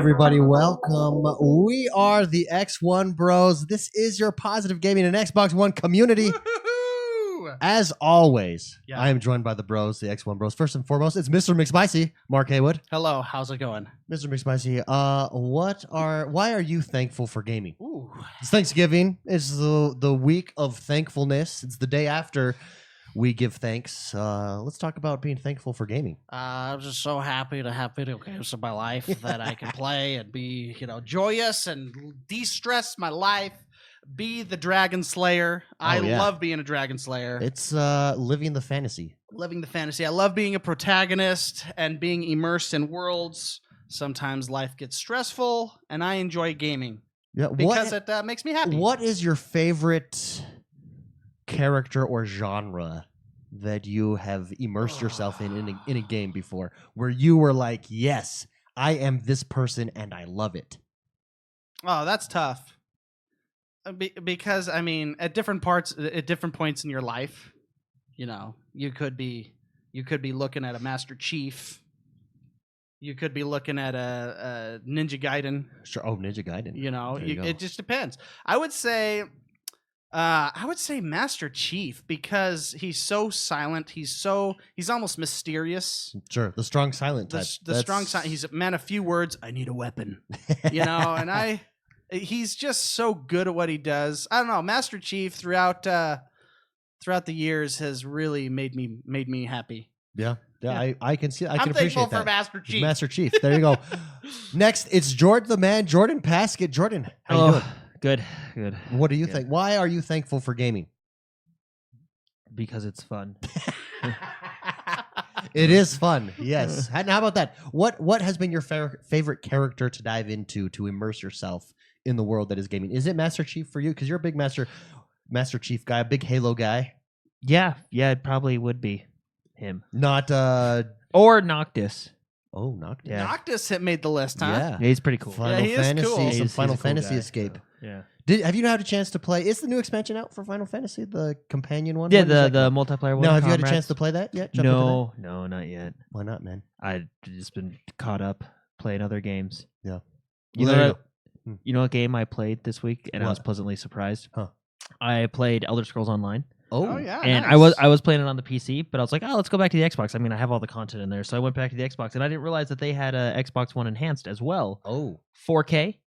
everybody. Welcome. We are the XoneBros. This is your positive gaming and Xbox One community. Woo-hoo! As always, Yeah. I am joined by the bros, the XoneBros. First and foremost, it's Mr. McSpicy, Mark Haywood. Hello, how's it going? Mr. McSpicy, why are you thankful for gaming? Ooh. It's Thanksgiving. It's the week of thankfulness. It's the day after we give thanks. Let's talk about being thankful for gaming. I'm just so happy to have video games in my life that I can play and be, joyous and de-stress my life. Be the Dragon Slayer. I love being a Dragon Slayer. It's living the fantasy. Living the fantasy. I love being a protagonist and being immersed in worlds. Sometimes life gets stressful, and I enjoy gaming Yeah, because it makes me happy. What is your favorite character or genre that you have immersed yourself in a game before, where you were like, yes, I am this person and I love it? Oh, that's tough. Because at different points in your life, you could be looking at a Master Chief. You could be looking at a Ninja Gaiden. Sure. Oh, Ninja Gaiden. It just depends. I would say Master Chief, because he's so silent. He's almost mysterious. Sure. The strong silent type. Strong silent. He's a man of few words. I need a weapon. And he's just so good at what he does. I don't know. Master Chief throughout the years has really made me happy. Yeah. I can see. I I'm can appreciate thankful that. for Master Chief. Master Chief. There you go. Next, it's Jordan the man, Jordan Paskett. Jordan, how you doing? Good. What do you think? Why are you thankful for gaming? Because it's fun. It is fun. Yes. How about that? What has been your favorite character to dive into to immerse yourself in the world that is gaming? Is it Master Chief for you? Because you're a big Master Chief guy, a big Halo guy. Yeah, it probably would be him. Not or Noctis. Oh, Noctis. Yeah. Noctis had made the list, huh? Yeah. He's pretty cool. Final he is Fantasy, cool. some He's Final a cool Fantasy guy, escape. so, yeah. Have you had a chance to play? Is the new expansion out for Final Fantasy, the companion one? Yeah, When does the that come? multiplayer one. No, have you had a Comrades? chance to play that yet? Jump into No, not yet. that? Why not, man? I've just been caught up playing other games. Yeah. You Well, know there what? You know what game I played this week, and I was What? pleasantly surprised. Huh. I played Elder Scrolls Online, Oh yeah. and nice. I was playing it on the PC, but I was like, let's go back to the Xbox. I have all the content in there, so I went back to the Xbox, and I didn't realize that they had a Xbox One enhanced as well, Oh. 4K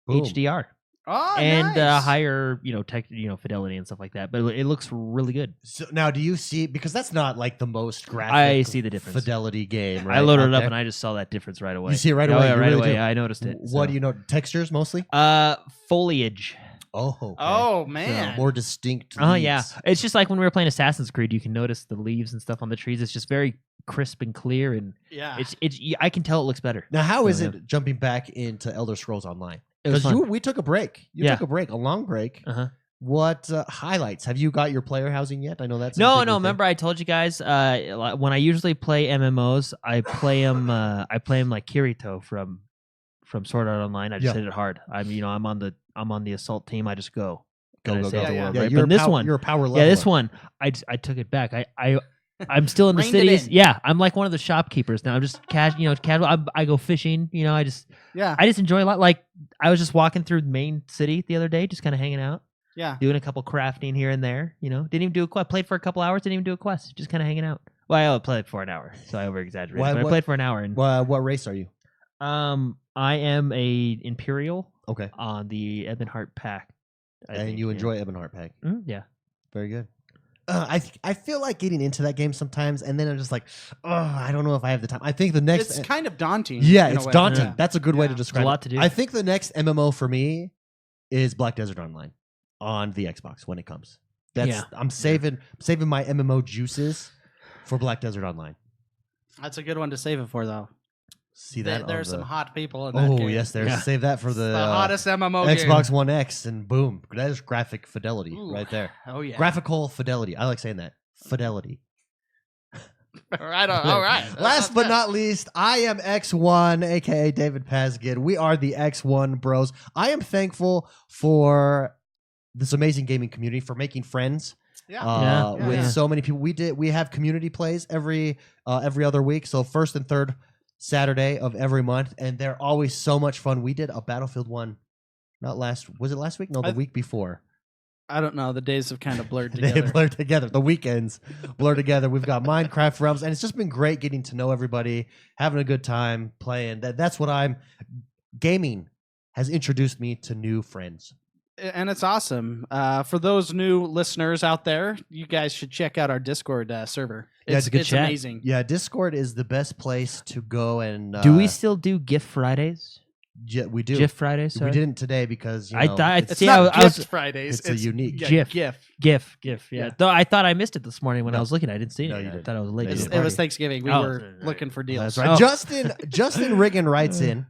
Boom. HDR. Oh, And nice. higher, tech, fidelity and stuff like that. But it looks really good. So now, do you see, because that's not like the most graphic I see the difference. fidelity game, right? I loaded out it up there? and I just saw that difference right away. You see it right Oh, away? yeah, You right really away. do? Yeah, I noticed it. What do you know? Textures mostly? Foliage. Oh, okay. Oh man. More distinct. Oh leaves. yeah, it's just like when we were playing Assassin's Creed. You can notice the leaves and stuff on the trees. It's just very crisp and clear, and Yeah. it's. I can tell it looks better. Now, how is Yeah. it jumping back into Elder Scrolls Online? It was Because fun. we took a break. You Yeah. took a break, a long break. Uh-huh. What highlights? Have you got your player housing yet? I know that's No. a big thing. Remember, I told you guys when I usually play MMOs, I play them. I play them like Kirito from Sword Art Online. I just hit it hard. I'm on the assault team. I just go. Go, Gonna go, save go. the Yeah, world, yeah, right? you're But a this pow- one, you're a power leveler. yeah, this one, I took it back. I'm still in the Reined it cities. in. Yeah, I'm like one of the shopkeepers now. I'm just casual. I go fishing. I just enjoy a lot. Like I was just walking through the main city the other day, just kind of hanging out, doing a couple crafting here and there. Didn't even do a quest. Played for a couple hours. Didn't even do a quest. Just kind of hanging out. Well, I only played for an hour, so I over exaggerated. But I played for an hour. And what race are you? I am a Imperial. Okay. On the Ebonheart Pack. And you enjoy Ebonheart Pack. Yeah. Very good. I feel like getting into that game sometimes, and then I'm just like, I don't know if I have the time. I think the next... It's kind of daunting. Yeah, in a it's way. daunting. Yeah. That's a good way to Yeah. describe There's a lot to do. I think the next MMO for me is Black Desert Online on the Xbox when it comes. I'm saving my MMO juices for Black Desert Online. That's a good one to save it for, though. See that? There's some hot people in that game. Oh yes, there's Yeah. save that for It's the the hottest MMO Xbox game. One X, and boom, that is graphic fidelity Ooh. right there. Oh yeah. Graphical fidelity. I like saying that. Fidelity. All right. Last but not least, I am X1, aka David Pasgid. We are the XoneBros. I am thankful for this amazing gaming community, for making friends. With so many people. We have community plays every other week. So first and third Saturday of every month, and they're always so much fun. We did a Battlefield one, was it last week? No, the week before. I don't know. The days have kind of blurred They together. blur together. The weekends blur together. We've got Minecraft Realms, and it's just been great getting to know everybody, having a good time playing. That's what gaming has introduced me to new friends. And it's awesome. For those new listeners out there, you guys should check out our Discord server. It's a good chat. Amazing. Yeah, Discord is the best place to go. And do we still do Gift Fridays? Yeah, we do. GIF Fridays. We didn't today because I thought it's not Gift Fridays. It's a unique GIF. GIF. Yeah. Though I thought I missed it this morning when I was looking. I didn't see it. You I didn't. thght I was late. It was Thanksgiving. We were looking for deals. That's right. Justin Riggin writes in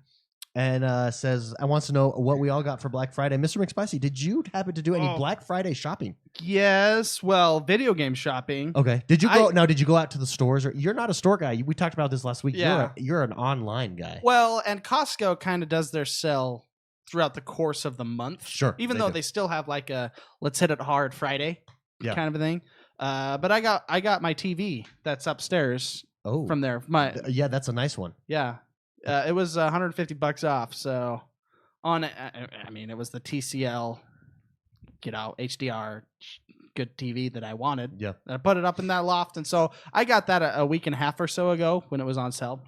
and says, I wants to know what we all got for Black Friday. Mr. McSpicy, did you happen to do any Black Friday shopping? Yes. Well, video game shopping. Okay. Did you go out to the stores? Or you're not a store guy. We talked about this last week. Yeah. You're an online guy. Well, and Costco kind of does their sell throughout the course of the month. Sure. Even though they still have like a let's hit it hard Friday kind of a thing. But I got my TV that's upstairs from there. Yeah, that's a nice one. Yeah. It was $150 off. So I mean, it was the TCL, HDR good TV that I wanted. Yeah. I put it up in that loft. And so I got that a week and a half or so ago when it was on sale.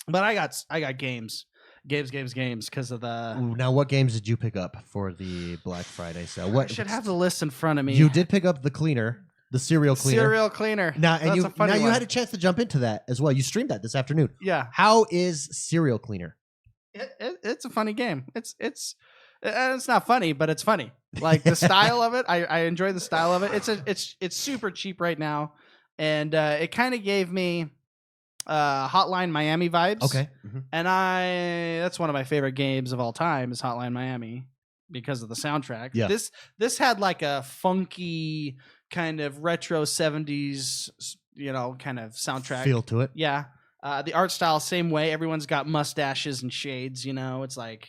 But I got games because of the. Ooh, now, what games did you pick up for the Black Friday sale? I should have the list in front of me. You did pick up the cleaner. The cereal cleaner. Now, and you had a chance to jump into that as well. You streamed that this afternoon. Yeah. How is cereal cleaner? It's a funny game. It's not funny, but it's funny. Like the style of it, I enjoy the style of it. It's super cheap right now, and it kind of gave me Hotline Miami vibes. Okay. Mm-hmm. And that's one of my favorite games of all time is Hotline Miami because of the soundtrack. Yeah. This had like a funky kind of retro 70s, kind of soundtrack feel to it. Yeah. The art style, same way. Everyone's got mustaches and shades, It's like,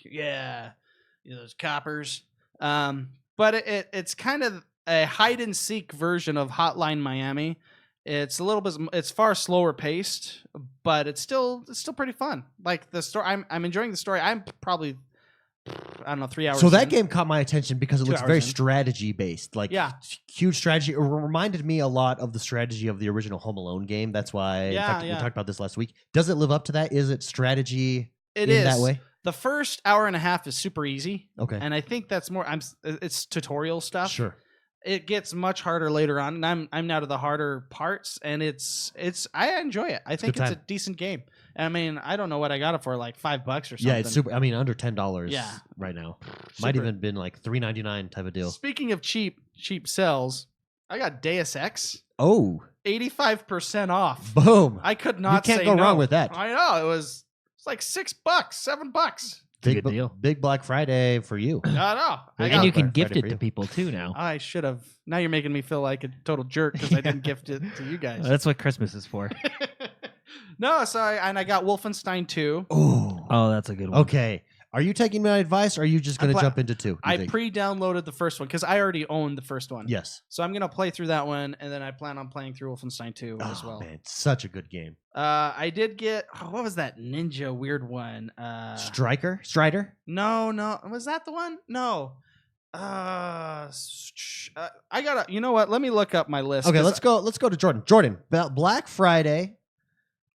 those coppers. But it's kind of a hide and seek version of Hotline Miami. It's a little bit. It's far slower paced, but it's still pretty fun. Like the story, I'm enjoying the story. I'm probably, I don't know, 3 hours. So that game caught my attention because it looks very strategy based. Like, huge strategy. It reminded me a lot of the strategy of the original Home Alone game. That's why in fact, we talked about this last week. Does it live up to that? Is it strategy in that way? The first hour and a half is super easy. Okay. And I think that's more. It's tutorial stuff. Sure. It gets much harder later on, and I'm now to the harder parts, and I enjoy it. I think it's a decent game. I mean, I don't know what I got it for, like $5 or something. Yeah, it's super. I mean, under $10 right now. Might even been like $3.99 type of deal. Speaking of cheap sales, I got Deus Ex. Oh. 85% off. Boom. I could not say no. You can't go wrong with that. I know. It's like $6, $7. Good deal. Big Black Friday for you. I know. And you can gift it to people too now. I should have. Now you're making me feel like a total jerk because I didn't gift it to you guys. That's what Christmas is for. No, so I got Wolfenstein 2. Oh, that's a good one. Okay. Are you taking my advice, or are you just going to jump into 2? I pre-downloaded the first one because I already owned the first one. Yes. So I'm going to play through that one, and then I plan on playing through Wolfenstein 2 as well. Man, such a good game. I did get, what was that ninja weird one? Strider? No. Was that the one? No. I gotta, you know what? Let me look up my list. Okay, let's go to Jordan. Jordan, Black Friday.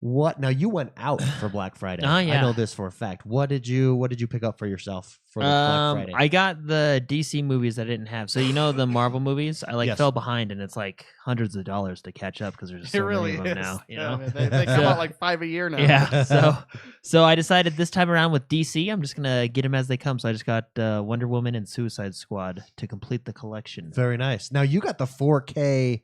What? Now you went out for Black Friday. Yeah. I know this for a fact. What did you pick up for yourself for Black Friday? I got the DC movies I didn't have. So the Marvel movies, I fell behind, and it's like hundreds of dollars to catch up because there's so many of them now. They come out like 5 a year now. Yeah. So I decided this time around with DC, I'm just gonna get them as they come. So I just got Wonder Woman and Suicide Squad to complete the collection. Very nice. Now you got the 4K.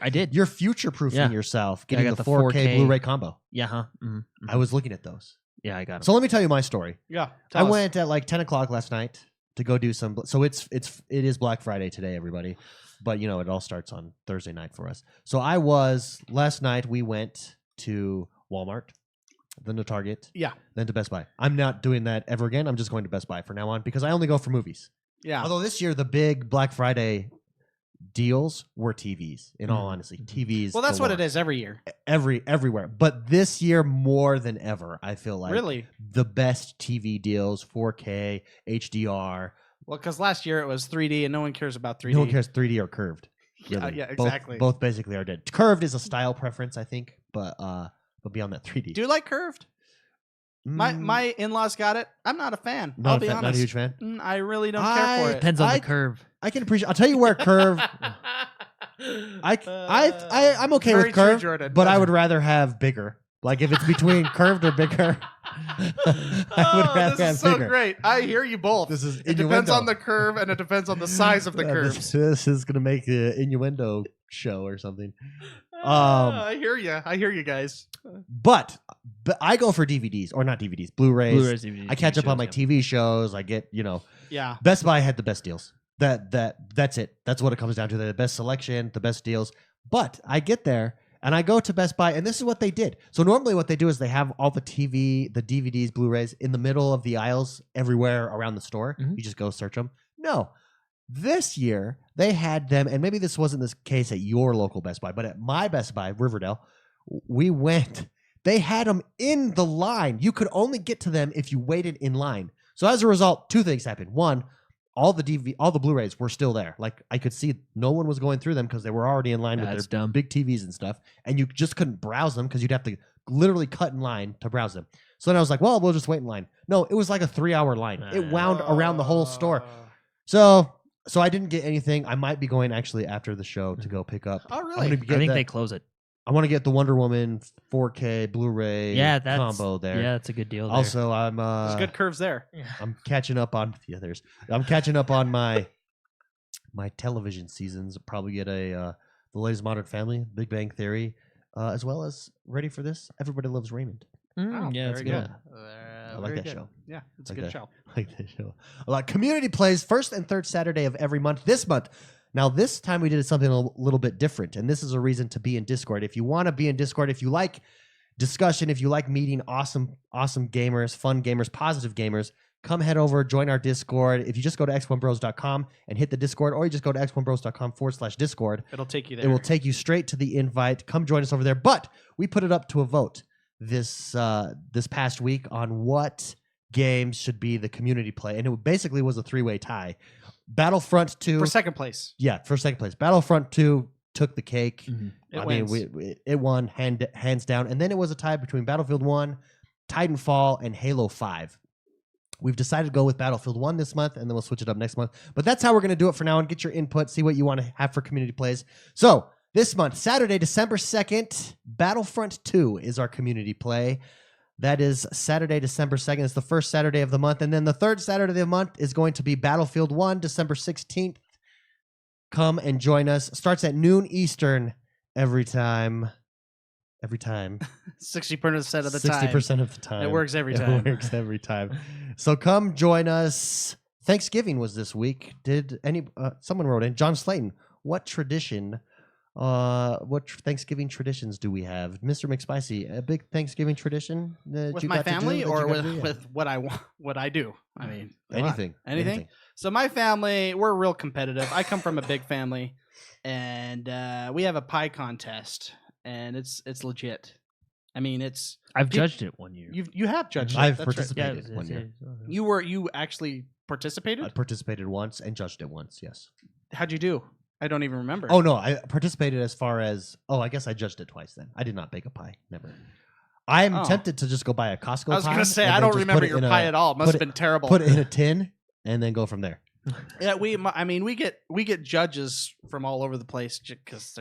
I did. You're future-proofing yourself, getting the 4K Blu-ray combo. Yeah, huh? Mm-hmm. I was looking at those. Yeah, I got them. So let me tell you my story. Yeah, I went at like 10 o'clock last night to go do some. So it is Black Friday today, everybody. But it all starts on Thursday night for us. So last night we went to Walmart, then to Target, then to Best Buy. I'm not doing that ever again. I'm just going to Best Buy from now on because I only go for movies. Yeah. Although this year the big Black Friday deals were TVs. In all honesty, TVs. Well, that's what galore. it is every year. Everywhere. But this year more than ever, I feel like Really? the best TV deals, 4K, HDR. Well, because last year it was 3D, and no one cares about 3D. No one cares 3D or curved. Really. Yeah, exactly. Both basically are dead. Curved is a style preference, I think, but beyond that, 3D. Do you like curved? My in-laws got it. I'm not a fan. I'll be honest. Not a huge fan. I really don't care for it. Depends on the curve. I can appreciate. I'll tell you where curve. I'm okay Very with curve, true, Jordan. but I would rather have bigger. Like if it's between curved or bigger, I would rather this have is so bigger. great. I hear you both. This is it depends innuendo. on the curve, and it depends on the size of the curves. This is gonna make an innuendo show or something. I hear you. I hear you guys. But I go for DVDs or not DVDs, Blu-rays. Blu-rays, DVDs, I catch up on my shows, TV shows. I get Yeah. Best Buy had the best deals. That's it. That's what it comes down to. The best selection, the best deals. But I get there and I go to Best Buy, and this is what they did. So normally what they do is they have all the TV, the DVDs, Blu-rays in the middle of the aisles everywhere around the store. Mhm. You just go search them. No. This year they had them, and maybe this wasn't the case at your local Best Buy, but at my Best Buy, Riverdale, we went. They had them in the line. You could only get to them if you waited in line. So as a result, two things happened. One, all the Blu-rays were still there. Like I could see no one was going through them because they were already in line with That's their dumb. big TVs and stuff. And you just couldn't browse them because you'd have to literally cut in line to browse them. So then I was like, well, we'll just wait in line. No, it was like a 3-hour line. It wound around the whole store. So I didn't get anything. I might be going actually after the show to go pick up. Oh, really? I'm gonna I think get they close it. I want to get the Wonder Woman 4K Blu-ray That's combo there. Yeah, that's a good deal. Also, I'm There's good curves there. I'm catching up on I'm catching up on my television seasons. I'll probably get the latest Modern Family, Big Bang Theory, as well as ready for this. Everybody Loves Raymond. Yeah, very it's good. I like that show. Yeah, it's Like a good that. show. Like that show. A lot. Community plays first and third Saturday of every month. This month. Now, this time we did something a little bit different, and this is a reason to be in Discord. If you want to be in Discord, if you like discussion, if you like meeting awesome gamers, fun gamers, positive gamers, come head over, join our Discord. If you just go to XoneBros.com and hit the Discord, or you just go to XoneBros.com/Discord, It'll take you there. it will take you straight to the invite. Come join us over there. But we put it up to a vote this past week on what games should be the community play, and it basically was a 3-way tie. Battlefront 2 for second place. Yeah, for second place. Battlefront 2 took the cake. It wins. It won hands down. And then it was a tie between Battlefield 1, Titanfall, and Halo 5. We've decided to go with Battlefield 1 this month, and then we'll switch it up next month. But that's how we're going to do it for now, and get your input, see what you want to have for community plays. So this month, Saturday, December 2nd, Battlefront 2 is our community play. That is Saturday, December 2nd. It's the first Saturday of the month. And then the third Saturday of the month is going to be Battlefield 1, December 16th. Come and join us. Starts at noon Eastern every time. 60% of the 60% of the time. It works every time. It works every time. So come join us. Thanksgiving was this week. Did someone wrote in, John Slayton, what Thanksgiving traditions do we have? Mr. McSpicy, a big Thanksgiving tradition with my family, or with what I want, what I do? I mean, anything. So my family, we're real competitive. I come from a big family, and we have a pie contest, and it's legit. I mean, I've judged it one year. You have judged it. I've That's participated right. one year. You actually participated? I participated once and judged it once, yes. How'd you do? I don't even remember. Oh, no. I participated as far as... I guess I judged it twice then. I did not bake a pie. Never. I am tempted to just go buy a Costco pie. I was going to say, I don't remember your pie at all. It must have been terrible. Put it in a tin and then go from there. Yeah, we get judges from all over the place because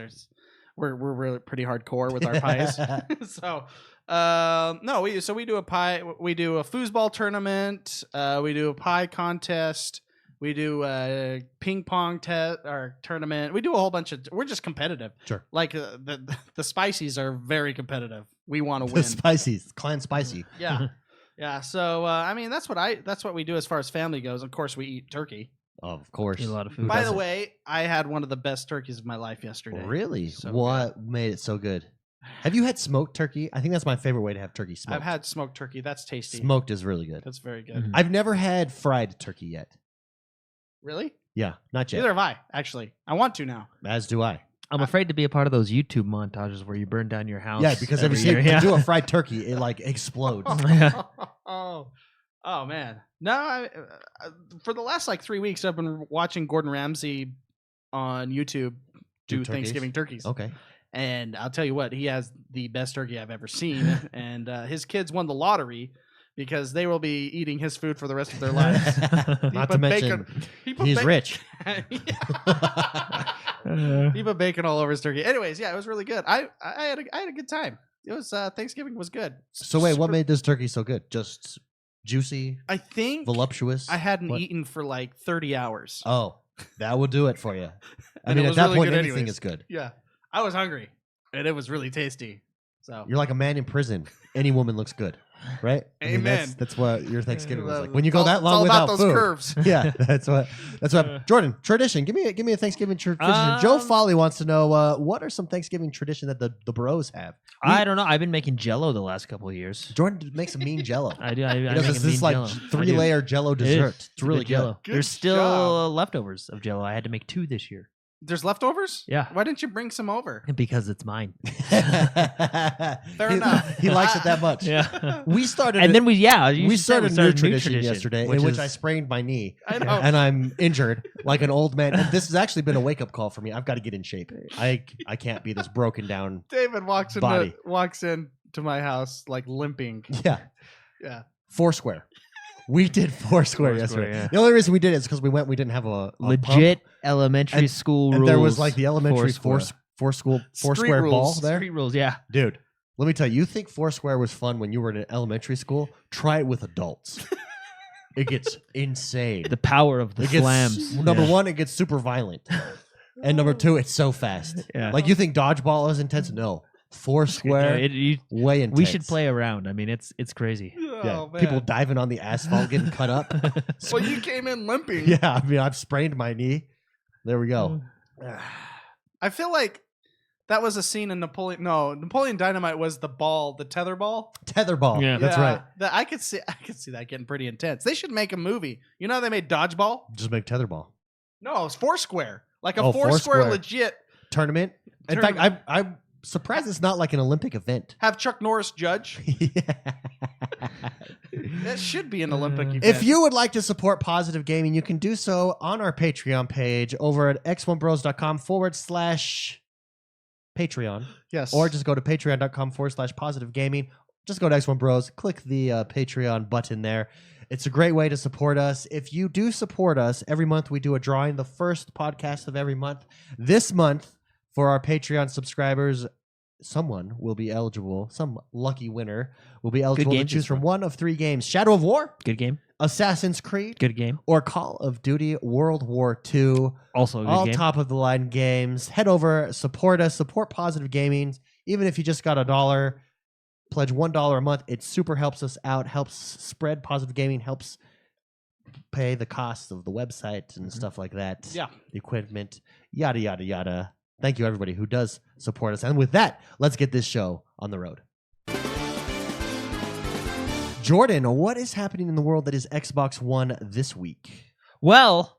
we're really pretty hardcore with our pies. So we do a pie. We do a foosball tournament. We do a pie contest. We do a ping pong tournament. We do a whole bunch of. We're just competitive. Sure. Like the Spicies are very competitive. We want to The win. Spicies, Clan Spicy. Yeah, yeah. So that's what we do as far as family goes. Of course, we eat turkey. Of course. Eat a lot of food. By the way, I had one of the best turkeys of my life yesterday. Really? So what made it so good? Have you had smoked turkey? I think that's my favorite way to have turkey smoked. I've had smoked turkey. That's tasty. Smoked is really good. That's very good. Mhm. I've never had fried turkey yet. Really? Yeah, not yet. Neither have I, actually. I want to now. As do I. I'm afraid to be a part of those YouTube montages where you burn down your house. Yeah, because every year. time you do a fried turkey, it like explodes. Oh man. No, for the last like 3 weeks, I've been watching Gordon Ramsay on YouTube do Thanksgiving turkeys. Okay. And I'll tell you what, he has the best turkey I've ever seen. And his kids won the lottery because they will be eating his food for the rest of their lives. Not to mention, he's rich. He put bacon all over his turkey. Anyways, yeah, it was really good. I had a good time. It was Thanksgiving was good. So wait, what made this turkey so good? Just juicy? I think voluptuous. I hadn't eaten for like 30 hours. Oh, that will do it for you. I And mean, it at was that really point, good anything anyways. is good. Yeah, I was hungry, and it was really tasty. So You're like a man in prison. Any woman looks good, right? I mean, Amen. that's what your Thanksgiving was like. It's When you go that long it's all without about those food. curves. Yeah, that's what. Jordan, tradition. Give me a Thanksgiving tradition. Joe Um, Foley wants to know what are some Thanksgiving tradition that the bros have. I don't know. I've been making Jello the last couple of years. Jordan makes a mean Jello. I do. He I does make this a mean like Jell-O. 3-layer Jello dessert. It's really good good. Jello. Good There's still job. leftovers of Jello. I had to make 2 this year There's leftovers? Yeah. Why didn't you bring some over? because it's mine. Fair enough. He likes it that much. Yeah. We started. And then we we started a new tradition yesterday, in which is- I sprained my knee, I know. and I'm injured like an old man. And this has actually been a wake up call for me. I've got to get in shape. I can't be this broken down. David walks Body. into my house like limping. Yeah, Yeah. Foursquare. We did Foursquare yesterday. yeah. The only reason we did it is because we didn't have a legit pump, elementary school and rules. there was like the elementary Foursquare. Foursquare ball rules. there. Street rules, yeah. Dude, let me tell you, you think Foursquare was fun when you were in elementary school? Try it with adults. It gets insane. The power of the It gets, slams. Number Yeah. one, it gets super violent. And number two, it's so fast. Yeah. Like you think dodgeball is intense? No. Foursquare, way intense. we should play around. I mean, it's crazy. Yeah. Oh, man. People diving on the asphalt, getting cut up. Well, you came in limping. Yeah, I mean, I've sprained my knee. There we go. I feel like that was a scene in Napoleon. No, Napoleon Dynamite was the ball, the tether ball. Tetherball. Yeah. That's right. That I could see that getting pretty intense. They should make a movie. You know how they made Dodgeball? Just make tetherball. No, it's Foursquare. Like a Oh, Foursquare Foursquare. legit. Tournament. In fact, I'm surprised it's not like an Olympic event. Have Chuck Norris judge. Yeah. That should be an Olympic event. If you would like to support Positive Gaming, you can do so on our Patreon page over at XoneBros.com/Patreon. yes, Or just go to patreon.com/Positive Gaming. Just go to X1Bros, click the Patreon button there. It's a great way to support us. If you do support us, every month we do a drawing, the first podcast of every month. This month, for our Patreon subscribers, someone will be eligible, some lucky winner will be eligible to games choose this from month. one of 3 games: Shadow of War, Good game. Assassin's Creed, Good game. or Call of Duty World War II. Also a good All game. top of the line games. Head over, support us, support Positive Gaming. Even if you just got $1, pledge $1 a month. It super helps us out, helps spread Positive Gaming, helps pay the cost of the website and stuff like that. Yeah. Equipment, yada, yada, yada. Thank you, everybody who does support us. And with that, let's get this show on the road. Jordan, what is happening in the world that is Xbox One this week? Well,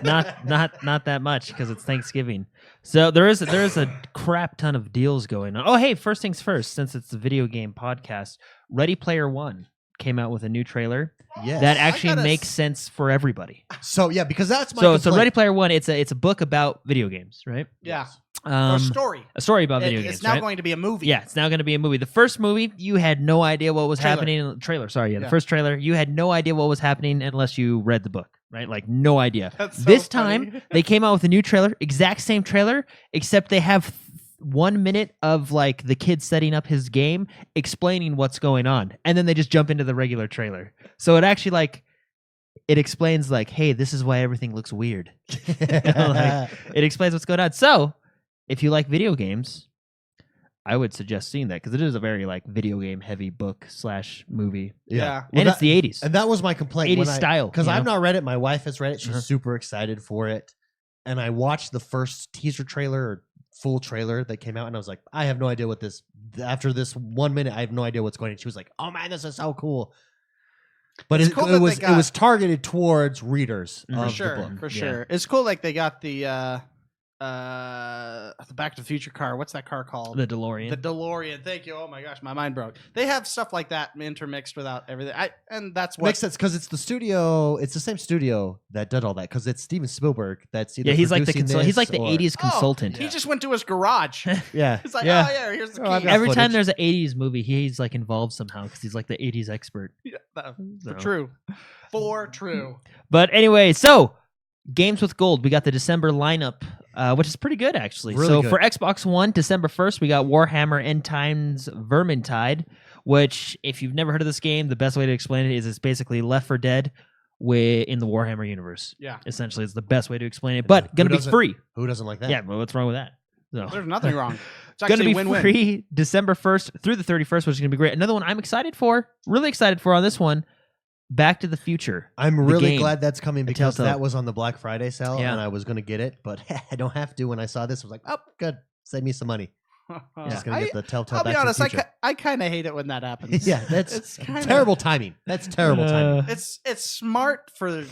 not that much because it's Thanksgiving. So there is a crap ton of deals going on. Oh, hey, first things first, since it's a video game podcast, Ready Player One came out with a new trailer Yes. that actually gotta makes sense for everybody. So yeah, because that's my So complaint. Ready Player One, it's a book about video games, right? Yeah. Um, Or story. a story about video It's games. now right? going to be a movie. Yeah, it's now going to be a movie. The first movie, you had no idea what was Trailer. happening in the trailer. Sorry, yeah, the Yeah. first trailer, you had no idea what was happening unless you read the book, right? Like no idea. That's so This funny. time, they came out with a new trailer, exact same trailer, except they have 1 minute of like the kid setting up his game, explaining what's going on, and then they just jump into the regular trailer. So it actually like it explains like, hey, this is why everything looks weird. Like, it explains what's going on. So if you like video games, I would suggest seeing that because it is a very like video game heavy book / movie, Yeah. and it's the 80s. And that was my complaint. 80s when I- style, Because you I've know? not read it. My wife has read it. She's Uh-huh. super excited for it. And I watched the first teaser trailer or full trailer that came out. And I was like, I have no idea what this, after this 1 minute, I have no idea what's going on. She was like, oh man, this is so cool. But It's it, cool it that was they got- it was targeted towards readers For of sure, the book. for Yeah. sure. It's cool. Like they got the Back to the Future car. What's that car called? The DeLorean. The DeLorean. Thank you. Oh my gosh, my mind broke. They have stuff like that intermixed without everything. And that's what Makes sense because it's the studio. It's the same studio that did all that because it's Steven Spielberg that's either he's like the producing he's like this the or- 80s consultant. He just went to his garage. Yeah, He's like, Yeah. oh yeah, here's the Oh, I've key. got Every time footage. there's an 80s movie, he's like involved somehow because he's like the 80s expert. Yeah, So. true. For true. But anyway, so Games with Gold, we got the December lineup, which is pretty good actually. Really so good. for Xbox One, December 1st, we got Warhammer End Times Vermintide, which if you've never heard of this game, the best way to explain it is it's basically Left 4 Dead in the Warhammer universe. Yeah. Essentially, it's the best way to explain it, but Who gonna be doesn't- free. Who doesn't like that? Yeah, but what's wrong with that? So. There's nothing wrong. It's Going to actually be win-win. free December 1st through the 31st, which is going to be great. Another one I'm excited for, really excited for on this one, Back to the Future. I'm The really game. glad that's coming The because Telltale. that was on the Black Friday sale Yeah. and I was going to get it, but I don't have to. When I saw this, I was like, oh, good. Save me some money. I'm just going to get the Telltale I'll be Back honest, to the Future. I kind of hate it when that happens. Yeah, that's It's kinda- terrible timing. That's terrible timing. It's smart for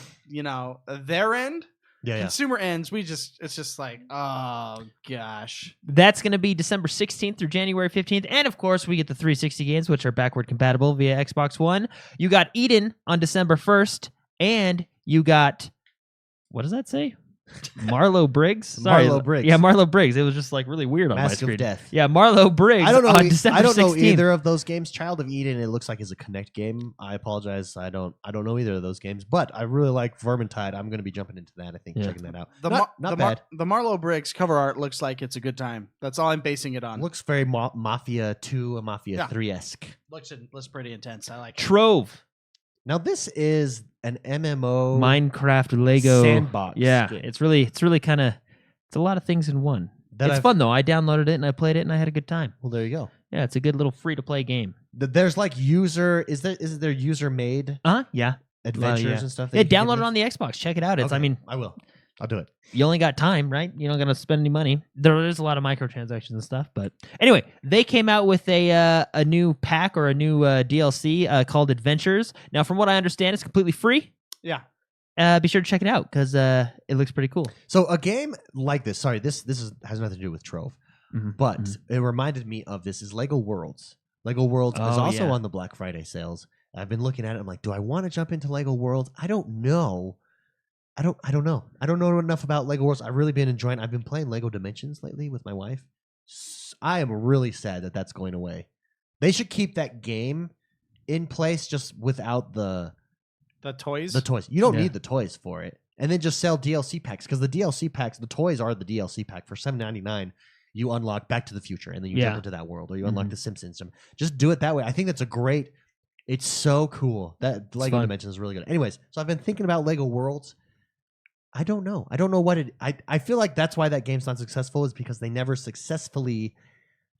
their end. Yeah, yeah. Consumer ends, it's just like, oh gosh. That's going to be December 16th through January 15th. And of course, we get the 360 games, which are backward compatible via Xbox One. You got Eden on December 1st, and you got, what does that say? Marlo Briggs? Sorry. Marlo Briggs. Yeah, Marlo Briggs. It was just like really weird on my Mask screen. of Death. Yeah, Marlo Briggs I don't know. on December I don't know 16th. either of those games. Child of Eden, it looks like is a Connect game. I apologize. I don't know either of those games, but I really like Vermintide. I'm going to be jumping into that. I think Yeah. checking that out. Not bad. The Marlo Briggs cover art looks like it's a good time. That's all I'm basing it on. Looks very Mafia 2 and Mafia Yeah. 3 esque. Looks pretty intense. I like it. Trove. Now this is an MMO Minecraft Lego sandbox. Yeah, game it's really kind of it's a lot of things in one. That It's I've- fun though. I downloaded it and I played it and I had a good time. Well, there you go. Yeah, it's a good little free to play game. There's like user. Is there user made Yeah. adventures yeah. and stuff? Yeah, download it on the Xbox. Check it out. It's I mean, I will. I'll do it. you only got time, right? You don't got to spend any money. There is a lot of microtransactions and stuff, but anyway, they came out with a new pack or a new DLC called Adventures. Now, from what I understand, it's completely free. Yeah. Be sure to check it out because it looks pretty cool. So a game like this. Sorry, this has nothing to do with Trove, but it reminded me of this is Lego Worlds. Lego Worlds is Oh, also yeah. on the Black Friday sales. I've been looking at it. I'm like, do I want to jump into Lego Worlds? I don't know. I don't know. I don't know enough about Lego Worlds. I've really been enjoying. I've been playing Lego Dimensions lately with my wife. I am really sad that that's going away. They should keep that game in place just without the toys. the toys. You don't Yeah. need the toys for it. And then just sell DLC packs because the DLC packs, the toys are the DLC pack for $7.99. You unlock Back to the Future and then you Yeah. jump into that world, or you unlock the Simpsons. Just do it that way. I think that's a great. It's so cool. That Lego fun. Dimensions is really good. Anyways, so I've been thinking about Lego Worlds. I don't know. I don't know what it. I feel like that's why that game's not successful is because they never successfully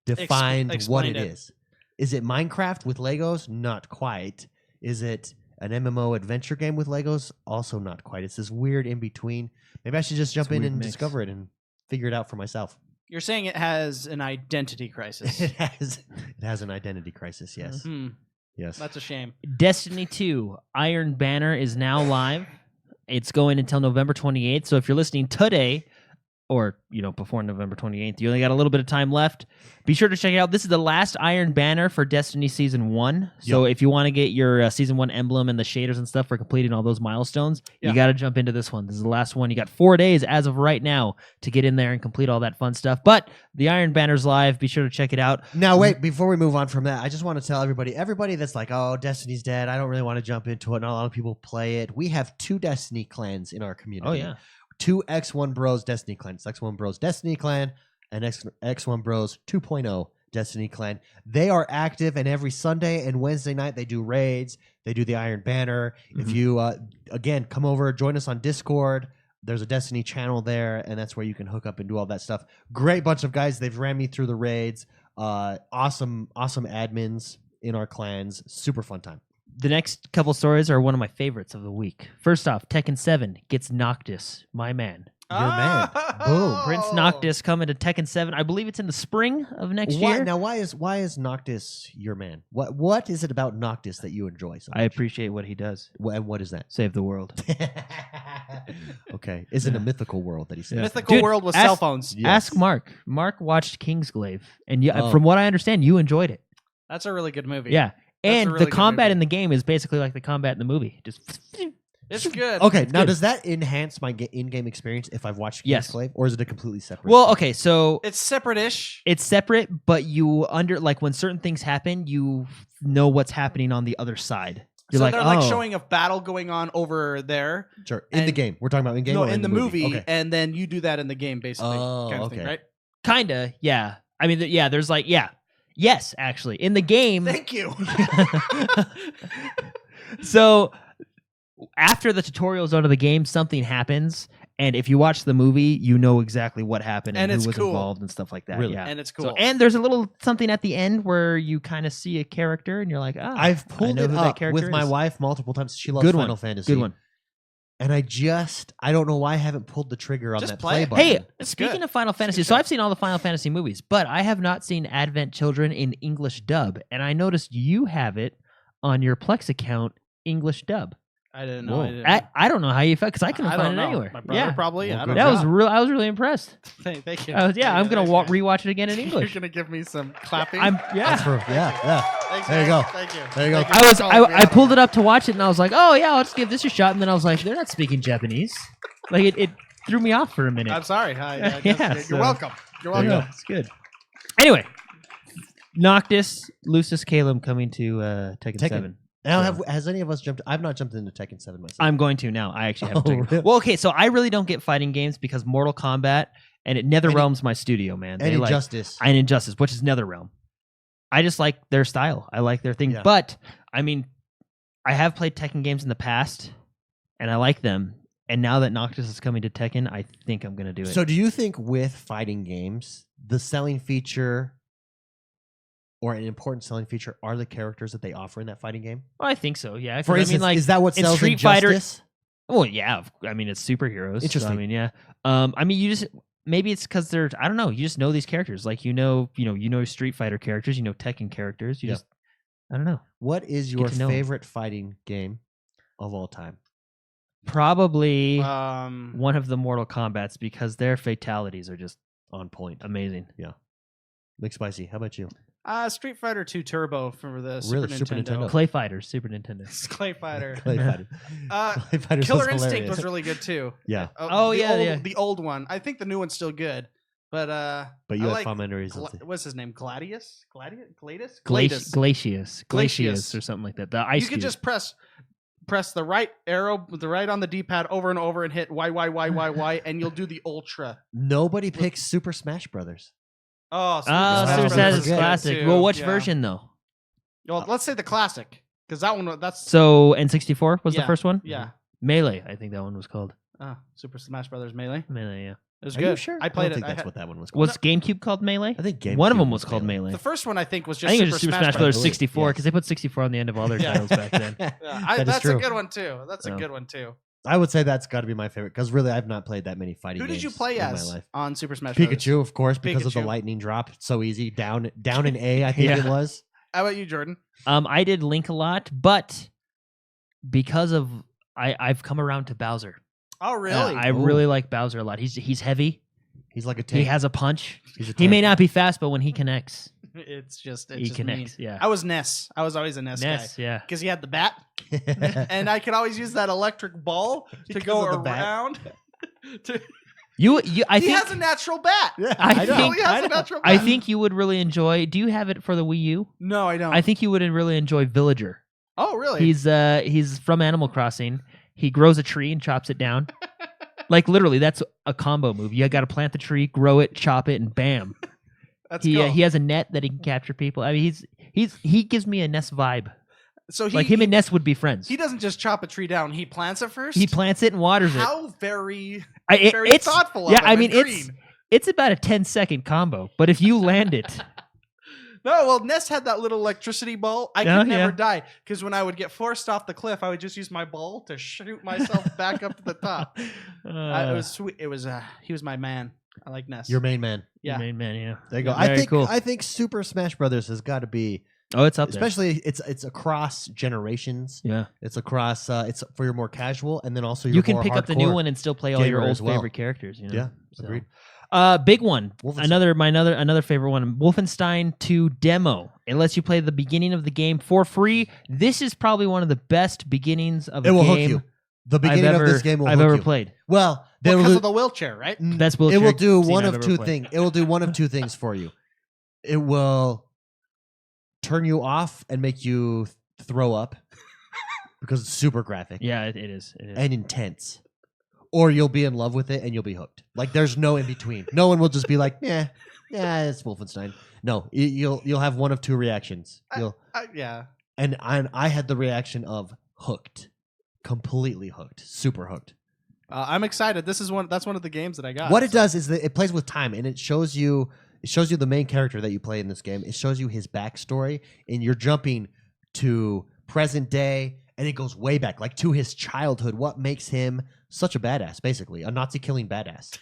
defined what explained it it. is. Is it Minecraft with Legos? Not quite. Is it an MMO adventure game with Legos? Also not quite. It's this weird in between. Maybe I should just jump a in weird and mix. discover it and figure it out for myself. You're saying it has an identity crisis. It has an identity crisis. Yes. Hmm. Yes. That's a shame. Destiny 2 Iron Banner is now live. It's going until November 28th. So if you're listening today, or before November 28th, you only got a little bit of time left. Be sure to check it out. This is the last Iron Banner for Destiny Season 1. So if you want to get your Season 1 emblem and the shaders and stuff for completing all those milestones, you got to jump into this one. This is the last one. You got 4 days as of right now to get in there and complete all that fun stuff. But the Iron Banner's live. Be sure to check it out. Now, wait, before we move on from that, I just want to tell everybody that's like, oh, Destiny's dead. I don't really want to jump into it. Not a lot of people play it. We have 2 Destiny clans in our community. Oh, yeah. 2 X1Bros Destiny clans. X1Bros Destiny clan and X1Bros 2.0 Destiny clan. They are active, and every Sunday and Wednesday night they do raids. They do the Iron Banner. If you, again, come over, join us on Discord. There's a Destiny channel there, and that's where you can hook up and do all that stuff. Great bunch of guys. They've ran me through the raids. Awesome admins in our clans. Super fun time. The next couple stories are one of my favorites of the week. First off, Tekken 7 gets Noctis, my man. Your man. Oh! Boom. Prince Noctis coming to Tekken 7. I believe it's in the spring of next year. Now, why is Noctis your man? What is it about Noctis that you enjoy so much? I appreciate what he does. And what is that? Save the world. Okay. Is it a mythical world that he says? Mythical Dude, world with ask- cell phones. Yes. Ask Mark. Mark watched Kingsglaive, and Oh. from what I understand, you enjoyed it. That's a really good movie. Yeah, That's a and really the good combat movie. in the game is basically like the combat in the movie. Just It's good. Okay, It's now good. does that enhance my in-game experience if I've watched Yes. Kingsglaive, or is it a completely separate? well, okay, so It's separate-ish. it's separate, but you like when certain things happen, you know what's happening on the other side. You're So like, they're oh, like showing a battle going on over there. Sure. In the and- game, we're talking about in-game. No, or in the movie, Okay. and then you do that in the game, basically. Oh, kind of thing, okay. right? kinda, yeah. I mean, there's like, yes, actually, in the game. Thank you. So after the tutorial zone of the game, something happens, and if you watch the movie, you know exactly what happened and, And it's who was cool. involved and stuff like that. Really? Yeah. And it's So, cool. and there's a little something at the end where you kind of see a character, and you're like, oh, I've pulled know it who that up character with my is. wife multiple times. She loves Good one. Final Fantasy. Good one. And I don't know why I haven't pulled the trigger on Just that play play it. button. Hey, It's speaking good. of Final Fantasy, good so show. I've seen all the Final Fantasy movies, but I have not seen Advent Children in English dub, and I noticed you have it on your Plex account, English dub. I didn't know. Whoa. I don't know how you felt because I couldn't I find don't it know. anywhere. My brother Yeah, probably. Well, I good don't that know. was real. I was really impressed. Thank you. I'm gonna rewatch it again in You're English. gonna give me some clapping. That's Yeah. for, yeah. Thanks, There you man. go. Thank you. There you go. Thank for calling me I out pulled on it up to watch it, and I was like, oh yeah, let's give this a shot. And then I was like, they're not speaking Japanese. Like it threw me off for a minute. I'm sorry. Yeah, You're so- welcome. You're There you welcome. go. It's good. Anyway, Noctis, Lucis Calum coming to Tekken 7. Now, So- has any of us jumped? I've not jumped into Tekken 7 myself. I'm going to now. I actually haven't Oh, taken really? Well, okay, so I really don't get fighting games because Mortal Kombat and NetherRealm's my studio, man. and They like Injustice. and Injustice, which is NetherRealm. I just like their style. I like their thing. Yeah. But I mean, I have played Tekken games in the past, and I like them. And now that Noctis is coming to Tekken, I think I'm gonna do it. So, do you think with fighting games, the selling feature or an important selling feature are the characters that they offer in that fighting game? Well, I think so. Yeah. 'cause For I instance, mean, like is that what in sells Street Fighter- Injustice? Well, yeah. I mean, it's superheroes. Interesting. So, I mean, yeah. I mean, you just maybe it's because they're I don't know. You just know these characters. Like you know Street Fighter characters. You know Tekken characters. You Yeah. just I don't know. What is your to know 'em. favorite fighting game of all time? Probably Um, one of the Mortal Kombats because their fatalities are just On point. amazing. McSpicy, how about you? Street Fighter 2 Turbo for the Really? Super Super Nintendo. Nintendo. Clay Fighters, Super Nintendo. Clay Fighter. Clay Fighter. Clay Fighter Killer sounds Instinct hilarious. was really good too. Yeah, Oh, the yeah, old, yeah. the old one. I think the new one's still good, but but you I had like fond memories of the- what's his name? Gladius? Gladius? Glacius Glacius. or something like that. The ice You could cube. just press the right arrow, the right on the D-pad over and over and hit Y, and you'll do the ultra. Nobody picks Super Smash Brothers. Oh, Oh, Smash Super Brothers Smash is is good, classic. too. Well, which Yeah. version though? Well, let's say the classic, because that one that's So N64 was the Yeah. first one. yeah. Melee, I think that one was called. Super Smash Brothers Melee. Melee, yeah. It was Are good. you sure? I played don't think it. that's what that one was called. Was GameCube called Melee? I think GameCube One of them was called Melee. The first one I think was I just think it Super was Super Smash Smash Brothers Brothers. 64 Yes. because they put 64 on the end of all their Yeah. titles back then. Yeah, That is that's true. a good one too. That's a So. good one too. I would say that's got to be my favorite because really I've not played that many fighting Who games did you play in as my life. on Super Smash Brothers? Pikachu, of course, because of the Pikachu. lightning drop. It's so easy. Down in A, I think Yeah. it was. How about you, Jordan? I did Link a lot, but because of I've come around to Bowser. Oh, really? I Ooh. really like Bowser a lot. He's heavy. He's like a He tank. has a punch. He's a He may tank. not be fast, but when he connects, it's just he connects. mean. Yeah. I was Ness. I was always a Ness, Ness, guy yeah. because he had the bat, and I could always use that electric ball to Because go of the bat. around. I he think has a natural bat. Yeah, I know. think- He has I a know. natural bat. I think you would really enjoy. Do you have it for the Wii U? No, I don't. I think you would really enjoy Villager. Oh, really? He's from Animal Crossing. He grows a tree and chops it down. Like literally, that's a combo move. You got to plant the tree, grow it, chop it, and bam. That's He cool. he has a net that he can capture people. I mean, he gives me a Ness vibe. so Like him and Ness would be friends. he doesn't just chop a tree down. He plants it first. He plants it and waters it. How very Very it's thoughtful. Of Yeah, him I and mean green. it's about a 10-second combo, but if you land it, No, well, Ness had that little electricity ball. I could never die because when I would get forced off the cliff, I would just use my ball to shoot myself back up to the top. It was sweet. It was he was my man. I like Ness. Your main man. Yeah, Your main man. Yeah. There you go. I think Super Smash Brothers has got to be. Oh, it's up especially there. It's across generations. Yeah, it's across. It's for your more casual, and then also you can pick up the new one and still play all your old favorite characters. You know? Yeah, agreed. Big one. Another favorite one. Wolfenstein 2 demo. It lets you play the beginning of the game for free. This is probably one of the best beginnings of a game. It will hook you. The beginning of this game will I've hook ever you. played. Well, because of the wheelchair, right? That's wheelchair. It will do one of two things. It will do one of two things for you. It will turn you off and make you throw up because it's super graphic. Yeah, it is. And intense. Or you'll be in love with it and you'll be hooked. Like there's no in between. No one will just be like, yeah, it's Wolfenstein. No, you'll have one of two reactions. Yeah. And I had the reaction of hooked, completely hooked, super hooked. I'm excited. That's one of the games that I got. What it does is that it plays with time and it shows you the main character that you play in this game. It shows you his backstory, and you're jumping to present day, and it goes way back, like to his childhood. What makes him such a badass, basically, a Nazi killing badass,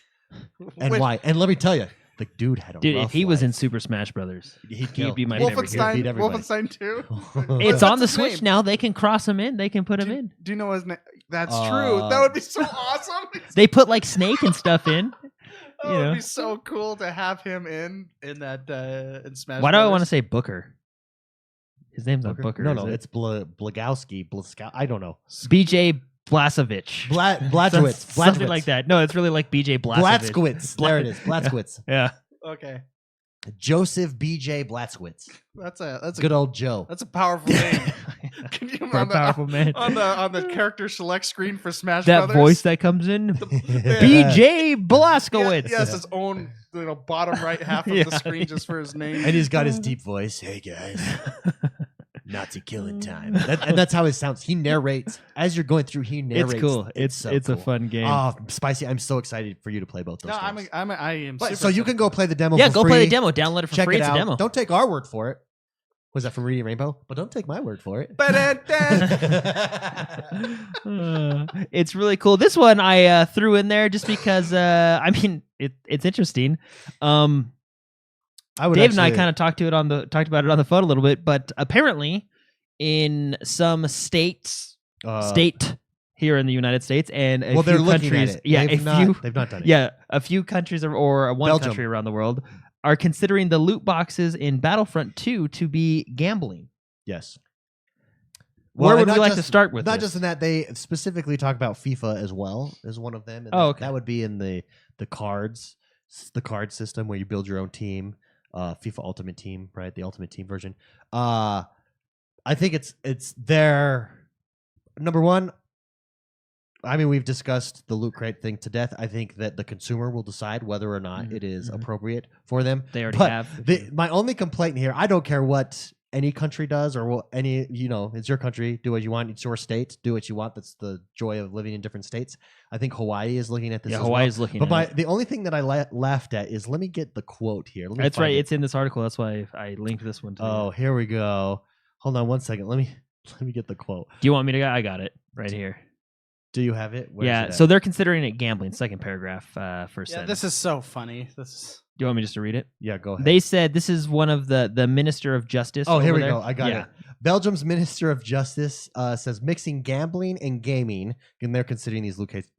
and why? And let me tell you, the dude had a rough if he was life. in Super Smash Brothers, he'd be my favorite. Wolfenstein 2. It's on the Switch now. They can cross him in. They can put him in. Do you know his name? That's true. That would be so awesome. They put like Snake and stuff in. It would be so cool to have him in that in Smash. Why do I want to say Booker? His name's not Booker. No, it's Blagowski. I don't know. BJ Blasovich. Blaskowitz. Something like that. No, it's really like BJ Blasovich. Blaskowitz. There it is. Blaskowitz. Yeah. Okay. Joseph BJ Blaskowitz. That's a good old Joe. That's a powerful name. Can you powerful man on the character select screen for Smash that Brothers? voice that comes in? BJ Blazkowicz. Yes, his own bottom right half of the screen just for his name. And he's got his deep voice. Hey guys. Nazi killing time. And that's how it sounds. He narrates as you're going through. He narrates. It's cool. It's cool. A fun game. Oh, Spicy! I'm so excited for you to play both those. Games. I am. So you can go play the demo. Yeah, for go free. play the demo. Download it for Check free. it It's out. a demo. Don't take our word for it. Was that from Reading Rainbow? But don't take my word for it. It's really cool. This one I threw in there just because it's interesting. Dave and I kind of talked about it on the phone a little bit, but apparently in some state here in the United States and a few countries, they've not done it. Yeah, a few countries or one Belgium. country around the world are considering the loot boxes in Battlefront 2 to be gambling. Yes. Where would we like to start with? Not just in that, they specifically talk about FIFA as well as one of them. And that would be in the cards, the card system where you build your own team, FIFA Ultimate Team, right? The Ultimate Team version. I think it's their number one. I mean, we've discussed the loot crate thing to death. I think that the consumer will decide whether or not it is appropriate for them. They already have. My only complaint here, I don't care what any country does or what it's your country. Do what you want. It's your state. Do what you want. That's the joy of living in different states. I think Hawaii is looking at this. Yeah, Hawaii is looking at it. The only thing that I laughed at is, let me get the quote here. That's right. It's in this article. That's why I linked this one to you. Here we go. Hold on one second. Let me get the quote. Do you want me to go? I got it right here. Do you have it? So they're considering it gambling. Second paragraph, first sentence. This is so funny. Do you want me just to read it? Yeah, go ahead. They said this is one of the Minister of Justice. Oh, here we go. I got it. Belgium's Minister of Justice says mixing gambling and gaming, and they're considering these loot crates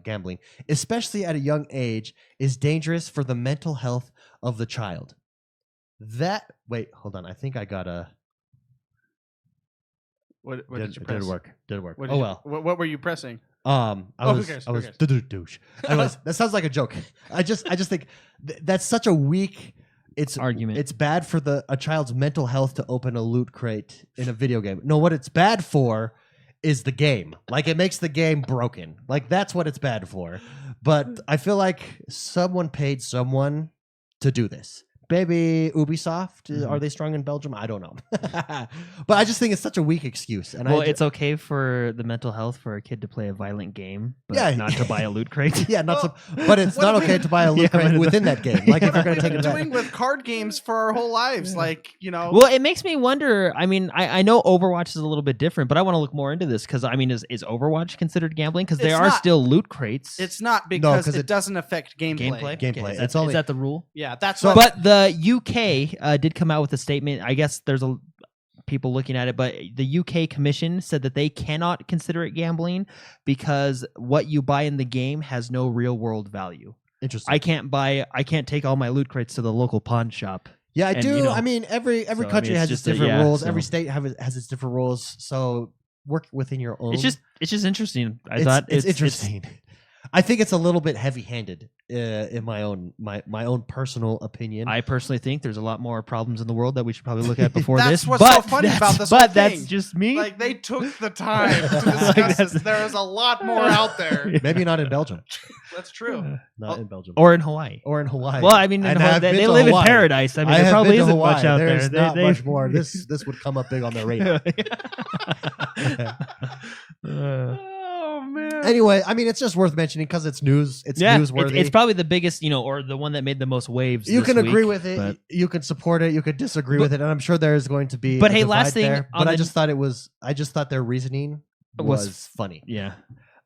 gambling, especially at a young age, is dangerous for the mental health of the child. Wait, hold on. I think I got a... What did you press? Did it work? What were you pressing? I was douche. That sounds like a joke. I just think that's such a weak argument. It's bad for a child's mental health to open a loot crate in a video game. No, what it's bad for is the game. Like, it makes the game broken. Like, that's what it's bad for. But I feel like someone paid someone to do this. Maybe Ubisoft. Are they strong in Belgium? I don't know. But I just think it's such a weak excuse. And it's okay for the mental health for a kid to play a violent game, but Yeah. not to buy a loot crate. Yeah, but it's not okay to buy a loot crate within that game. Like if you're going to take it back. Doing with card games for our whole lives, like Well, it makes me wonder. I mean, I know Overwatch is a little bit different, but I want to look more into this because I mean, is Overwatch considered gambling? Because there are still loot crates. It's not because it doesn't affect gameplay. Gameplay. Okay, is that the rule? Yeah, that's. But the UK did come out with a statement. I guess there's people looking at it, but the UK Commission said that they cannot consider it gambling because what you buy in the game has no real world value. Interesting. I can't take all my loot crates to the local pawn shop. Yeah, I do. I mean, every country has its different rules. Every state has its different rules. So work within your own. It's just interesting. It's interesting. I think it's a little bit heavy-handed in my own personal opinion. I personally think there's a lot more problems in the world that we should probably look at before this. That's what's so funny about this whole thing. But that's just me. Like they took the time to discuss this. There's a lot more out there. Maybe not in Belgium. That's true. Not in Belgium. Or in Hawaii. Well, I mean, they live in paradise. I mean, there probably isn't much out there. There's not much more. This would come up big on their radar. Oh man. Anyway, I mean, it's just worth mentioning because it's news. It's newsworthy. It's probably the biggest, or the one that made the most waves. You can agree week, with it. You can support it. You could disagree with it, and I'm sure there's going to be. But hey, last thing. There. But I just thought their reasoning was funny. Yeah.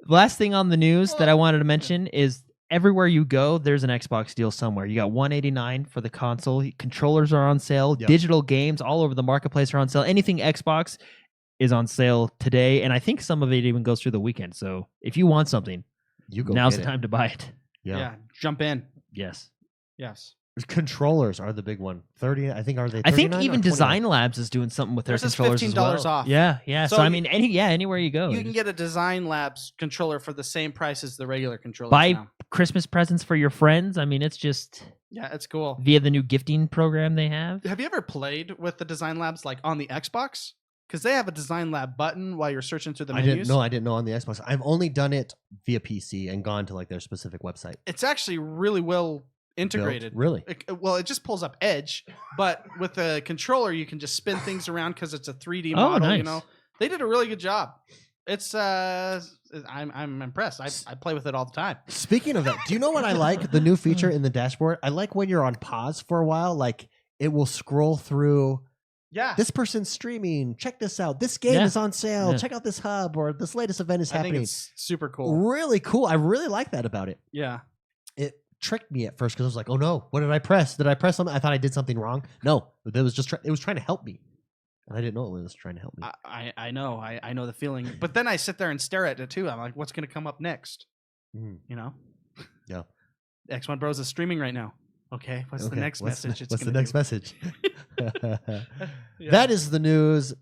Last thing on the news that I wanted to mention is everywhere you go, there's an Xbox deal somewhere. You got $189 for the console. Controllers are on sale. Yep. Digital games all over the marketplace are on sale. Anything Xbox is on sale today, and I think some of it even goes through the weekend. So if you want something, now's the time to buy it. Yeah, jump in. Yes. Controllers are the big one. 30, I think. Are they? I think even Design Labs is doing something with their controllers as well. $15 off. Yeah. So I mean, anywhere you go, you can get a Design Labs controller for the same price as the regular controller. Buy Christmas presents for your friends. I mean, it's just it's cool via the new gifting program they have. Have you ever played with the Design Labs like on the Xbox? Because they have a Design Lab button while you're searching through the menus. I didn't know on the Xbox. I've only done it via PC and gone to like their specific website. It's actually really well integrated. Built? Really? It just pulls up Edge, but with the controller you can just spin things around because it's a 3D model. Nice. They did a really good job. It's I'm impressed. I play with it all the time. Speaking of that, do you know what I like? The new feature in the dashboard. I like when you're on pause for a while, like it will scroll through. Yeah. This person's streaming. Check this out. This game is on sale. Yeah. Check out this hub, or this latest event is happening. I think it's super cool. Really cool. I really like that about it. Yeah. It tricked me at first because I was like, oh no, what did I press? Did I press something? I thought I did something wrong. No, it was just it was trying to help me. And I didn't know it was trying to help me. I know. I know the feeling. But then I sit there and stare at it too. I'm like, what's going to come up next? Yeah. XoneBros is streaming right now. Okay, what's the next message? What's the next message? That is the news.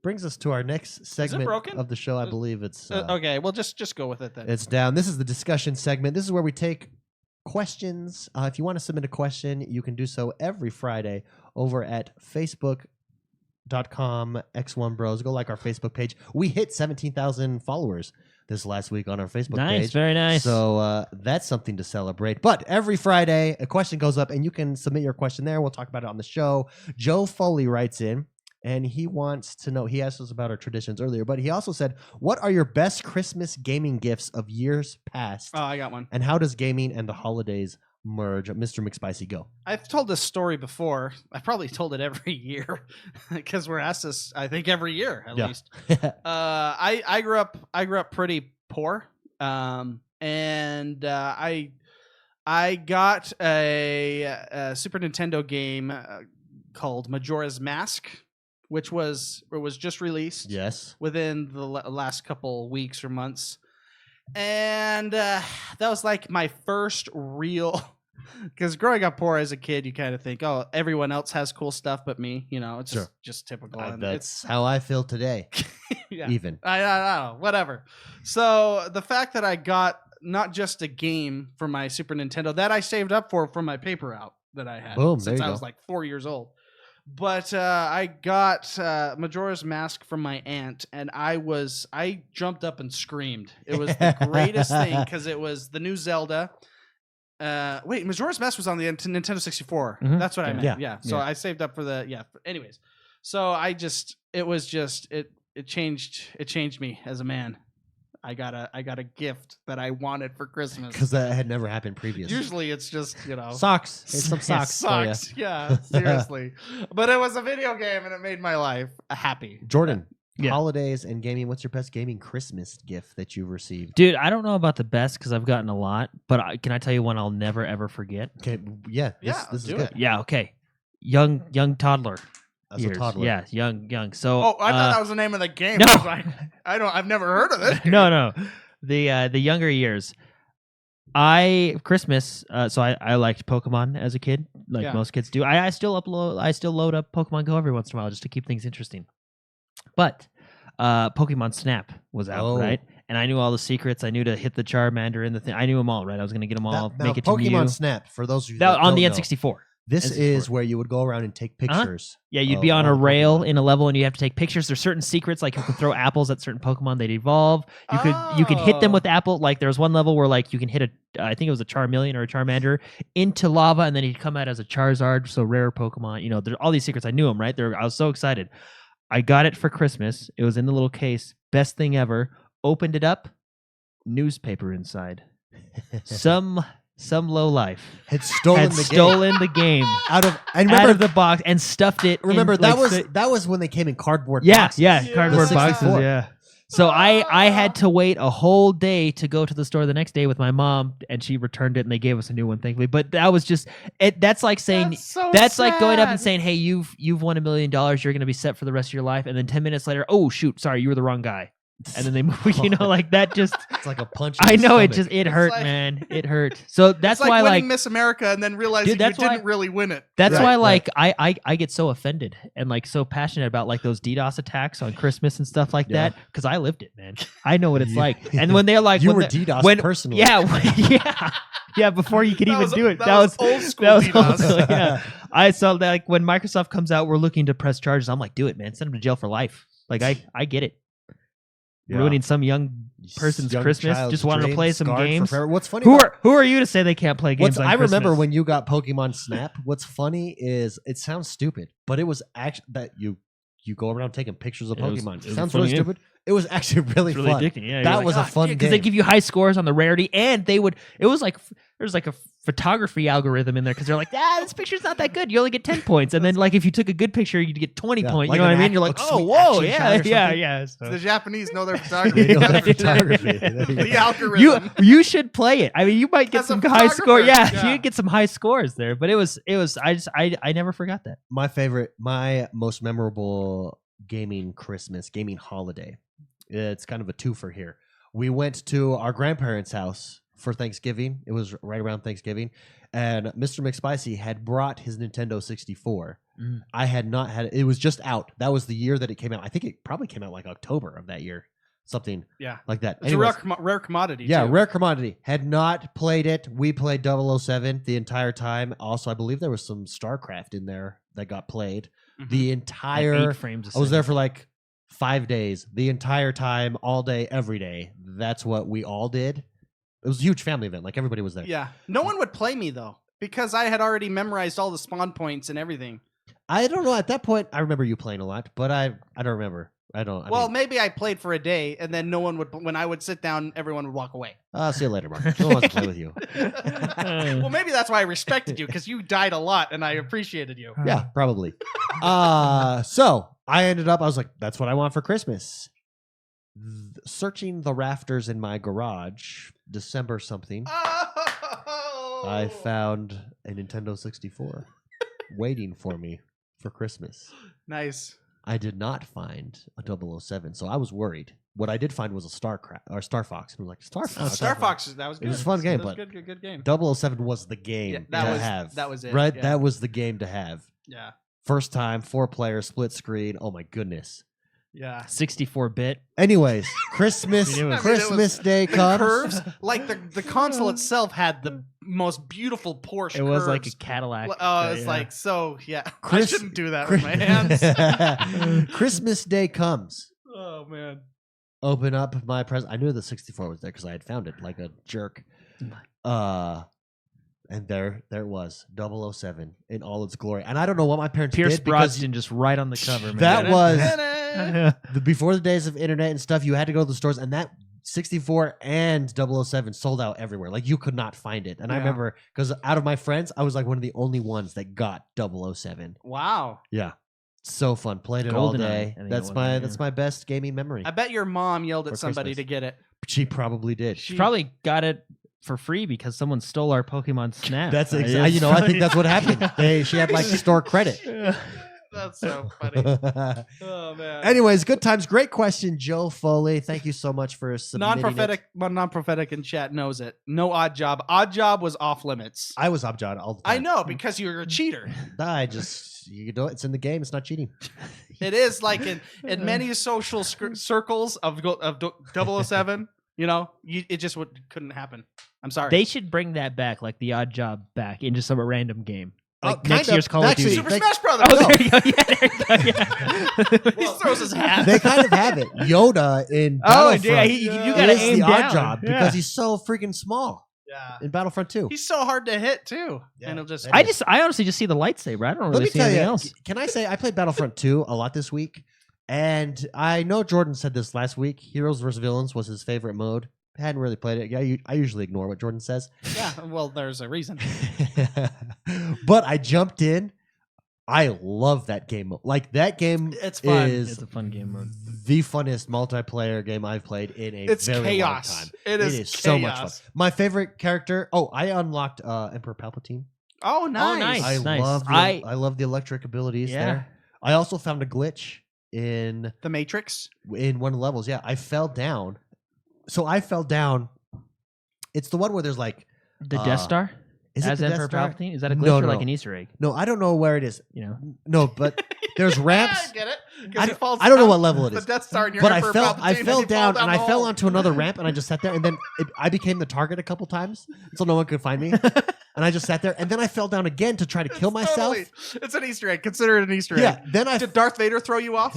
Brings us to our next segment of the show. I believe it's okay. Well, just go with it then. It's down. This is the discussion segment. This is where we take questions. If you want to submit a question, you can do so every Friday over at Facebook.com XoneBros. Go like our Facebook page. We hit 17,000 followers this last week on our Facebook page. Nice, very nice. So that's something to celebrate. But every Friday, a question goes up, and you can submit your question there. We'll talk about it on the show. Joe Foley writes in, and he wants to know, he asked us about our traditions earlier, but he also said, what are your best Christmas gaming gifts of years past? Oh, I got one. And how does gaming and the holidays merge? Mr. McSpicy, go. I've told this story before. I probably told it every year because we're asked this, I think, every year at least. I grew up pretty poor, and I got a Super Nintendo game called Majora's Mask, which was just released. Yes, within the last couple weeks or months. And that was like my first real, because growing up poor as a kid, you kind of think, oh, everyone else has cool stuff but me. It's just typical. That's how I feel today. Even. I don't know, whatever. So the fact that I got not just a game for my Super Nintendo that I saved up for from my paper route that I had since I was like 4 years old. But I got Majora's Mask from my aunt, and I jumped up and screamed. It was the greatest thing because it was the new Zelda. Wait, Majora's Mask was on the Nintendo 64. Mhm. That's what I meant. Yeah. Yeah. So I saved up for the Anyways, so it changed me as a man. I got a gift that I wanted for Christmas. Because that had never happened previously. Usually it's just socks. It's some socks. for ya. Sucks. Yeah, seriously. But it was a video game and it made my life happy. Jordan, Yeah. holidays and gaming. What's your best gaming Christmas gift that you've received? Dude, I don't know about the best because I've gotten a lot, but can I tell you one I'll never ever forget? Okay, yeah, Yeah, this is do good. it. Yeah, okay. Young toddler. As a years. toddler. Yeah, young. So Oh, I thought that was the name of the game. no. I was like, I've never heard of this game. no. The younger years. Christmas, so I liked Pokemon as a kid, like Yeah. most kids do. I still load up Pokemon Go every once in a while just to keep things interesting. But Pokemon Snap was out, Oh. right? And I knew all the secrets. I knew to hit the Charmander and the thing. I knew them all, right? I was going to get them all, Now, make it to Pokemon Mew. Snap, for those of you That, that on the don't know, N64. this N64. is where you would go around and take pictures. Yeah, you'd of be on a all the rail Pokemon. in a level, and you have to take pictures. There's certain secrets, like you can throw apples at certain Pokemon, they'd evolve. You could hit them with apple. Like there was one level where like you can hit I think it was a Charmeleon or a Charmander into lava, and then he'd come out as a Charizard. So rare Pokemon. You know, there's all these secrets. I knew them, right? I was so excited. I got it for Christmas. It was in the little case. Best thing ever. Opened it up. Newspaper inside. Some low life had stolen had the game stolen the game out of. And out remember, of the box and stuffed it. remember in, that like, that was when they came in cardboard. yeah, boxes. yeah, Yeah. cardboard The boxes. 64. Yeah. So I had to wait a whole day to go to the store the next day with my mom, and she returned it, and they gave us a new one, thankfully. But that was just it. That's like saying That's like going up and sad. saying, "Hey, you've won $1 million. You're going to be set for the rest of your life." And then 10 minutes later, oh shoot, sorry, you were the wrong guy. And then they move. You know, like that. Just It's like a punch. in I the know it stomach. it hurt, like- man. It hurt. So that's it's like why winning like Miss America and then realizing Dude, that's you why- didn't really win it. that's Right, why right. like I get so offended and like so passionate about like those DDoS attacks on Christmas and stuff like Yeah. that because I lived it, man. I know what it's You- like. And when they're like you when were the- DDoS when, personally. yeah, yeah, before you could That even was- do it. that was old school that was DDoS. old school, yeah. I saw that like when Microsoft comes out, we're looking to press charges. I'm like, do it, man. Send them to jail for life. Like I get it. Yeah. Ruining some young person's Young Christmas, child's just wanting to dreams, play some scarred games. forever. What's funny? Who about- are you to say they can't play games? On I remember Christmas? when you got Pokemon Snap. What's funny is it sounds stupid, but it was actually that you go around taking pictures of It was- Pokemon. it It was sounds a funny really game. stupid. It was actually really, It's really fun. addicting. Yeah, That was a fun because they game. give you high scores on the rarity, and it was like there's like a photography algorithm in there because they're like, this picture's not that good. You only get 10 points, and then like if you took a good picture, you'd get 20 Yeah, points. like You know what an I mean? You're like, a oh, sweet whoa, action yeah, shot or yeah, something. yeah. So- The Japanese know their They photography. know their photography. There you go. The algorithm. you should play it. I mean, you might get As a some high score. Yeah, photographer, yeah. you get some high scores there. But it was. I never forgot that. My most memorable gaming holiday. It's kind of a twofer here. We went to our grandparents' house for Thanksgiving. It was right around Thanksgiving, and Mr. McSpicy had brought his Nintendo 64. Mm. I had not had it. It was just out. That was the year that it came out. I think it probably came out like October of that year, something Yeah. like that. It's Anyways, a rare commodity. yeah, too. rare commodity. Had not played it. We played 007 the entire time. Also, I believe there was some StarCraft in there that got played. Mhm. The Like entire 8 frames. A I was there second. for like 5 days, the entire time, all day, every day. That's what we all did. It was a huge family event. Like everybody was there. Yeah. No one would play me though because I had already memorized all the spawn points and everything. I don't know. At that point, I remember you playing a lot, but I don't remember. I don't. Well, maybe I played for a day and then no one would. When I would sit down, everyone would walk away. See you later, Mark. No one wants to play with you. Well, maybe that's why I respected you because you died a lot and I appreciated you. Yeah, probably. So I ended up. I was like, that's what I want for Christmas. Searching the rafters in my garage, December something. Oh! I found a Nintendo 64 waiting for me for Christmas. Nice. I did not find a 007, so I was worried. What I did find was a Star Fox. And I was like, Star Fox? Star Fox. That was good. It was a fun game, That was but good game. 007 was the game Yeah, to that was- have. that was it, Right? yeah. That was the game to have. Yeah. First time, 4 player, split screen. Oh my goodness. Yeah. 64-bit. Anyways, Christmas I mean, it was- Christmas Day The comes. curves, like the console itself had the most beautiful Porsche. It was like a curves. Cadillac. Oh, it's yeah. like so. Yeah, Chris- I shouldn't do that with my hands. Christmas Day comes. Oh man. Open up my present. I knew the 64 was there because I had found it like a jerk. And there it was, 007 in all its glory. And I don't know what my parents Pierce did because Brosnan just right on the cover, man. that was Ta-da! before the days of internet and stuff. You had to go to the stores, and that 64 and 007 sold out everywhere. Like you could not find it. And I Yeah. remember because out of my friends, I was like one of the only ones that got 007. Wow. Yeah, so fun. Played it all GoldenEye, day. I think That's it was, my yeah. that's my best gaming memory. I bet your mom yelled at For somebody Christmas. to get it. She probably did. She probably got it for free because someone stole our Pokemon Snap. That's exactly. I think that's what happened. She had like store credit. That's so funny. Oh man. Anyways, good times. Great question, Joe Foley. Thank you so much for submitting Non-prophetic in chat knows it. No Odd Job. Odd Job was off limits. I was Abjad all the time. I know because you're a cheater. I just you know it's in the game. It's not cheating. It is like in many social circles of 007. You know, it just couldn't happen. I'm sorry. They should bring that back, like the Odd Job back into some random game. Like kind next of. year's Call of Actually, Duty. Super Smash Brothers. Oh, there you go. Yeah, there you go. Yeah. He throws his hat. They kind of have it. Yoda in Oh, Battlefront yeah, you gotta is aim the odd down. job Yeah. because he's so freaking small Yeah. in Battlefront 2. He's so hard to hit too. Yeah. And he'll just. I honestly just see the lightsaber. I don't Let really me see tell anything you, else. can I say I played Battlefront 2 a lot this week, and I know Jordan said this last week. Heroes versus Villains was his favorite mode. I hadn't really played it. Yeah, I usually ignore what Jordan says. Yeah. Well, there's a reason. But I jumped in. I love that game. Like that game It's fun. is It's a fun game mode. the funnest multiplayer game I've played in a It's very chaos. long time. It is so much fun. chaos. My favorite character. Oh, I unlocked Emperor Palpatine. Oh, nice. nice. I love the electric abilities Yeah. there. I also found a glitch in The Matrix. one of the levels. Yeah, I fell down. So I fell down. It's the one where there's like The Death Star? is it As the Death Emperor Star? Palpatine? Is that a glitch No, or no, like no. an Easter egg? No, I don't know where it is. You know? No, but there's ramps. I get it. 'Cause I he don't, falls I don't know down what level it the is. Death Star and you're But I Emperor fell Palpatine and down you fall and I the fell hole. onto another ramp and I just sat there and then I became the target a couple times so no one could find me. And I just sat there and then I fell down again to try to kill myself. Totally. It's an Easter egg. Consider it an Easter Yeah, egg. then I Did Darth Vader throw you off?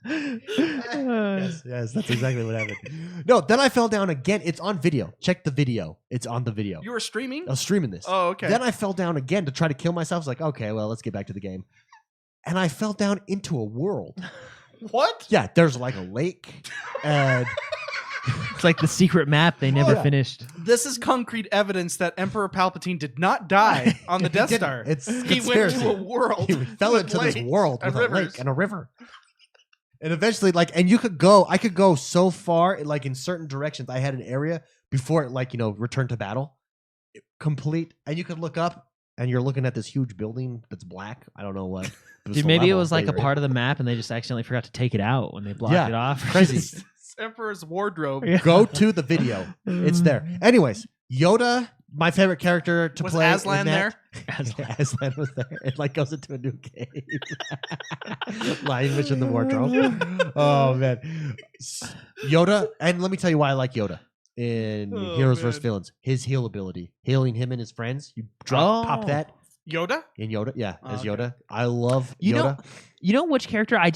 yes, that's exactly what happened. No, then I fell down again. It's on video. Check the video. It's on the video. You were streaming? I was streaming this. Oh, okay. Then I fell down again to try to kill myself. I was like, okay, well, let's get back to the game. And I fell down into a world. What? Yeah, there's like a lake. And It's like the secret map they never yeah. finished. This is concrete evidence that Emperor Palpatine did not die on the He Death didn't. Star. It's He went conspiracy. to a world. He fell with into this lakes world and with a rivers. lake and a river. And eventually, I could go so far, like in certain directions. I had an area before it, returned to battle, complete. And you could look up, and you're looking at this huge building that's black. I don't know what. Dude, maybe it was like a part of the map and they just accidentally forgot to take it out when they blocked Yeah, it off. crazy. It's Emperor's wardrobe. Yeah. Go to the video. It's there. Anyways, Yoda, my favorite character to Was play. Aslan in that. there? Aslan was there. It goes into a new cave. Lion Witch in the wardrobe. Oh man, Yoda, and let me tell you why I like Yoda in Heroes vs. Villains. His heal ability, healing him and his friends. You pop that Yoda? in Yoda. Yeah, Oh, as okay. Yoda. I love You Yoda. know which character I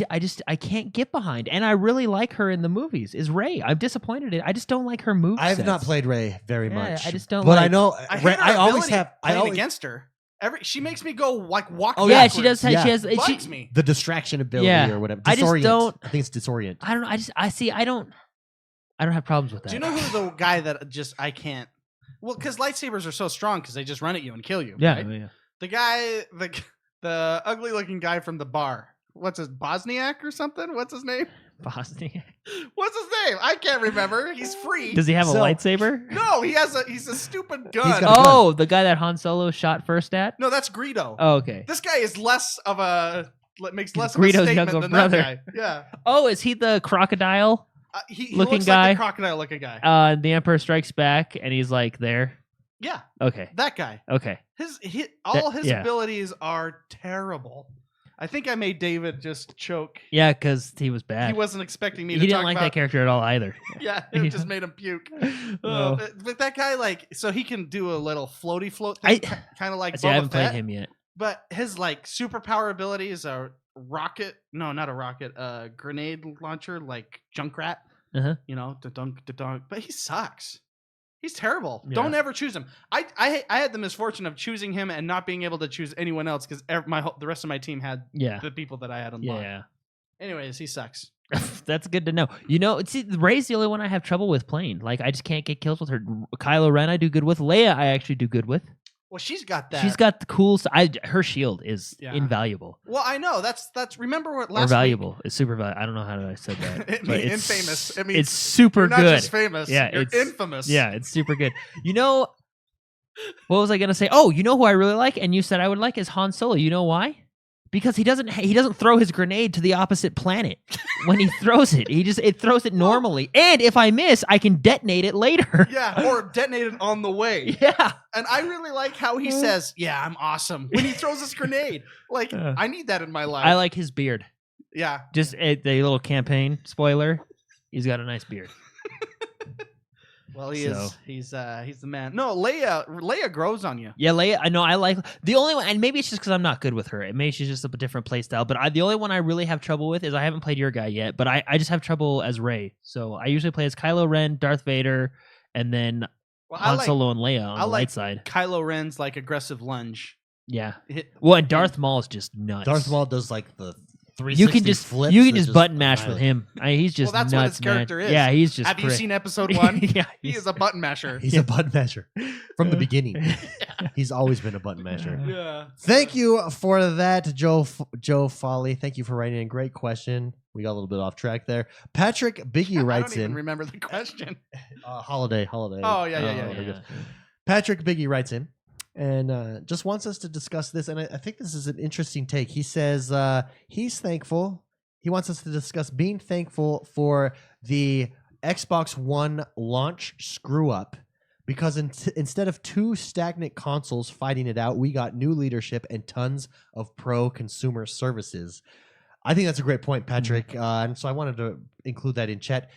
can't get behind, and I really like her in the movies, is Rey. I'm disappointed in I just don't like her moves. I have not played Rey very Yeah, much. I just don't But like- I know I Rey. hate her I always ability have. I playing always against her. She makes me go walk. Oh, yeah, backwards. she does. Yeah. She has. Bugs She, me. the distraction ability Yeah. or whatever. I just Disorient. don't- I think it's disorient. I don't know. I don't have problems with that. Do you know who the guy that just I can't? Well, because lightsabers are so strong because they just run at you and kill you. Yeah, right? yeah. The guy, the ugly looking guy from the bar. What's his Bosniak or something? What's his name? Bosnia. What's his name? I can't remember. He's free. Does he have a So- lightsaber? No, he's a stupid gun. He's got- Oh, the guy that Han Solo shot first at. No, that's Greedo. Oh, okay. This guy is makes less of Greedo's a statement younger than brother. that guy. Yeah, Oh, is he the crocodile? he Looking looks guy? like the crocodile looking guy. The Emperor Strikes Back, and he's like there. Yeah, Okay. that guy. Okay. His yeah. abilities are terrible. I think I made David just choke. Yeah, because he was bad. He wasn't expecting me He to didn't talk like about. that character at all either. Yeah, it just made him puke. No. But that guy, so he can do a little floaty float I- thing, kind of like See, I Boba haven't Fett. played him yet. But his superpower abilities are rocket. No, not a rocket. Grenade launcher, like Junkrat. Uh-huh. Da-dunk, da-dunk. But he sucks. He's terrible. Yeah. Don't ever choose him. I had the misfortune of choosing him and not being able to choose anyone else because the rest of my team had the people that I had unlocked. Yeah. Anyways, he sucks. That's good to know. See, Rey's the only one I have trouble with playing. Like, I just can't get kills with her. Kylo Ren, I do good with. Leia, I actually do good with. Well, she's got that. She's got the cool. Her shield is invaluable. Well, I know that's. Remember what last or valuable. week? It's super valuable. I don't know how I said that. It but means it's infamous. It means it's super you're good. not just famous. Yeah, you're it's infamous. Yeah, it's super good. What was I gonna say? Oh, you know who I really like, and you said I would like is Han Solo. You know why? Because he doesn't throw his grenade to the opposite planet when he throws it. It throws it normally. And if I miss, I can detonate it later. Yeah, or detonate it on the way. Yeah. And I really like how he says, "Yeah, I'm awesome" when he throws his grenade. Like, I need that in my life. I like his beard. Yeah. Just the little campaign spoiler. He's got a nice beard. Well, he's the man. No, Leia grows on you. Yeah, Leia. I know. I like the only one, and maybe it's just because I'm not good with her. Maybe she's just a different play style. But the only one I really have trouble with is I haven't played your guy yet, but I just have trouble as Rey. So I usually play as Kylo Ren, Darth Vader, and then Han Solo and Leia on the light side. Kylo Ren's like aggressive lunge. Yeah. And Darth Maul is just nuts. Darth Maul does like the 360 you can just button mash with him. He's just that's nuts, what his character is. Yeah, he's just. Have you seen episode 1? Yeah, he is a button masher. He's a button masher from the beginning. He's always been a button masher. Yeah. Thank you for that, Joe Folly. Thank you for writing in. Great question. We got a little bit off track there. Patrick Biggie writes I don't even remember the question. Holiday. Oh yeah. Patrick Biggie writes in. And just wants us to discuss this. And I think this is an interesting take. He says he's thankful. He wants us to discuss being thankful for the Xbox One launch screw up because instead of 2 stagnant consoles fighting it out, we got new leadership and tons of pro consumer services. I think that's a great point, Patrick. And so I wanted to include that in chat.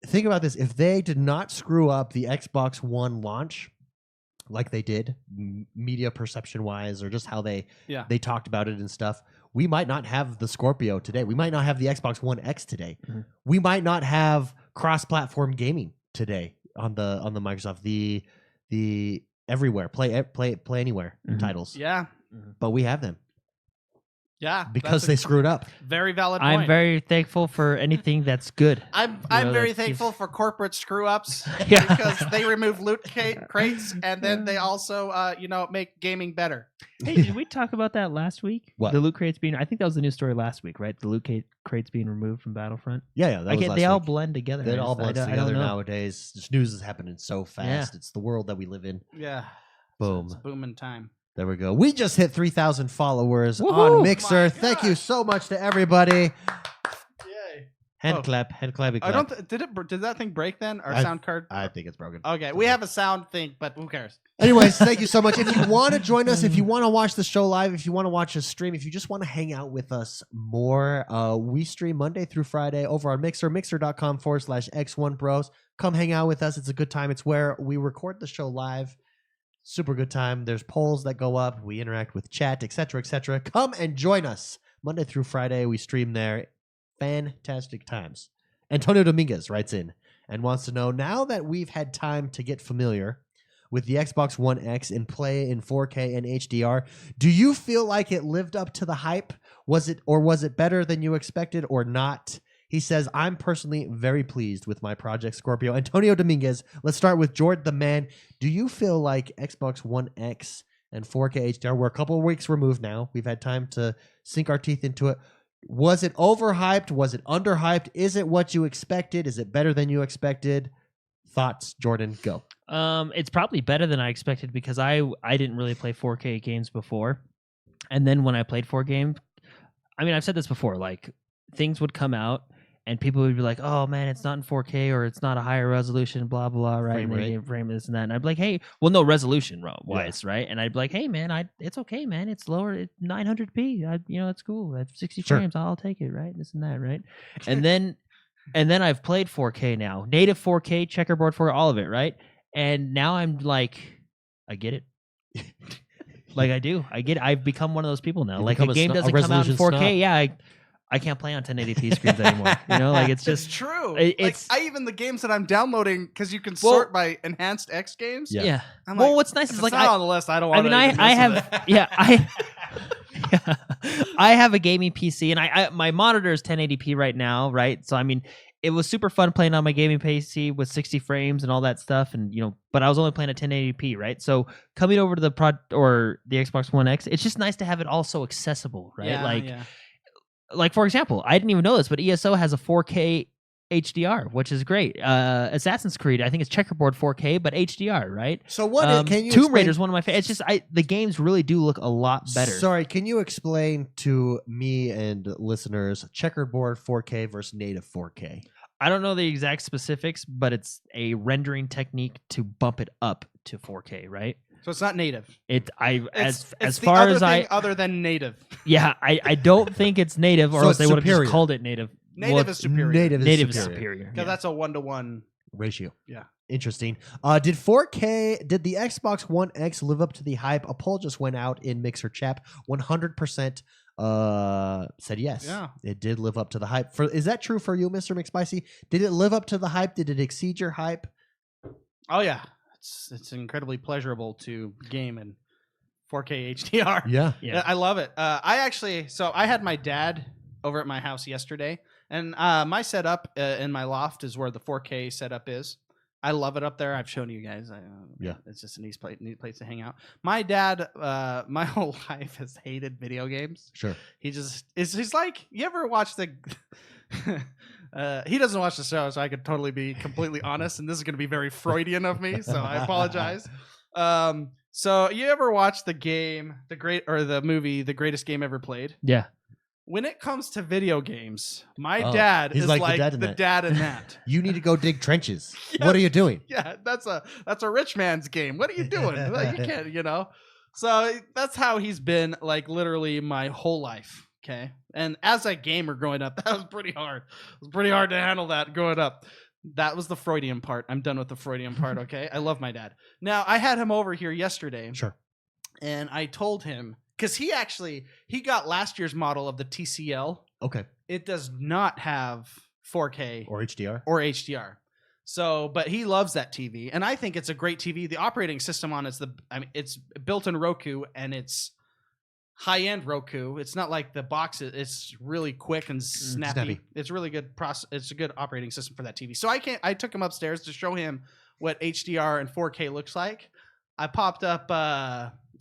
Think about this. If they did not screw up the Xbox One launch, like they did, media perception wise, or just how they talked about it and stuff, we might not have the Scorpio today. We might not have the Xbox One X today. Mm-hmm. We might not have cross-platform gaming today on the Microsoft, the everywhere play anywhere titles. Yeah, but we have them. Yeah, because they screwed up. Very valid point. I'm very thankful for anything that's good. I'm very thankful for corporate screw ups because they remove loot crates and then they also make gaming better. Hey, did we talk about that last week? What? The loot crates being? I think that was the news story last week, right? The loot crates being removed from Battlefront. Yeah. They all blend together. They all blend together nowadays. This news is happening so fast. Yeah. It's the world that we live in. Yeah. Boom. It's booming time. There we go. We just hit 3,000 followers on Mixer. Thank you so much to everybody. Yay. Hand clap. Did that thing break then? Our sound card? I think it's broken. Okay, we have a sound thing, but who cares? Anyways, thank you so much. If you want to join us, if you want to watch the show live, if you want to watch us stream, if you just want to hang out with us more, we stream Monday through Friday over on Mixer, mixer.com/XoneBros. Come hang out with us. It's a good time. It's where we record the show live. Super good time. There's polls that go up. We interact with chat, etc., etc. Come and join us Monday through Friday. We stream there. Fantastic times. Antonio Dominguez writes in and wants to know, now that we've had time to get familiar with the Xbox One X and play in 4K and HDR, do you feel like it lived up to the hype? Was it better than you expected or not? He says, I'm personally very pleased with my Project Scorpio. Antonio Dominguez, let's start with Jordan the Man. Do you feel like Xbox One X and 4K HDR, we're a couple of weeks removed now. We've had time to sink our teeth into it. Was it overhyped? Was it underhyped? Is it what you expected? Is it better than you expected? Thoughts, Jordan, go. It's probably better than I expected because I didn't really play 4K games before. And then when I played 4K games, I mean, I've said this before, like things would come out and people would be like, oh man, it's not in 4K or it's not a higher resolution, blah, blah, right? Frame this and that. And I'd be like, hey, well, no resolution wise, right? And I'd be like, hey man, it's okay, man. It's lower, it's 900p. It's cool. At 60 frames, I'll take it, right? This and that, right? And then I've played 4K now, native 4K, checkerboard 4K, all of it, right? And now I'm like, I get it. Like I do. I get it. I've become one of those people now. Like a game doesn't come out in 4K. Snob. Yeah, I can't play on 1080p screens anymore. You know, like it's just true. It's even the games that I'm downloading because you can sort by enhanced X games. Yeah. I'm well, like, what's nice if is it's like not on the list. I don't want. I have yeah, I have a gaming PC and I my monitor is 1080p right now, right? So I mean, it was super fun playing on my gaming PC with 60 frames and all that stuff, and you know, but I was only playing at 1080p, right? So coming over to the the Xbox One X, it's just nice to have it all so accessible, right? Yeah, like for example, I didn't even know this, but ESO has a 4K HDR, which is great. Assassin's Creed, I think it's checkerboard 4K, but HDR, right? So what can you Tomb Raider is one of my favorites. It's just the games really do look a lot better. Sorry, can you explain to me and listeners checkerboard 4K versus native 4K? I don't know the exact specifics, but it's a rendering technique to bump it up to 4K, right? So it's not native. As far as other than native. Yeah, I don't think it's native, or So else they would have superior. just called it native. Native is superior. Native is superior. Because that's a 1-to-1 ratio. Yeah. Interesting. Did the Xbox One X live up to the hype? A poll just went out in Mixer Chat. 100% said yes. Yeah. It did live up to the hype. Is that true for you, Mr. McSpicy? Did it live up to the hype? Did it exceed your hype? Oh yeah. It's incredibly pleasurable to game in 4K HDR. Yeah. I love it. I had my dad over at my house yesterday, and my setup in my loft is where the 4K setup is. I love it up there. I've shown you guys. It's just a neat place to hang out. My dad, my whole life has hated video games. Sure. He's like, you ever watch the? He doesn't watch the show, so I could totally be completely honest, and this is going to be very Freudian of me, so I apologize. So you ever watch the movie, The Greatest Game Ever Played? Yeah. When it comes to video games, my dad is like like the dad in that. You need to go dig trenches. Yes. What are you doing? Yeah, that's a rich man's game. What are you doing? Like, you can't, you know. So that's how he's been, like, literally my whole life. Okay, and as a gamer growing up, that was pretty hard. It was pretty hard to handle that growing up. That was the Freudian part. I'm done with the Freudian part. Okay, I love my dad. Now I had him over here yesterday. Sure. And I told him, because he got last year's model of the TCL. Okay. It does not have 4K Or HDR. So, but he loves that TV, and I think it's a great TV. The operating system on it's it's built in Roku, and it's high-end Roku. It's not like the box. It's really quick and snappy. It's really good It's a good operating system for that TV. So I took him upstairs to show him what HDR and 4K looks like. I popped up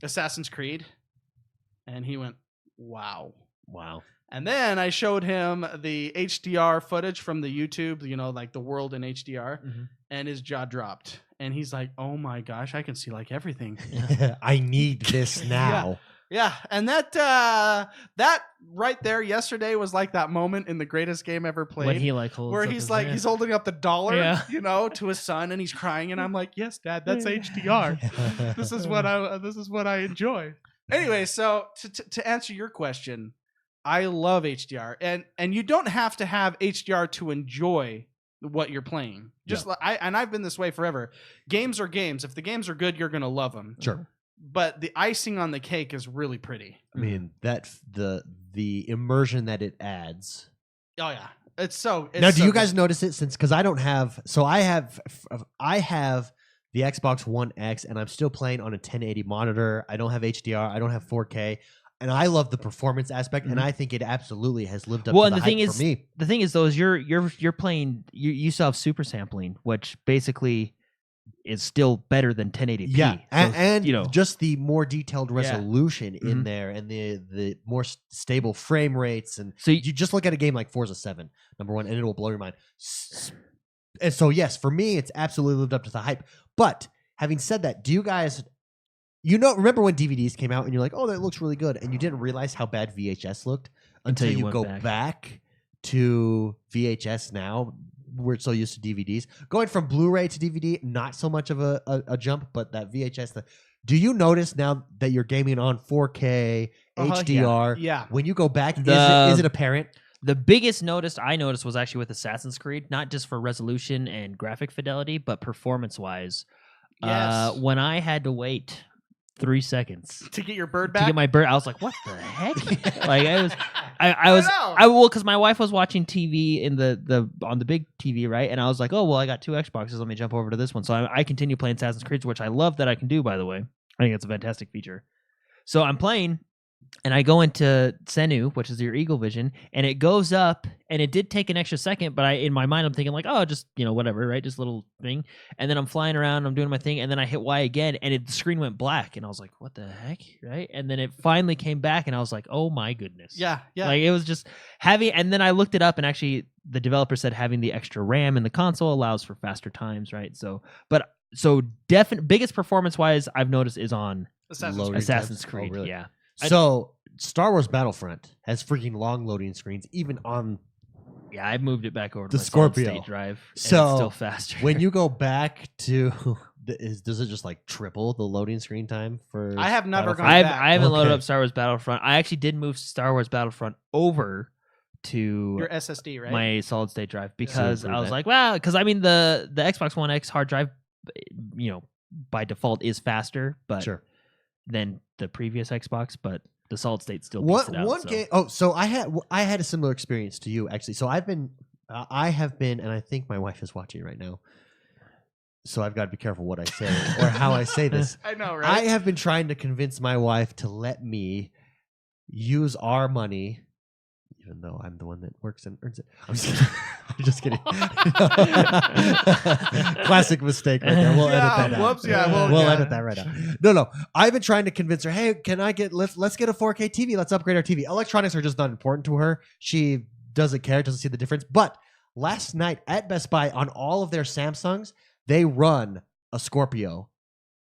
Assassin's Creed, and he went, "Wow." And then I showed him the HDR footage from the YouTube, you know, like the world in HDR, and his jaw dropped. And he's like, "Oh my gosh, I can see like everything." I need this now. Yeah, and that right there yesterday was like that moment in The Greatest Game Ever Played, when he like holds where up he's his like hand. he's holding up the dollar, you know, to his son, and he's crying, and I'm like, "Yes, Dad, that's HDR. This is what I enjoy." Anyway, so to answer your question, I love HDR, and you don't have to have HDR to enjoy what you're playing. I've been this way forever. Games are games. If the games are good, you're gonna love them. Sure. But the icing on the cake is really pretty. I mean, that the immersion that it adds. Oh yeah, it's now, do you guys notice it? Because I don't have, so I have the Xbox One X, and I'm still playing on a 1080 monitor. I don't have HDR. I don't have 4K, and I love the performance aspect, and I think it absolutely has lived up to the hype for me. The thing is, though, is you're playing. You still have super sampling, which basically is still better than 1080p. Yeah, so, and you know, just the more detailed resolution in there, and the more stable frame rates, and so you just look at a game like Forza 7, number one, and it will blow your mind. And so, yes, for me, it's absolutely lived up to the hype. But having said that, do you guys, remember when DVDs came out and you're like, "Oh, that looks really good," and you didn't realize how bad VHS looked until you go back to VHS now? We're so used to DVDs. Going from Blu-ray to DVD, not so much of a jump, but that VHS. Do you notice now that you're gaming on 4K HDR? Yeah. When you go back, is it apparent? The biggest I noticed was actually with Assassin's Creed, not just for resolution and graphic fidelity, but performance-wise. Yes. When I had to wait 3 seconds to get your bird to back. get my bird. I was like, what the heck? Like because my wife was watching TV in on the big TV, right? And I was like, oh well, I got 2 Xboxes. Let me jump over to this one. So I continue playing Assassin's Creed, which I love that I can do. By the way, I think it's a fantastic feature. So I'm playing. And I go into Senu, which is your Eagle Vision, and it goes up, and it did take an extra second, but in my mind, I'm thinking like, oh, just, whatever, right? Just a little thing. And then I'm flying around, I'm doing my thing, and then I hit Y again, and the screen went black, and I was like, what the heck, right? And then it finally came back, and I was like, oh my goodness. Yeah. Like, it was just heavy, and then I looked it up, and actually, the developer said having the extra RAM in the console allows for faster times, right? So biggest performance-wise I've noticed is on Assassin's Creed, really? Yeah. So Star Wars Battlefront has freaking long loading screens, even on. Yeah, I moved it back over to the my Scorpio solid-state drive. And So it's still faster. When you go back to, does it just like triple the loading screen time for? I have never gone I back. haven't loaded up Star Wars Battlefront. I actually did move Star Wars Battlefront over to your SSD, right? my solid state drive because So I was like, well, because I mean the Xbox One X hard drive, by default is faster, but Sure. than the previous Xbox, but the solid state still beats it out. One game. Oh, so I had a similar experience to you actually. So I have been, and I think my wife is watching right now. So I've got to be careful what I say or how I say this. I know, right? I have been trying to convince my wife to let me use our money, even though I'm the one that works and earns it. I'm just kidding. Classic mistake right there. We'll edit that out. Whoops, yeah. We'll edit that right out. No. I've been trying to convince her, hey, can I let's get a 4K TV. Let's upgrade our TV. Electronics are just not important to her. She doesn't care, doesn't see the difference. But last night at Best Buy on all of their Samsungs, they run a Scorpio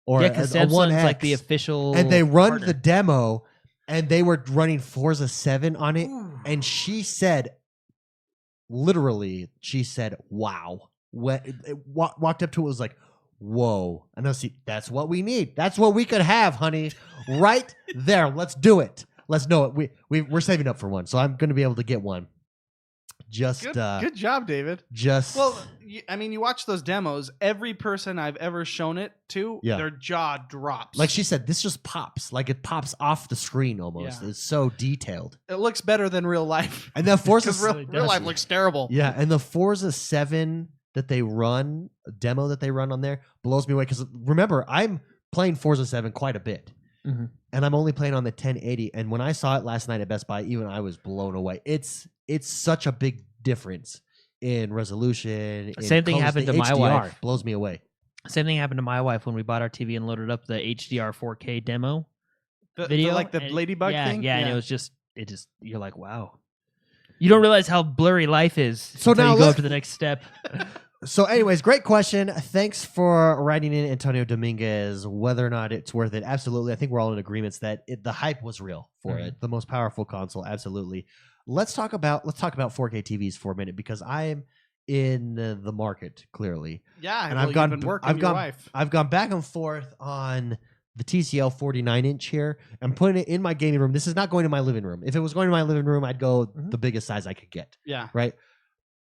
or a Samsung's 1X, like the official, and they run partner. the demo, and they were running Forza 7 on it, and she said, wow. Walked up to it, was like, whoa. And I see, that's what we need. That's what we could have, honey. Right there. Let's do it. Let's know it. We're saving up for one, so I'm going to be able to get one. Good job, David. You watch those demos. Every person I've ever shown it to, their jaw drops. Like she said, this just pops. Like it pops off the screen almost. Yeah. It's so detailed. It looks better than real life. And the Forza real life looks terrible. Yeah, and the Forza 7 that they run, demo that they run on there, blows me away. Because remember, I'm playing Forza 7 quite a bit. Mm-hmm. And I'm only playing on the 1080. And when I saw it last night at Best Buy, even I was blown away. It's such a big difference in resolution. Same thing happened to my wife. Blows me away. Same thing happened to my wife when we bought our TV and loaded up the HDR 4K demo video. Like the ladybug thing? Yeah, and it just, you're like, wow. You don't realize how blurry life is so until now you go up to the next step. So anyways, great question. Thanks for writing in, Antonio Dominguez. Whether or not it's worth it, absolutely. I think we're all in agreement that the hype was real for it. The most powerful console, absolutely. Let's talk about 4K TVs for a minute because I'm in the market clearly. Yeah, and I've gone back and forth on the TCL 49-inch here. I'm putting it in my gaming room. This is not going to my living room. If it was going to my living room, I'd go the biggest size I could get. Yeah. Right?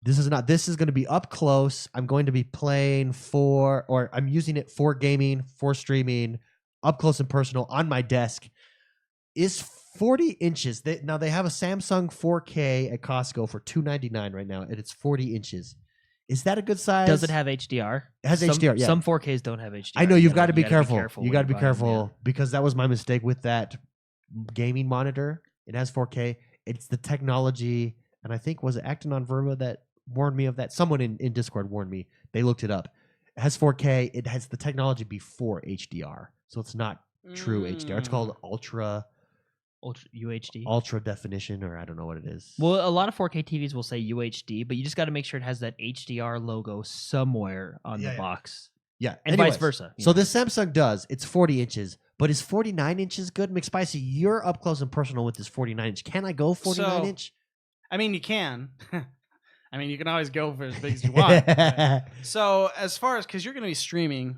This is not. This is going to be up close. I'm going to be playing I'm using it for gaming, for streaming, up close and personal on my desk. Is 40 inches. They have a Samsung 4K at Costco for $299 right now, and it's 40 inches. Is that a good size? Does it have HDR? It has HDR, yeah. Some 4Ks don't have HDR. I know, you've got to be careful. You got to be careful because that was my mistake with that gaming monitor. It has 4K. It's the technology, and I think, was it Acton on Verba that warned me of that? Someone in Discord warned me. They looked it up. It has 4K. It has the technology before HDR, so it's not true HDR. It's called Ultra UHD, ultra definition, or I don't know what it is. Well, a lot of 4K TVs will say UHD, but you just got to make sure it has that HDR logo somewhere on the box. Yeah, and vice versa. So this Samsung does. It's 40 inches, but is 49 inches good? McSpicy, you're up close and personal with this 49 inch. Can I go 49 inch? I mean, you can. I mean, you can always go for as big as you want. So as far as, because you're going to be streaming,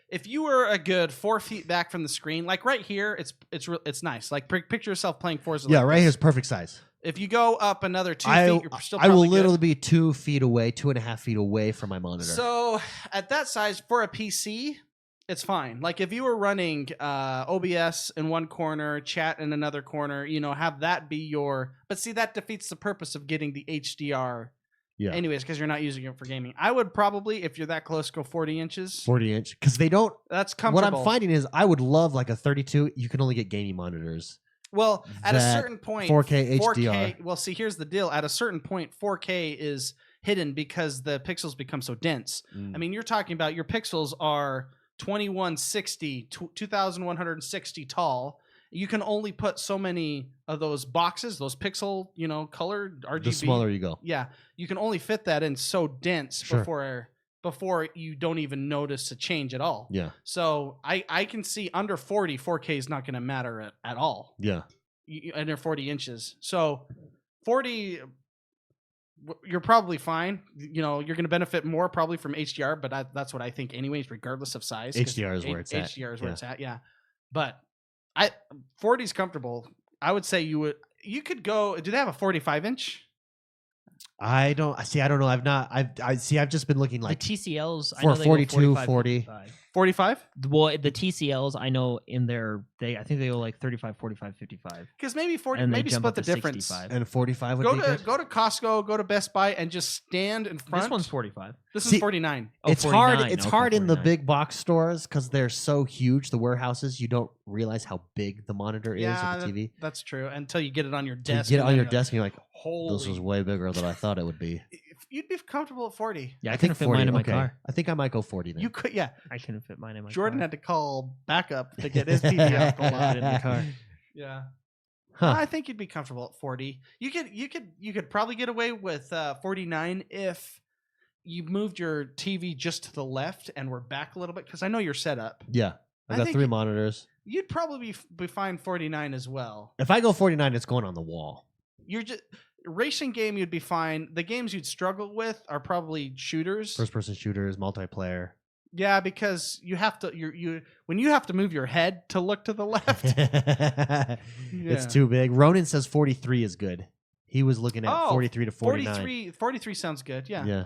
if you were a good 4 feet back from the screen, like right here, it's nice. Like picture yourself playing Forza. Yeah, like right here's perfect size. If you go up another 2 feet, you're still I will probably literally be 2 feet away, 2.5 feet away from my monitor. So at that size for a PC, it's fine. Like if you were running OBS in one corner, chat in another corner, have that be your. But see, that defeats the purpose of getting the HDR. Yeah. Anyways, because you're not using it for gaming. I would probably, if you're that close, go 40 inches. 40-inch, because they don't. That's comfortable. What I'm finding is I would love like a 32. You can only get gaming monitors. Well, at a that certain point, 4K HDR. Well, see, here's the deal. At a certain point, 4K is hidden because the pixels become so dense. I mean, you're talking about your pixels are 2160, 2160 tall. You can only put so many of those boxes, those pixel, colored RGB. The smaller you go. Yeah, you can only fit that in so dense before you don't even notice a change at all. Yeah. So I can see under 40, 4K is not going to matter at all. Yeah. Under 40 inches. So 40, you're probably fine. You're going to benefit more probably from HDR, but that's what I think anyways, regardless of size. HDR is where it's at. HDR is where it's at, yeah. But 40 is comfortable. I would say you could go. Do they have a 45-inch? I don't know. I've just been looking like the TCLs for I know 42, 40. 45? Well, the TCLs I know I think they go like 35, 45, 55. Because maybe 40, and maybe split the to difference. 65. And 45 would be good. Go to Costco, go to Best Buy, and just stand in front. This one's 45. This is 49. It's 49. hard. It's Okay, hard in the 49. big box stores because they're so huge. The warehouses, you don't realize how big the monitor is Yeah, or the TV. that's true. Until you get it on your You desk. get it and on then your you're desk and you're like, holy. this was way bigger than I thought it would be. You'd be comfortable at 40. Yeah, I couldn't fit mine in my car. I think I might go 40 then. You could, yeah. I couldn't fit mine in my Jordan car. had to call backup to get his PVF going Put it in the car. Yeah. Huh. I think you'd be comfortable at 40. You could probably get away with 49 if you moved your TV just to the left and were back a little bit, because I know you're set up. Yeah. I got think 3 monitors. You'd probably be fine 49 as well. If I go 49, it's going on the wall. You're just racing game. You'd be fine. The games you'd struggle with are probably shooters. First person shooters, multiplayer. Yeah, because you have to. When you have to move your head to look to the left. It's too big. Ronan says 43 is good. He was looking at 43 to 49. 43 sounds good. Yeah. Yeah.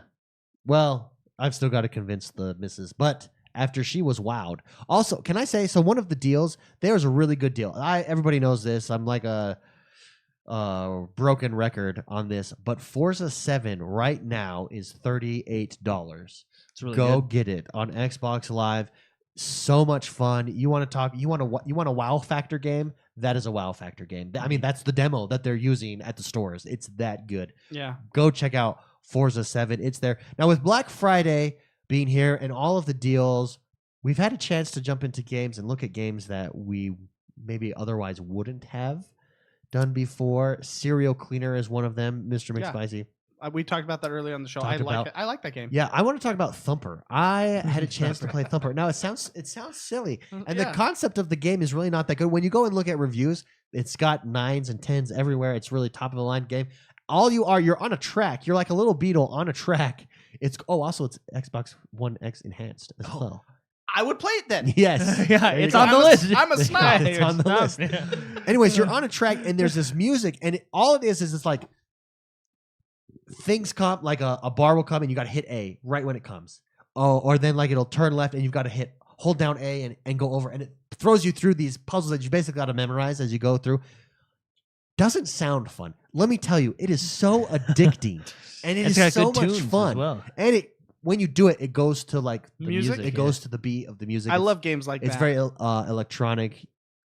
Well, I've still got to convince the missus, but after she was wowed. Also, can I say, so one of the deals, there's a really good deal. Everybody knows this. I'm like a broken record on this, but Forza 7 right now is $38. It's really Go good. get it on Xbox Live. So much fun. You want a wow factor game? That is a wow factor game. I mean, that's the demo that they're using at the stores. It's that good. Yeah. Go check out Forza 7. It's there. Now with Black Friday being here and all of the deals, we've had a chance to jump into games and look at games that we maybe otherwise wouldn't have done before. Serial Cleaner is one of them, Mr. McSpicy. We talked about that earlier on the show. I like that game. Yeah, I want to talk about Thumper. I had a chance to play Thumper. Now it sounds silly, and the concept of the game is really not that good. When you go and look at reviews, it's got 9s and 10s everywhere. It's really top of the line game. You're on a track. You're like a little beetle on a track. Also it's Xbox One X enhanced as well. I would play it then. Yes. Yeah, it's on the list. I'm a snob. It's on the list. Anyways, you're on a track and there's this music, and all it is it's like things come, like a bar will come and you got to hit A right when it comes. Or then like it'll turn left and you've got to hold down A and go over, and it throws you through these puzzles that you basically got to memorize as you go through. Doesn't sound fun. Let me tell you, it is so addicting and it is so much fun. Well. And when you do it, it goes to like the Music? It goes to the beat of the music. I love games like that. It's very electronic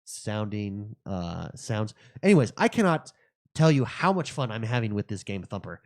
sounding sounds. Anyways, I cannot tell you how much fun I'm having with this game, Thumper.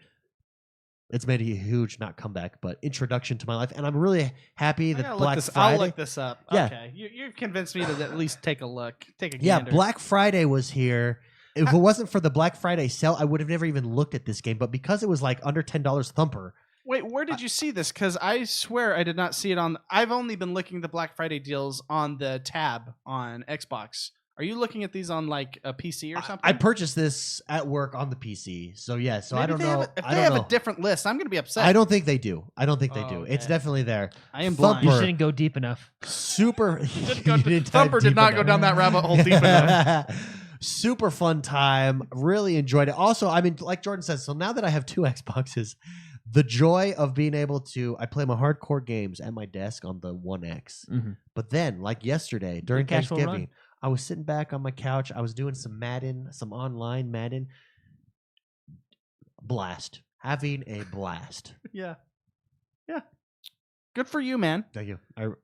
It's made a huge, not comeback, but introduction to my life, and I'm really happy that Black Friday. I'll look this up. Yeah. Okay, you've convinced me to at least take a look, take a gander. Yeah, Black Friday was here. If it wasn't for the Black Friday sale, I would have never even looked at this game. But because it was like under $10 Thumper. Wait, where did you see this? Because I swear I did not see it on. I've only been looking at the Black Friday deals on the tab on Xbox. Are you looking at these on like a PC or something? I purchased this at work on the PC. So yeah, so Maybe I don't know. If they have a different list, I'm going to be upset. I don't think they do. It's Okay. definitely there. I am Thumper. blind. You shouldn't go deep enough. Super. Thumper did not go down that rabbit hole deep enough. Super fun time. Really enjoyed it. Also, I mean, like Jordan says, so now that I have 2 Xboxes, the joy of being able to. I play my hardcore games at my desk on the One X, but then like yesterday during Thanksgiving, I was sitting back on my couch. I was doing some Madden, some online Madden. Blast, having a blast. Yeah. Good for you, man. Thank you.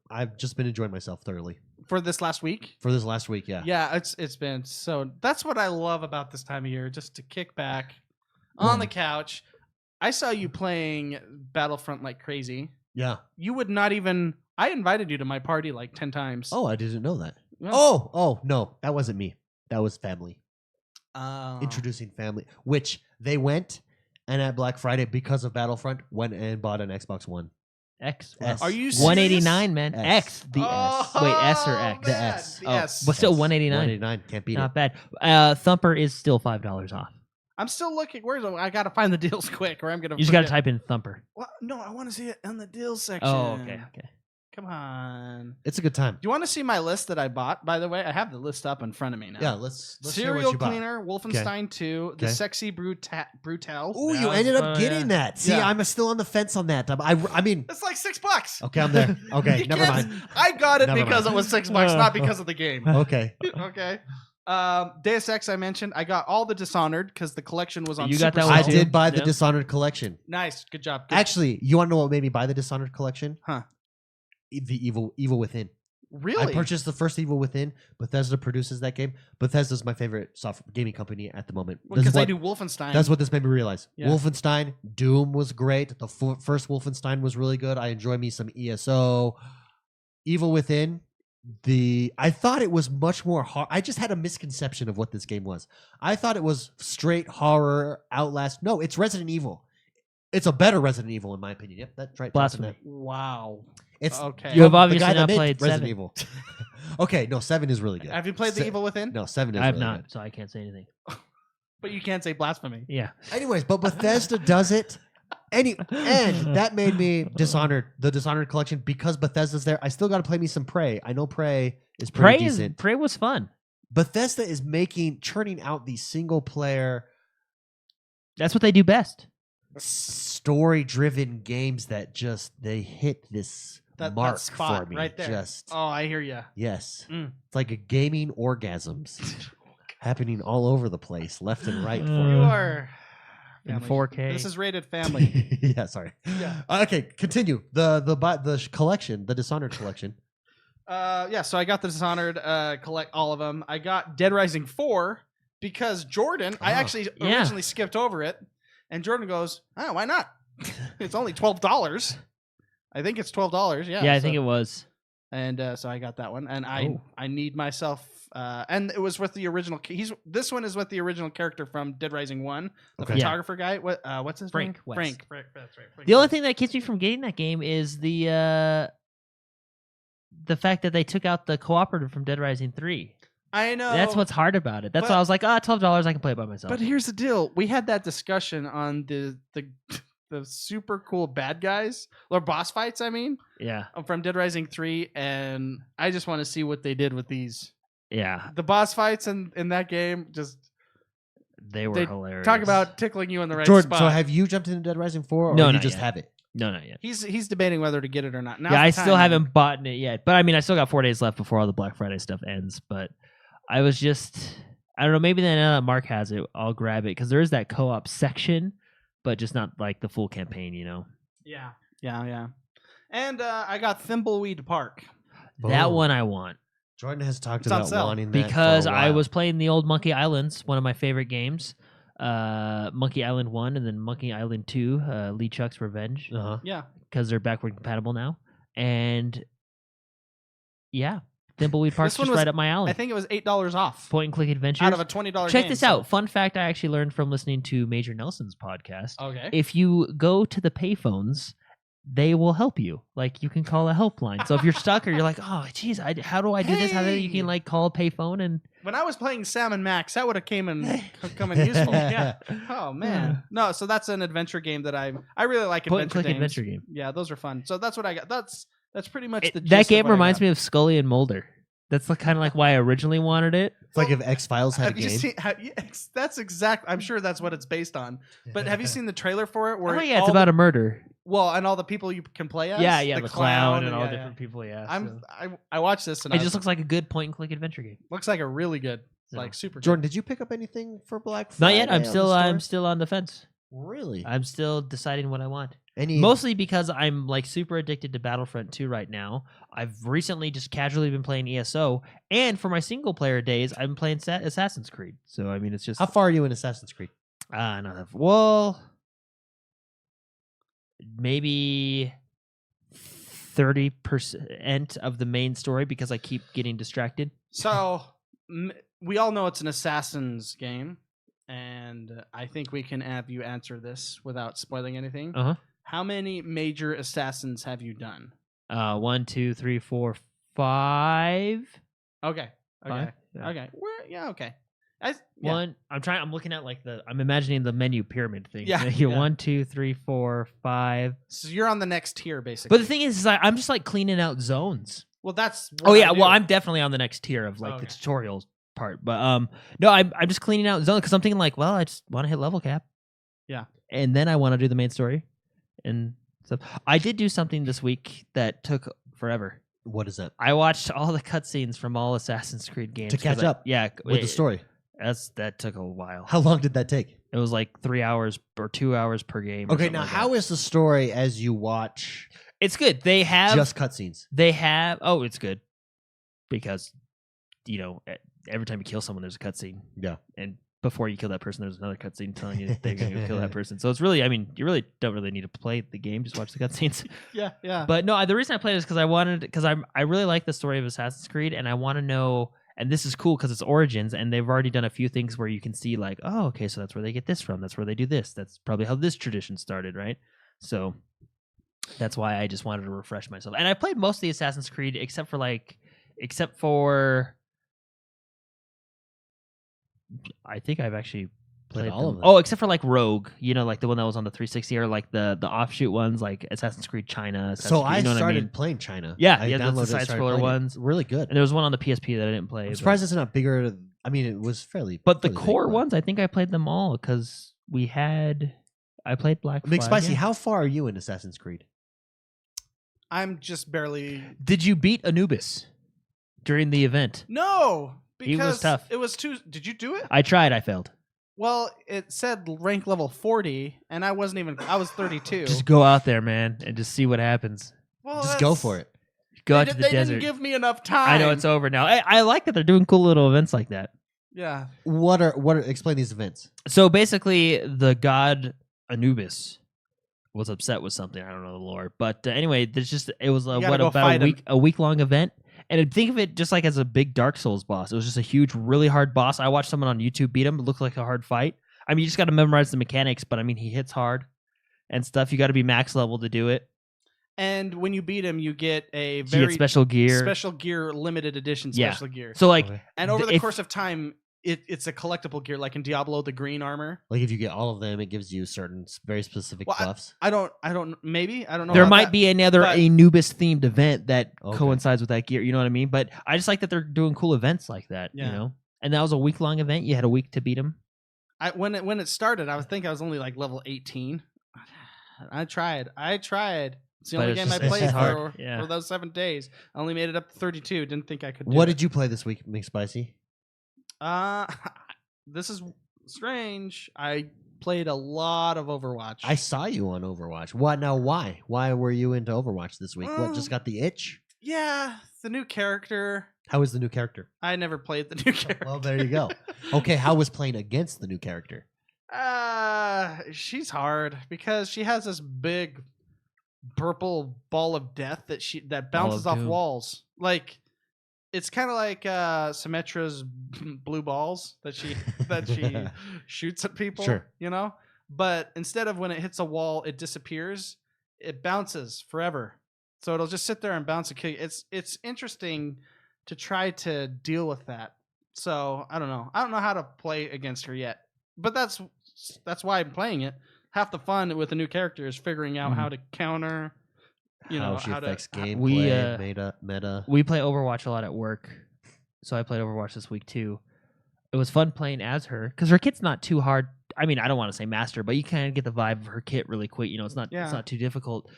I've just been enjoying myself thoroughly For this last week. for this last week. Yeah. Yeah, it's been so. That's what I love about this time of year, just to kick back on the couch. I saw you playing Battlefront like crazy. Yeah. You would not even. I invited you to my party like 10 times. Oh, I didn't know that. Yeah. Oh no, that wasn't me. That was family. Oh. Introducing family, which they went and at Black Friday because of Battlefront went and bought an Xbox One. X. S. Are you serious? 189, man? S. X. The Oh, S. Wait, S or X? The man, S. the Oh, S. but still S. 189. 189 can't beat Not it. bad. Thumper is still $5 off. I'm still looking. I got to find the deals quick, or I'm gonna. You just got to forget. type in Thumper. Well, no, I want to see it in the deals section. Oh, okay. Come on. It's a good time. Do you want to see my list that I bought? By the way, I have the list up in front of me now. Yeah, let's hear what Cereal you bought. Cleaner, Wolfenstein 2, The Okay. Sexy Brutale. Ooh, That you was ended up fun, getting yeah. that. See, Yeah. I'm still on the fence on that. I mean, It's like $6. okay, I'm there. Okay, You never can't- mind. I got it Never because mind. it was $6, not because of the game. Okay. Okay. Deus Ex I mentioned. I got all the Dishonored because the collection was on. You got that Supercell. one I too? did buy the Yeah. Dishonored collection. Nice, good job. Good. Actually, you want to know what made me buy the Dishonored collection? Huh. The Evil Within. Really? I purchased the first Evil Within. Bethesda produces that game. Bethesda's my favorite software gaming company at the moment. Because they what- do Wolfenstein. That's what this made me realize. Yeah. Wolfenstein, Doom was great. The first Wolfenstein was really good. I enjoy me some ESO. Evil Within, I thought it was much more horror. I just had a misconception of what this game was. I thought it was straight horror, Outlast. No, it's Resident Evil. It's a better Resident Evil in my opinion. Yep, that's right. Blasphemy. Wow. It's Okay. You have the obviously guy that not made played Resident 7. Evil. Okay, no, 7 is really good. Have you played The Evil Within? No, 7 is I have really not, good. so I can't say anything. But you can't say blasphemy. Yeah. Anyways, but Bethesda does it. And that made me the Dishonored collection because Bethesda's there. I still got to play me some Prey. I know Prey is pretty decent. Prey was fun. Bethesda is churning out these single player That's what they do best. story driven games that they hit this That mark spot for me. right there. Just Oh, I hear you. yes. Mm. It's like a gaming orgasms happening all over the place, left and right for You me. are In family. 4K. This is rated family. Yeah, sorry. Yeah. Okay, continue. The collection, the Dishonored collection. Yeah, so I got the Dishonored, collect all of them. I got Dead Rising 4 because Jordan, I actually Yeah. originally skipped over it, and Jordan goes, "Oh, why not? It's only $12." I think it's $12. Yeah. Yeah, I think it was. And so I got that one, and I need myself. And it was with the original. This one is with the original character from Dead Rising 1, the Okay. photographer guy. What's his Frank name? West. Frank. That's right. Frank The only West. thing that keeps me from getting that game is the fact that they took out the cooperative from Dead Rising 3. I know. That's what's hard about it. That's why I was like, $12, I can play it by myself. But here's the deal: we had that discussion on the super cool bad guys or boss fights. I mean, yeah. from Dead Rising 3, and I just want to see what they did with these. Yeah. The boss fights in that game just They were hilarious. talk about tickling you in the right Jordan, spot. so have you jumped into Dead Rising 4 or No, you not just yet. have it? No, not yet. He's debating whether to get it or not. Now's Yeah, the I time, still man. haven't bought it yet. But I mean, I still got 4 days left before all the Black Friday stuff ends. But I was just, I don't know, maybe then now that Mark has it, I'll grab it because there is that co-op section, but just not like the full campaign, you know? Yeah. And I got Thimbleweed Park. That Boom. one I want. Jordan has talked It's on about sale. wanting that Because for a I while. was playing the old Monkey Islands, one of my favorite games. Monkey Island 1 and then Monkey Island 2, Lee Chuck's Revenge, Uh-huh. Yeah. because they're backward compatible now. And yeah, Thimbleweed Park's This one just was- right up my alley. I think it was $8 off Point and click adventures. out of a $20 Check game, this so- out. Fun fact I actually learned from listening to Major Nelson's podcast. Okay. If you go to the payphones, they will help you. Like you can call a helpline. So if you're stuck or you're like, oh, geez, how do I do this? How do you Hey! can like call a payphone and When I was playing Sam and Max, that would have come in useful. Yeah. Oh man. No, so that's an adventure game that I really like. point and Adventure click games. adventure game. Yeah, those are fun. So that's what I got. That's pretty much the. That game reminds me of Scully and Mulder. That's kind of like why I originally wanted it. It's like if X-Files had a Have you game. seen? That's exact. I'm sure that's what it's based on. But have you seen the trailer for it? Where Oh yeah, it's about a murder. Well, and all the people you can play as. Yeah, the clown and all different people. Yeah, I watched this and it just looks like a good point-and-click adventure game. looks like a really good, So. like super. Jordan, good. did you pick up anything for Black Not Friday? yet. I'm still on the fence. Really? I'm still deciding what I want. Any Mostly because I'm like super addicted to Battlefront 2 right now. I've recently just casually been playing ESO, and for my single player days, I'm playing Assassin's Creed. So I mean, it's just How far are you in Assassin's Creed? not that well, maybe 30% of the main story because I keep getting distracted. So we all know it's an Assassin's game, and I think we can have you answer this without spoiling anything. Uh huh. How many major assassins have you done? 1, 2, 3, 4, 5. Okay. Five? Yeah. Okay. Okay. One. I'm looking at I'm imagining the menu pyramid thing. Yeah, Here, yeah. 1, 2, 3, 4, 5. So you're on the next tier, basically. But the thing is I'm just like cleaning out zones. Well, that's. Oh what yeah. I do. Well, I'm definitely on the next tier of like Okay. the tutorials part. But no, I'm just cleaning out zones because I'm thinking like, well, I just want to hit level cap. Yeah. And then I want to do the main story, and stuff. I did do something this week that took forever. What is that? I watched all the cutscenes from all Assassin's Creed games To catch up Yeah, with the story. That took a while. How long did that take? It was like 3 hours or 2 hours per game. or Okay, something now like how that. is the story as you watch It's good. They have just cutscenes? They have. Oh, it's good because every time you kill someone, there's a cutscene. Yeah. And before you kill that person, there's another cutscene telling you that they're going to kill that person. So it's really, I mean, you really don't really need to play the game; just watch the cutscenes. Yeah. But no, the reason I played it is because I really like the story of Assassin's Creed, and I want to know. And this is cool because it's Origins, and they've already done a few things where you can see like, oh, okay, so that's where they get this from. That's where they do this. That's probably how this tradition started, right? So that's why I just wanted to refresh myself. And I played most of the Assassin's Creed except for I think I've actually Played all them. of them. Oh, except for like Rogue, like the one that was on the 360, or like the offshoot ones like Assassin's Creed China. Assassin's So Creed, I you know what started I mean? playing China. Yeah, I yeah, that's the downloaded it, side started scroller playing it. ones. Really good. And there was one on the PSP that I didn't play. I'm surprised it's not bigger. I mean, it was fairly. But the fairly core big, ones, I think I played them all because I played Black Flag. McSpicy, yeah. how far are you in Assassin's Creed? I'm just barely. Did you beat Anubis during the event? No, because He was tough. It was too. Did you do it? I tried. I failed. Well, it said rank level 40, and I wasn't even. I was 32. Just go out there, man, and just see what happens. Well, Just go for it. Go out They, to the they desert. didn't give me enough time. I know it's over now. I like that they're doing cool little events like that. Yeah. What are explain these events? So basically, the god Anubis was upset with something. I don't know the lore, but anyway, it was You gotta go about fight him. a week long event. And think of it just like as a big Dark Souls boss. It was just a huge, really hard boss. I watched someone on YouTube beat him. It looked like a hard fight. I mean, you just got to memorize the mechanics, but I mean, he hits hard and stuff. You got to be max level to do it. And when you beat him, you get a You very get special gear. limited edition Yeah. special gear. So like, Okay. And over the if- course of time, it's a collectible gear, like in Diablo, the green armor. Like if you get all of them, it gives you certain very specific Well, buffs. I don't. Maybe I don't know. there about might that. be another but- Anubis themed event that Okay. coincides with that gear. You know what I mean? But I just like that they're doing cool events like that. Yeah. You know, and that was a week long event. You had a week to beat him. When it started, I was only like level 18. I tried. It's the But only it's game I just- it's played just hard. for, Yeah. for those 7 days. I only made it up to 32. Didn't think I could do What it. did you play this week, McSpicy? This is strange. I played a lot of Overwatch. I saw you on Overwatch. What now? Why? Why were you into Overwatch this week? What just got the itch? Yeah, the new character. How is the new character? I never played the new character. Well, there you go. Okay, how was playing against the new character? She's hard because she has this big purple ball of death that Ball of bounces off doom. walls. Like it's kind of like Symmetra's blue balls that she shoots at people. Sure. But instead of when it hits a wall, it disappears. It bounces forever. So it'll just sit there and bounce and kill you. It's interesting to try to deal with that. So I don't know. I don't know how to play against her yet. But that's why I'm playing it. Half the fun with a new character is figuring out how to counter. How she affects gameplay, we, meta. We play Overwatch a lot at work, so I played Overwatch this week too. it was fun playing as her because her kit's not too hard. I mean, I don't want to say master, but you kind of get the vibe of her kit really quick. You know, it's not too difficult.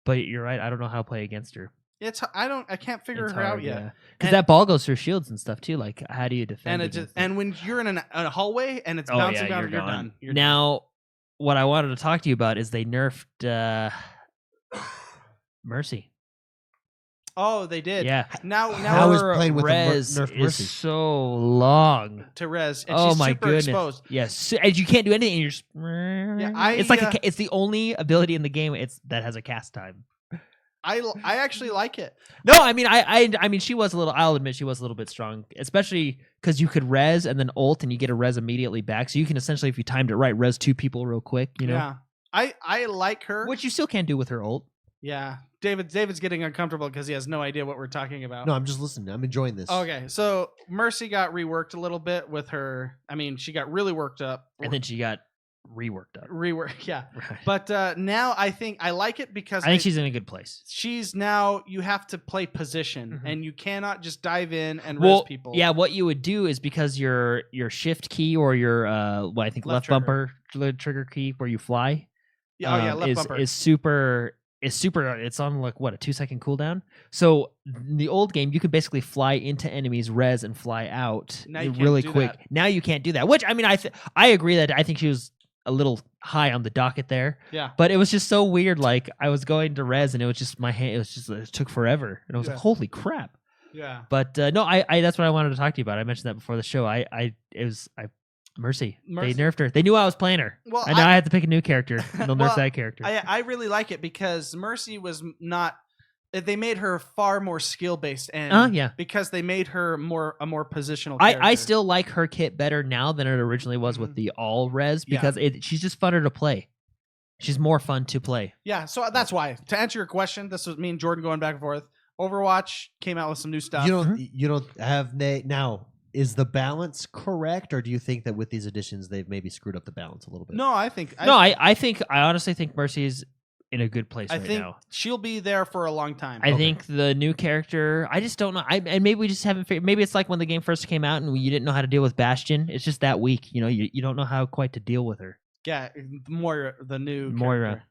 But you're right. I don't know how to play against her. I can't figure her out yet. Because that ball goes through shields and stuff too. Like, how do you defend? And when you're in a hallway and it's bouncing down, you're done. Now, what I wanted to talk to you about is they nerfed Mercy. Oh, they did. Yeah. Now how is playing with res nerfed Mercy is so long to res. And oh she's my super goodness! Exposed. Yes, and you can't do anything. And you're just. It's like it's the only ability in the game that has a cast time. I actually like it. No, I mean I mean she was a little. I'll admit she was a little bit strong, especially because you could res and then ult and you get a res immediately back. So you can essentially, if you timed it right, res 2 people real quick. You know. Yeah. I like her, which you still can't do with her ult. Yeah. David's getting uncomfortable because he has no idea what we're talking about. No, I'm just listening. I'm enjoying this. Okay, so Mercy got reworked a little bit with her. I mean, she got really worked up, and then she got reworked up. Yeah. Right. But now I think I like it because I think she's in a good place. She's now, you have to play position, and you cannot just dive in and res people. Yeah, what you would do is because your shift key or your left bumper trigger key where you fly. Yeah, left bumper is super. It's on like what, a 2-second cooldown. So in the old game, you could basically fly into enemies, res, and fly out really quick. That. Now you can't do that. Which I mean, I agree that I think she was a little high on the docket there. Yeah. But it was just so weird. Like I was going to res, and it was just my hand. It took forever, and I was like, holy crap. Yeah. But no, I that's what I wanted to talk to you about. I mentioned that before the show. Mercy. They nerfed her. They knew I was playing her. Well, and now I had to pick a new character. And they'll nerf that character. I really like it because Mercy was not. They made her far more skill based, and because they made her a more positional character. I still like her kit better now than it originally was with the all res because she's just funner to play. She's more fun to play. Yeah, so that's why. To answer your question, this was me and Jordan going back and forth. Overwatch came out with some new stuff. You don't have now. Is the balance correct, or do you think that with these additions they've maybe screwed up the balance a little bit? No, I honestly think Mercy's in a good place right now. She'll be there for a long time. I think the new character, I just don't know. And maybe we just haven't figured. Maybe it's like when the game first came out and you didn't know how to deal with Bastion. It's just that weak. You know, you don't know how quite to deal with her. Yeah, the new Moira.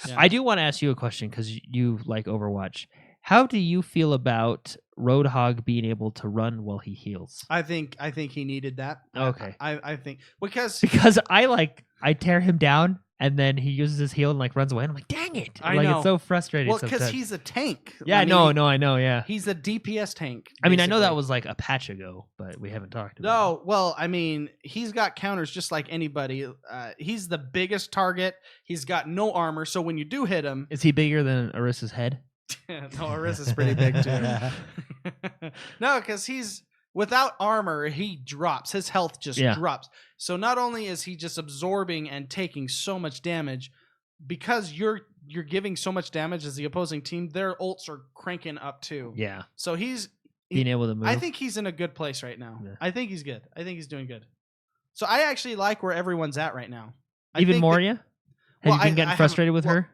Yeah. I do want to ask you a question because you like Overwatch. How do you feel about Roadhog being able to run while he heals? I think he needed that. Okay. I think because I tear him down and then he uses his heal and like runs away and I'm like, dang it! I know. It's so frustrating. Well, because he's a tank. Yeah, I know. Yeah, he's a DPS tank. I mean, I know that was like a patch ago, but we haven't talked about. No, well, I mean, he's got counters just like anybody. He's the biggest target. He's got no armor, so when you do hit him, is he bigger than Orissa's head? No, Orissa's pretty big too. No, because he's without armor, he drops. His health just drops. So not only is he just absorbing and taking so much damage, because you're giving so much damage as the opposing team, their ults are cranking up too. Yeah. So he's being able to move. I think he's in a good place right now. Yeah. I think he's good. I think he's doing good. So I actually like where everyone's at right now. Even Moria? Have you been getting frustrated with her?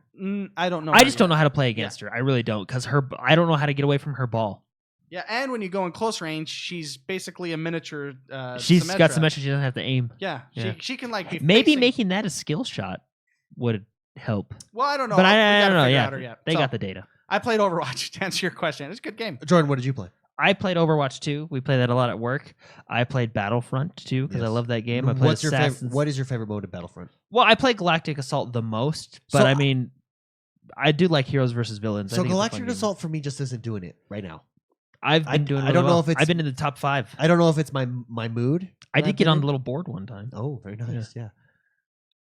I don't know. I just don't know how to play against her. I really don't, because I don't know how to get away from her ball. Yeah, and when you go in close range, she's basically a miniature. She's got Symmetra. She doesn't have to aim. Yeah. She can like be maybe making that a skill shot would help. Well, I don't know. But I don't know. Yeah, they got the data. I played Overwatch to answer your question. It's a good game. Jordan, what did you play? I played Overwatch 2. We play that a lot at work. I played Battlefront 2 because I love that game. I played what is your favorite mode in Battlefront? Well, I play Galactic Assault the most, but I mean, I do like Heroes versus Villains. So Galactic Assault for me just isn't doing it right now. I've been doing. I don't know if it's. I've been in the top 5. I don't know if it's my mood. I did get on the little board one time. Oh, very nice. Yeah.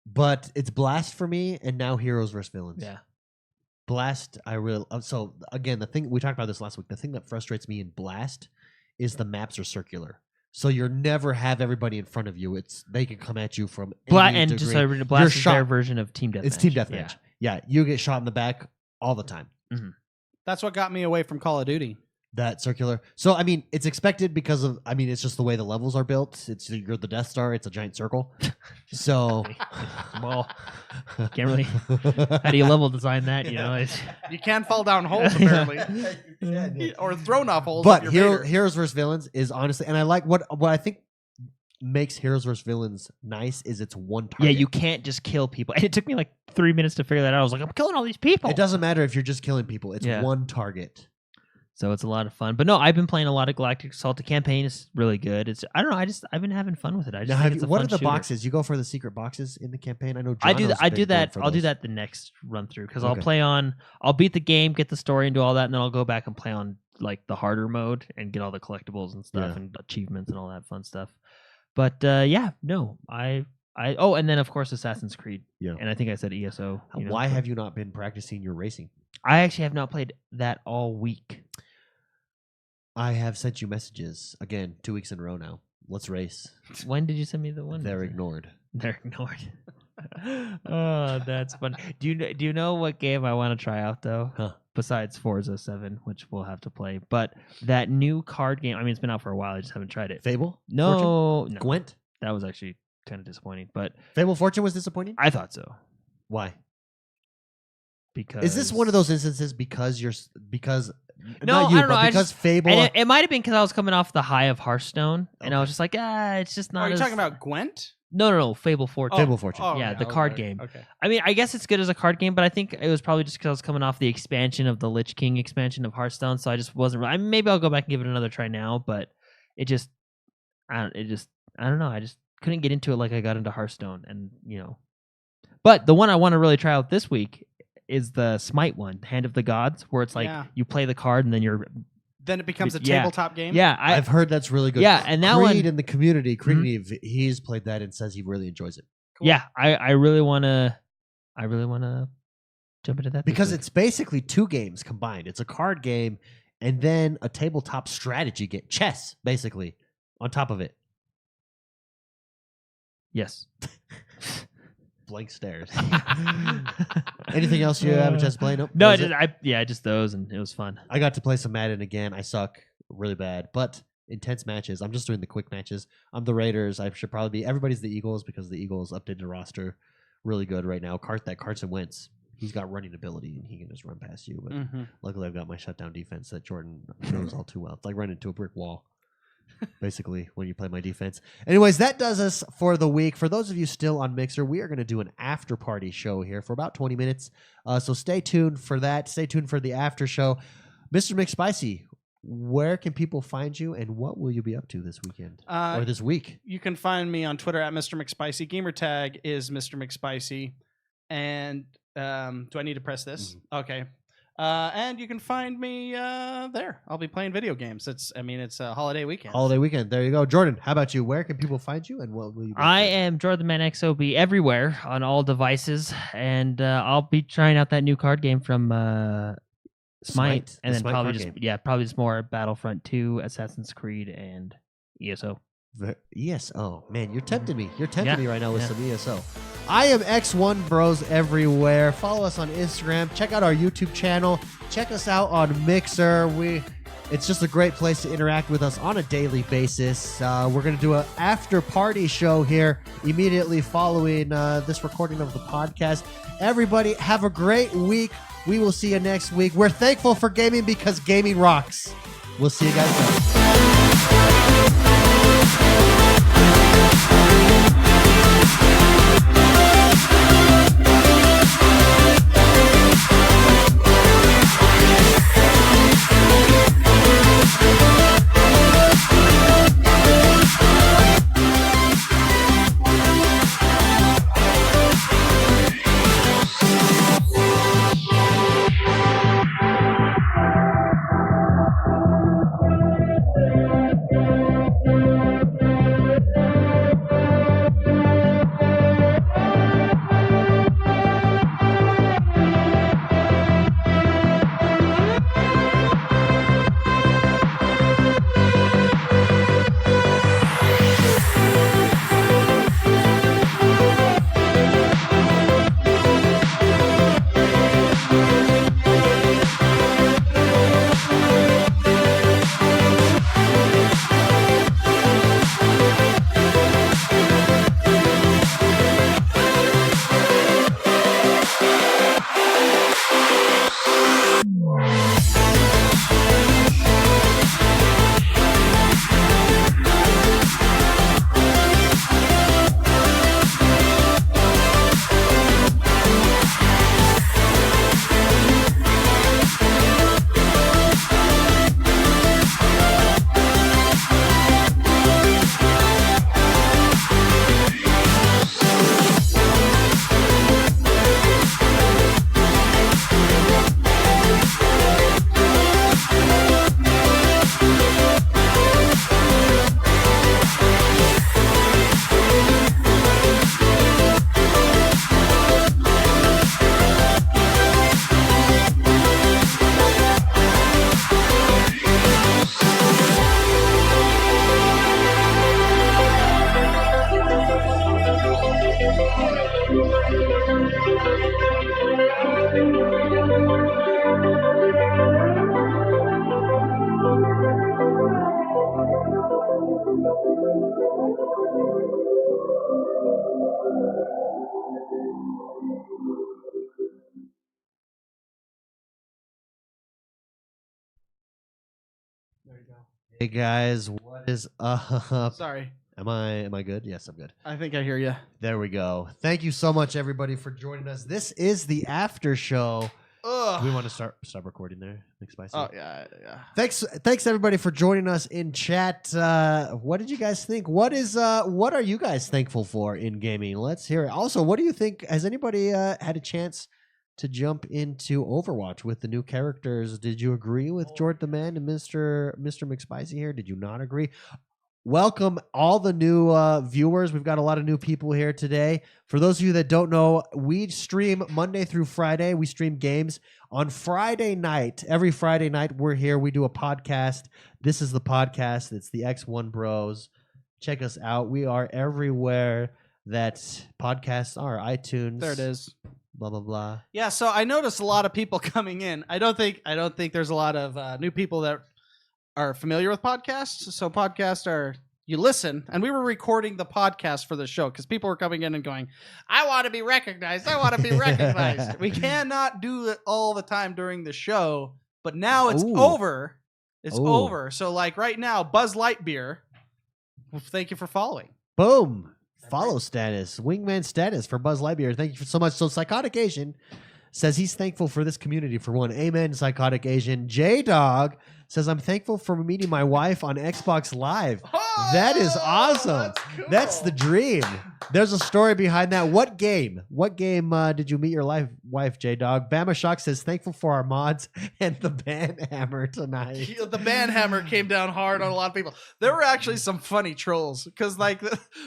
But it's Blast for me, and now Heroes versus Villains. Yeah. Blast, I really. So again, the thing we talked about this last week. The thing that frustrates me in Blast is the maps are circular. So you never have everybody in front of you. They can come at you from any degree. Just Blast is their version of Team Deathmatch. It's Team Deathmatch. Yeah, you get shot in the back all the time. Mm-hmm. That's what got me away from Call of Duty. That circular. So I mean, it's expected because of. I mean, it's just the way the levels are built. You're the Death Star. It's a giant circle. So, well, can't really. How do you level design that? You know, you can't fall down holes apparently, or thrown off holes. But Heroes vs Villains is honestly, and I like what I think makes Heroes vs Villains nice is it's one target. Yeah, you can't just kill people. And it took me like 3 minutes to figure that out. I was like, I'm killing all these people. It doesn't matter if you're just killing people. It's one target. So it's a lot of fun. But no, I've been playing a lot of Galactic Assault. The campaign is really good. I don't know. I've been having fun with it. What are the boxes? You go for the secret boxes in the campaign? I know. I do that. I'll do that the next run through because I'll beat the game, get the story, and do all that, and then I'll go back and play on like the harder mode and get all the collectibles and stuff and achievements and all that fun stuff. But and then of course Assassin's Creed. Yeah. And I think I said ESO. Why have you not been practicing your racing? I actually have not played that all week. I have sent you messages again 2 weeks in a row now. Let's race. When did you send me the one? They're ignored. They're ignored. Oh, that's fun. Do you know what game I want to try out though? Huh. Besides Forza 7, which we'll have to play, but that new card game. I mean, it's been out for a while. I just haven't tried it. Fable? No, Gwent? That was actually kind of disappointing. But Fable Fortune was disappointing? I thought so. Why? Because is this one of those instances because no, I don't know. Because Fable. And it might have been because I was coming off the high of Hearthstone, and I was just like, it's just not. Are you talking about Gwent? No, Fable Fortune. Fable Fortune. Yeah, the card game. Okay. I mean, I guess it's good as a card game, but I think it was probably just because I was coming off the expansion of the Lich King expansion of Hearthstone, so I just wasn't. Maybe I'll go back and give it another try now, but I don't know. I just couldn't get into it like I got into Hearthstone, and But the one I want to really try out this week is the Smite one, Hand of the Gods, where it's like you play the card and then it becomes a tabletop game. Yeah, I've heard that's really good. Yeah, and that Creed in the community, he's played that and says he really enjoys it. Cool. Yeah, I really wanna jump into that because it's basically 2 games combined. It's a card game and then a tabletop strategy game, chess, basically on top of it. Yes. Blank stares. Anything else you have a chance to play? Nope. No, just those, and it was fun. I got to play some Madden again. I suck really bad, but intense matches. I'm just doing the quick matches. I'm the Raiders. I should probably be. Everybody's the Eagles because the Eagles updated the roster really good right now. Carson Wentz, he's got running ability and he can just run past you. But luckily, I've got my shutdown defense that Jordan knows all too well. It's like running into a brick wall. Basically, when you play my defense. Anyways, that does us for the week. For those of you still on Mixer, we are going to do an after party show here for about 20 minutes. So stay tuned for that. Stay tuned for the after show. Mr. McSpicy, where can people find you and what will you be up to this weekend or this week? You can find me on Twitter at Mr. McSpicy. Gamer tag is Mr. McSpicy. And do I need to press this? Okay. And you can find me there. I'll be playing video games. It's a holiday weekend. Holiday weekend. There you go. Jordan, how about you? Where can people find you and what will you be? I am Jordan Man XOB everywhere on all devices. And I'll be trying out that new card game from Smite. And then probably just more Battlefront 2, Assassin's Creed, and ESO. ESO. Man, you're tempting me. You're tempting me right now with some ESO. I am XoneBros everywhere. Follow us on Instagram. Check out our YouTube channel. Check us out on Mixer. It's just a great place to interact with us on a daily basis. We're going to do an after party show here immediately following this recording of the podcast. Everybody, have a great week. We will see you next week. We're thankful for gaming because gaming rocks. We'll see you guys then. There you go. Hey guys, what is up? Sorry. Am I good? Yes, I'm good. I think I hear you. There we go. Thank you so much, everybody, for joining us. This is the after show. Ugh. Do we want to stop recording there? McSpicy? Oh yeah. Thanks everybody for joining us in chat. What did you guys think? What are you guys thankful for in gaming? Let's hear it. Also, what do you think? Has anybody had a chance to jump into Overwatch with the new characters? Did you agree with Jordan the Man and Mr. McSpicy here? Did you not agree? Welcome all the new viewers. We've got a lot of new people here today. For those of you that don't know, we stream Monday through Friday. We stream games on Friday night. Every Friday night, we're here. We do a podcast. This is the podcast. It's the XoneBros. Check us out. We are everywhere that podcasts are. iTunes. There it is. Blah blah blah. Yeah. So I noticed a lot of people coming in. I don't think there's a lot of new people that are familiar with podcasts. So podcasts are, you listen, and we were recording the podcast for the show because people were coming in and going, I want to be recognized. I want to be recognized. We cannot do it all the time during the show, but now it's over. It's over. So like right now, Buzz Lightyear, well, thank you for following. Boom. Follow status. Wingman status for Buzz Lightyear. Thank you so much. So Psychotic Asian says he's thankful for this community for one. Amen, Psychotic Asian. J-Dog says, I'm thankful for meeting my wife on Xbox Live. Oh, that is awesome. That's the dream. There's a story behind that. What game? Did you meet your wife, J-Dog? Bama Shock says, thankful for our mods and the band hammer tonight. The band hammer came down hard on a lot of people. There were actually some funny trolls because like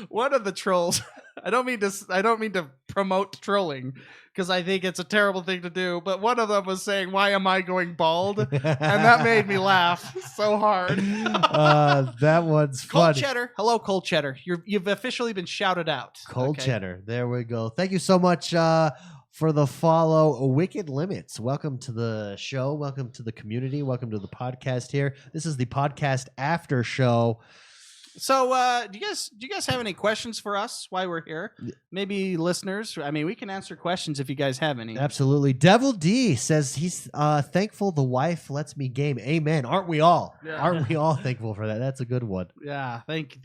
one of the trolls, I don't mean to promote trolling because I think it's a terrible thing to do, but one of them was saying, why am I going bald? And that made me laugh so hard. That one's Cold funny. Cheddar. Hello, Cold Cheddar. You've officially been shouted out. Cold Cheddar. There we go. Thank you so much for the follow. Wicked Limits. Welcome to the show. Welcome to the community. Welcome to the podcast here. This is the podcast after show. So, do you guys have any questions for us while we're here? Maybe listeners. I mean, we can answer questions if you guys have any. Absolutely. Devil D says he's thankful the wife lets me game. Amen. Aren't we all? Yeah. Aren't we all thankful for that? That's a good one. Yeah. Thank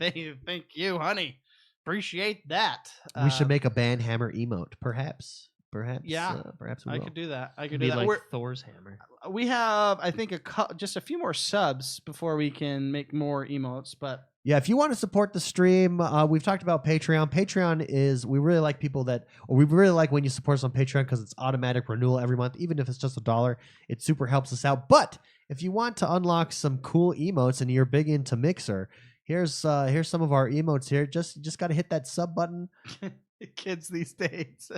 you, honey. Appreciate that. We should make a band hammer emote, perhaps. Yeah. Perhaps we I will. could do that. I could Be do that. like Thor's hammer. We have, I think, just a few more subs before we can make more emotes, but. Yeah, if you want to support the stream, we've talked about Patreon. Patreon is, we really like when you support us on Patreon because it's automatic renewal every month, even if it's just $1. It super helps us out. But if you want to unlock some cool emotes and you're big into Mixer, here's some of our emotes here. Just got to hit that sub button. Kids these days.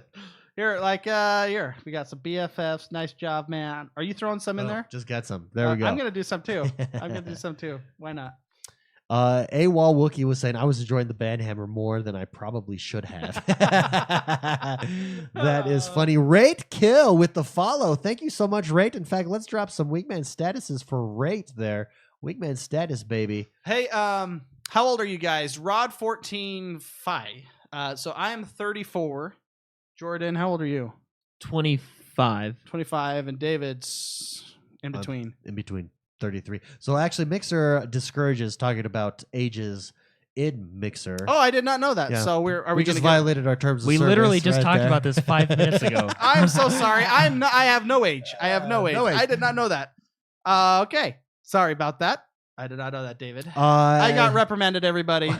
Here, we got some BFFs. Nice job, man. Are you throwing some in there? Just got some. There we go. I'm gonna do some too. Why not? AWOL Wookie was saying, I was enjoying the band hammer more than I probably should have. That is funny. Rate Kill with the follow. Thank you so much, Rate. In fact, let's drop some Wingman statuses for Rate there. Wingman status, baby. Hey, how old are you guys? Rod 14 Phi. So I am 34. Jordan, how old are you? 25. 25, and David's in between. In between. 33. So actually, Mixer discourages talking about ages in Mixer. Oh, I did not know that. Yeah. So we just violated our terms of service. We literally just talked about this 5 minutes ago. I'm so sorry. I have no age. I have no age. I did not know that. Okay. Sorry about that. I did not know that, David. I got reprimanded, everybody.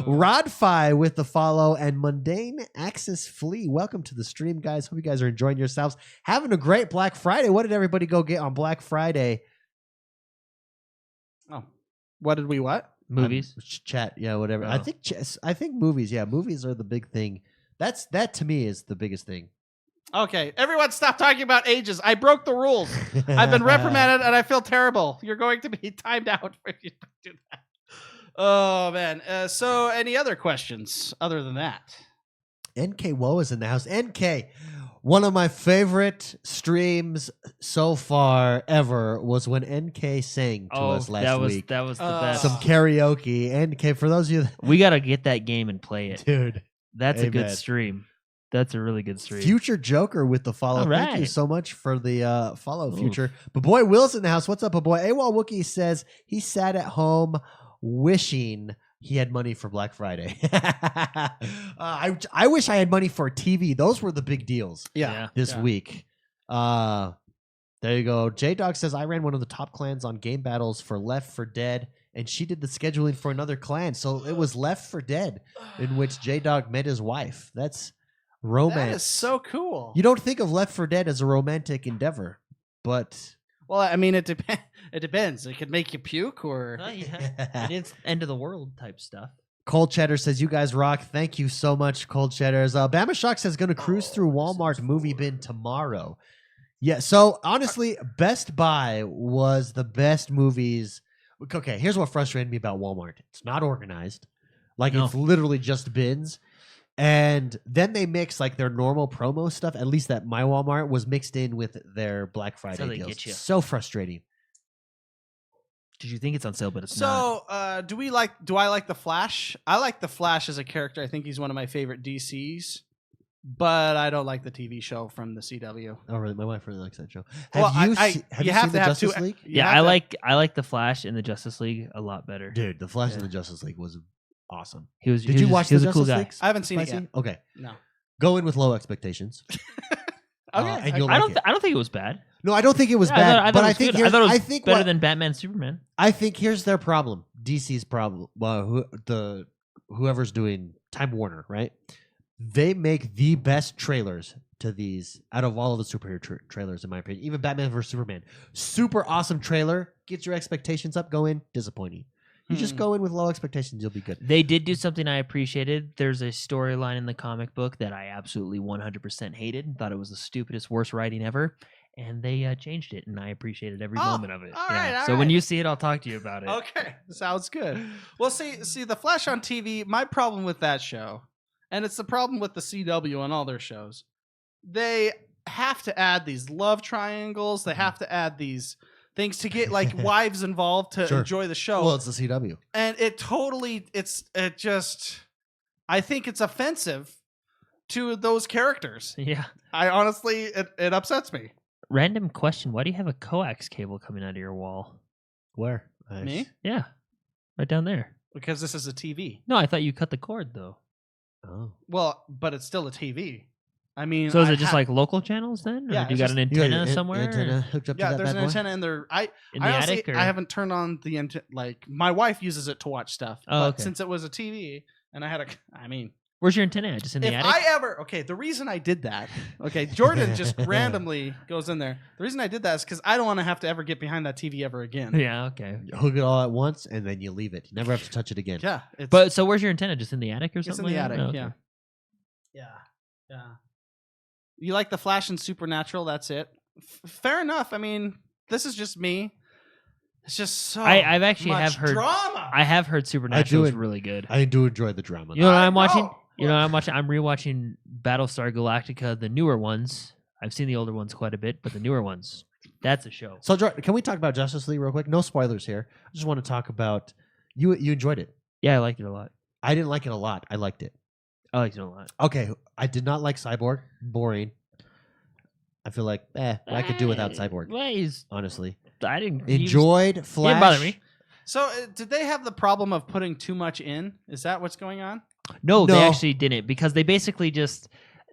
Rodfi with the follow and Mundane Axis Flea. Welcome to the stream, guys. Hope you guys are enjoying yourselves. Having a great Black Friday. What did everybody go get on Black Friday? Oh, what did we what? Movies, chat, yeah, whatever. Oh. I think movies. Yeah, movies are the big thing. That to me is the biggest thing. Okay, everyone stop talking about ages. I broke the rules. I've been reprimanded and I feel terrible. You're going to be timed out if you do that. Oh, man. So any other questions other than that? NK Woe is in the house. NK, One of my favorite streams so far ever was when NK sang to us last week. That was the best. Some karaoke. NK, for those of you, we got to get that game and play it. dude. That's a good Amen. stream. That's a really good stream. Future Joker with the follow. All Thank you right. so much for the follow, Future. But boy, Will's in the house. What's up, boy? AWOL Wookie says he sat at home wishing he had money for Black Friday. I wish I had money for a TV. Those were the big deals this week. There you go. J-Dog says, I ran one of the top clans on game battles for Left 4 Dead, and she did the scheduling for another clan. So it was Left 4 Dead in which J-Dog met his wife. That's romance. That is so cool. You don't think of Left 4 Dead as a romantic endeavor, but... Well, I mean, it depends. It depends. It could make you puke, or it's end of the world type stuff. Cold Cheddar says, you guys rock. Thank you so much, Cold Cheddars. Bama Shock says, going to cruise through Walmart movie bin tomorrow. Yeah, so honestly, Best Buy was the best movies. Okay, here's what frustrated me about Walmart. It's not organized. It's literally just bins. And then they mix like their normal promo stuff. At least that my Walmart was mixed in with their Black Friday deals. Get you. So frustrating. Did you think it's on sale? But it's not. So, do I like the Flash? I like the Flash as a character. I think he's one of my favorite DCs. But I don't like the TV show from the CW. Oh, really? My wife really likes that show. Have you seen the Justice League? Yeah, I like the Flash in the Justice League a lot better. Dude, the Flash in the Justice League was awesome. Did you watch the Justice cool League? I haven't seen it yet. Okay. No. Go in with low expectations. Okay. And you'll I like it. don't think it was bad. No, I don't think it was bad. I but thought I think it was better than Batman Superman. I think here's their problem. DC's problem. Well, whoever's doing Time Warner, right? They make the best trailers to these out of all of the superhero trailers, in my opinion. Even Batman vs Superman, super awesome trailer. Get your expectations up. Go in disappointing. You just go in with low expectations, you'll be good. They did do something I appreciated. There's a storyline in the comic book that I absolutely 100% hated and thought it was the stupidest, worst writing ever. And they changed it, and I appreciated every moment of it. All right. So when you see it, I'll talk to you about it. Okay, sounds good. Well, see, the Flash on TV. My problem with that show, and it's the problem with the CW and all their shows, they have to add these love triangles. They have to add these things to get like wives involved to enjoy the show. Well, it's the CW, and it just. I think it's offensive to those characters. Yeah, I honestly, it upsets me. Random question: why do you have a coax cable coming out of your wall? Where? Me? Yeah, right down there. Because this is a TV. No, I thought you cut the cord though. Oh, well, but it's still a TV. I mean, so is it just like local channels then? Or yeah, you got an antenna somewhere? Antenna hooked up to that there's bad an boy? antenna in there. In the attic? Or? I haven't turned on the antenna. Like my wife uses it to watch stuff. But since it was a TV, and I had where's your antenna at? Just in the attic? The reason I did that, Jordan just randomly goes in there. The reason I did that is because I don't want to have to ever get behind that TV ever again. Yeah, okay. You hook it all at once, and then you leave it. You never have to touch it again. Yeah. But so where's your antenna? Just in the attic or something? It's in the like attic, that? Oh, okay. Yeah. Yeah. You like the Flash and Supernatural, that's it. Fair enough. I mean, this is just me. It's just so I've actually much heard drama. I have heard Supernatural is really good. I do enjoy the drama. You know what I'm watching? You know what I'm watching? I'm rewatching Battlestar Galactica, the newer ones. I've seen the older ones quite a bit, but the newer ones, that's a show. So, can we talk about Justice League real quick? No spoilers here. I just want to talk about you enjoyed it. Yeah, I liked it a lot. I didn't like it a lot. I liked it. I liked it a lot. Okay, I did not like Cyborg. Boring. I feel like, I could do without Cyborg. Honestly, I didn't enjoyed Flash. He didn't bother me. So, did they have the problem of putting too much in? Is that what's going on? No, they actually didn't, because they basically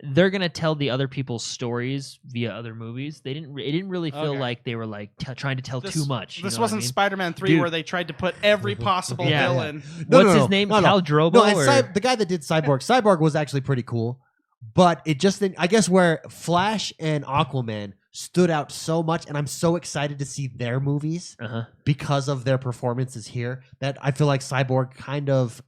they're gonna tell the other people's stories via other movies. It didn't really feel like they were like trying to tell too much. This wasn't Spider-Man 3 where they tried to put every possible villain. What's his name? Khal Drogo? No, the guy that did Cyborg was actually pretty cool. But it just didn't. I guess where Flash and Aquaman stood out so much, and I'm so excited to see their movies because of their performances here, that I feel like Cyborg kind of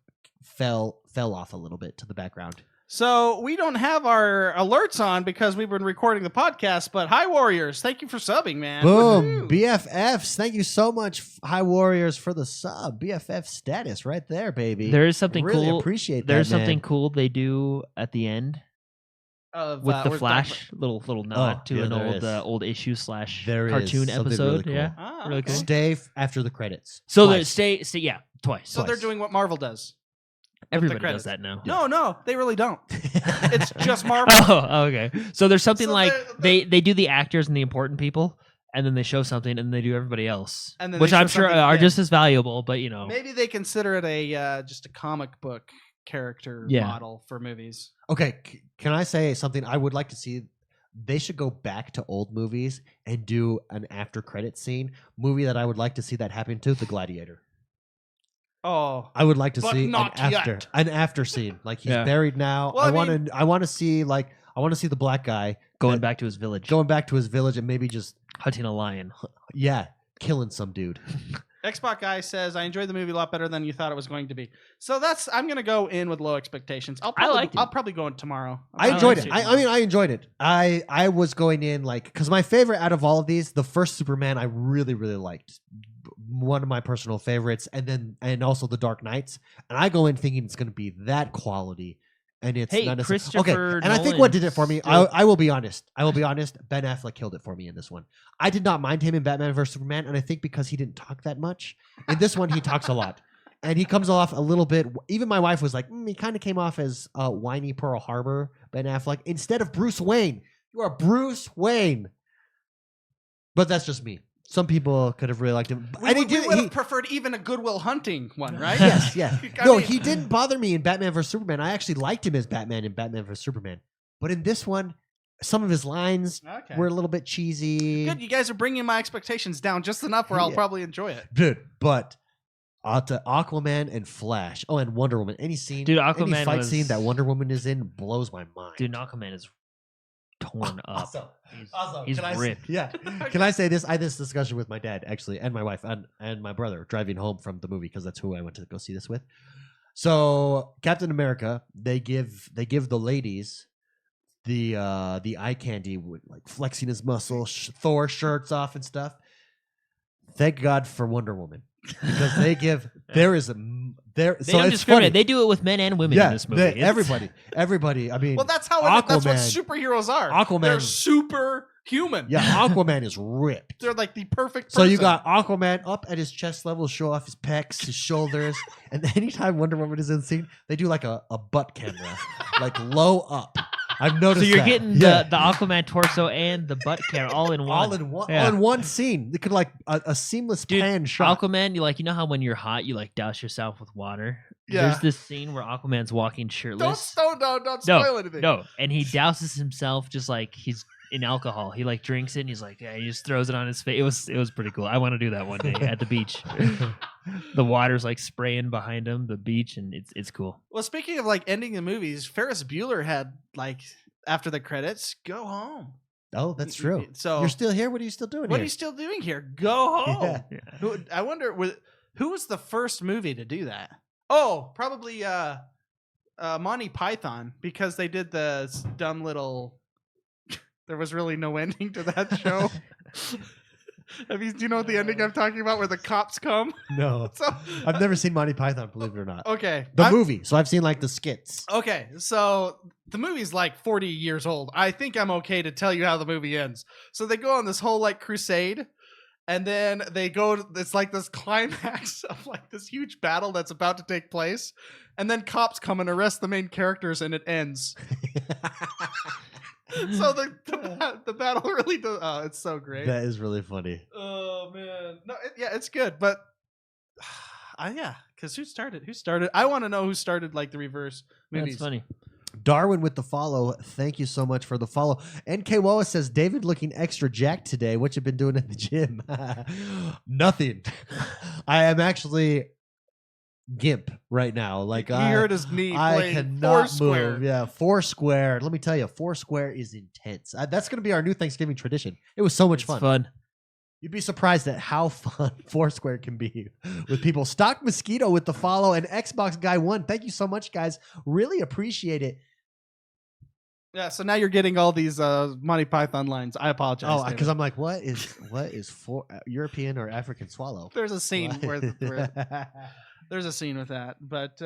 fell off a little bit to the background. So we don't have our alerts on because we've been recording the podcast, but hi Warriors, thank you for subbing, man. Boom. BFFs, thank you so much, Hi Warriors, for the sub. BFF status right there, baby. There is something really cool. Appreciate that. There's something cool they do at the end. with the Flash, little nod to an old issue / There cartoon is something episode. really cool. Yeah, really cool. Stay after the credits. So Twice. stay, twice. So they're doing what Marvel does. Everybody does that now. No, they really don't. It's just Marvel. Oh, okay. So there's something So like they do the actors and the important people, and then they show something, and they do everybody else, and then which I'm sure are just as valuable. But maybe they consider it a just a comic book character model for movies. Okay, can I say something? I would like to see. They should go back to old movies and do an after credit scene. Movie that I would like to see that happen to, The Gladiator. Oh, I would like to but see not an after scene. Like he's Yeah. buried now. Well, I want to see the black guy going back to his village, and maybe just hunting a lion. killing some dude. Xbox guy says, I enjoyed the movie a lot better than you thought it was going to be. So I'm going to go in with low expectations. I'll probably go in tomorrow. I enjoyed it. I enjoyed it. I was going in because my favorite out of all of these, the first Superman, I really, really liked. One of my personal favorites, and also the Dark Knights. And I go in thinking it's going to be that quality. And it's not necessarily okay. And I think what did it for me, I will be honest. Ben Affleck killed it for me in this one. I did not mind him in Batman vs Superman, and I think because he didn't talk that much. In this one, he talks a lot, and he comes off a little bit. Even my wife was like, he kind of came off as whiny Pearl Harbor Ben Affleck instead of Bruce Wayne. You are Bruce Wayne, but that's just me. Some people could have really liked him. We would have preferred even a Good Will Hunting one, right? Yes. No, he didn't bother me in Batman vs. Superman. I actually liked him as Batman in Batman vs. Superman. But in this one, some of his lines were a little bit cheesy. Good, you guys are bringing my expectations down just enough where I'll probably enjoy it. Dude, but Aquaman and Flash. Oh, and Wonder Woman. Any scene, any fight scene that Wonder Woman is in blows my mind. Dude, Aquaman is torn up. Awesome. He's ripped. Can I say this? I had this discussion with my dad, actually, and my wife, and my brother driving home from the movie because that's who I went to go see this with. So Captain America, they give the ladies the eye candy with like flexing his muscles, Thor shirts off and stuff. Thank God for Wonder Woman because they give they don't discriminate. They do it with men and women in this movie. Everybody. I mean, well, that's what superheroes are. They're superhuman. Yeah, Aquaman is ripped. They're like the perfect person. So you got Aquaman up at his chest level, show off his pecs, his shoulders, and anytime Wonder Woman is in the scene, they do like a butt camera, like low up. I've noticed. So you're getting the Aquaman torso and the butt camera all in one scene. They could like a seamless pan shot. Aquaman, you know how when you're hot, you like douse yourself with water. Yeah. There's this scene where Aquaman's walking shirtless. Don't spoil anything. No, and he douses himself just like he's in alcohol. He like drinks it and he's like, he just throws it on his face. It was pretty cool. I want to do that one day at the beach. The water's like spraying behind him, the beach, and it's cool. Well, speaking of like ending the movies, Ferris Bueller had like after the credits, go home. Oh, that's true. So you're still here? What are you still doing here? What are you still doing here? Go home. Yeah. I wonder who was the first movie to do that? Oh, probably Monty Python, because they did the dumb little. There was really no ending to that show. Do you know what the ending I'm talking about, where the cops come? No. I've never seen Monty Python, believe it or not. Okay. The movie. So I've seen like the skits. Okay. So the movie's like 40 years old. I think I'm okay to tell you how the movie ends. So they go on this whole like crusade, and then they go, it's like this climax of like this huge battle that's about to take place. And then cops come and arrest the main characters, and it ends. So the battle really does. Oh, it's so great. That is really funny. Oh man, no, it's good, but because who started? I want to know who started like the reverse movies. That's funny. Darwin with the follow. Thank you so much for the follow. NK Woa says, David looking extra jacked today. What you been doing at the gym? Nothing. I am actually gimp right now. Like he hurt his knee. I cannot move. Yeah, Foursquare. Let me tell you, Foursquare is intense. That's going to be our new Thanksgiving tradition. It was so much fun. You'd be surprised at how fun Foursquare can be with people. Stock Mosquito with the follow, and Xbox Guy 1. Thank you so much, guys. Really appreciate it. Yeah, so now you're getting all these Monty Python lines. I apologize. Oh, because I'm like, what is for European or African swallow? There's a scene where There's a scene with that, but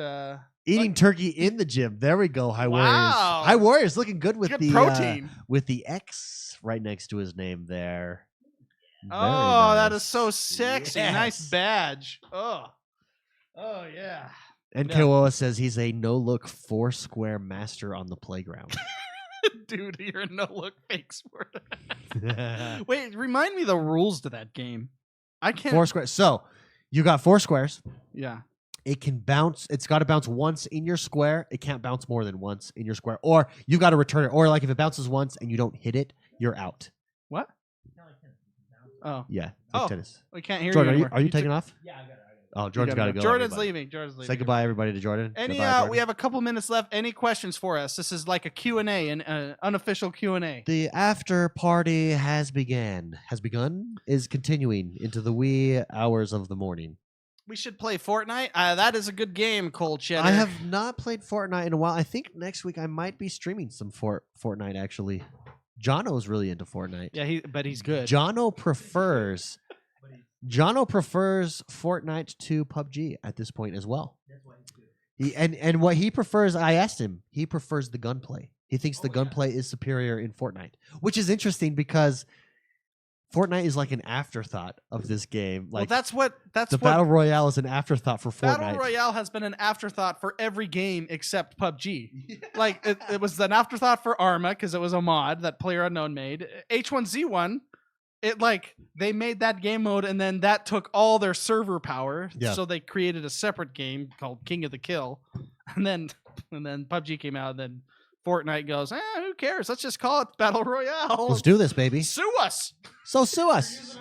eating turkey in the gym. There we go. High Warriors. Wow. High Warriors looking good with good the protein. with the X right next to his name there. Very Oh, that is nice. so sexy. Yes. Nice badge. Oh yeah. And Yeah. Keoa says he's a no-look four-square master on the playground. Dude, you're a no-look fake sport. Wait, remind me the rules to that game. I can't. Four squares. So you got 4 squares. Yeah. It can bounce. It's got to bounce once in your square. It can't bounce more than once in your square. Or you got to return it. Or like if it bounces once and you don't hit it, you're out. What? Oh. Yeah. Like Oh. tennis. We can't hear Jordan, you are you, anymore. are you taking off? Yeah, I got it. Oh, Jordan's got to go. Jordan's everybody. leaving. Jordan's leaving. Say goodbye, everybody, to Jordan. Any, Goodbye, Jordan. we have a couple minutes left. Any questions for us? This is like a Q&A, an unofficial Q&A. The after party has begun. Is continuing into the wee hours of the morning. We should play Fortnite. That is a good game, Cold Cheddar. I have not played Fortnite in a while. I think next week I might be streaming some Fortnite, actually. Jono's really into Fortnite. Yeah, but he's good. Jono prefers Fortnite to PUBG at this point as well. That's why he's good. And what he prefers, I asked him, he prefers the gunplay. He thinks the gunplay is superior in Fortnite, which is interesting because Fortnite is like an afterthought of this game. Like that's what Battle Royale is an afterthought for Fortnite. Battle Royale has been an afterthought for every game except PUBG. Yeah. Like it was an afterthought for Arma because it was a mod that PlayerUnknown made. H1Z1, they made that game mode and then that took all their server power. Yeah. So they created a separate game called King of the Kill, and then PUBG came out. And then Fortnite goes, who cares? Let's just call it Battle Royale. Let's do this, baby. Sue us. So sue us.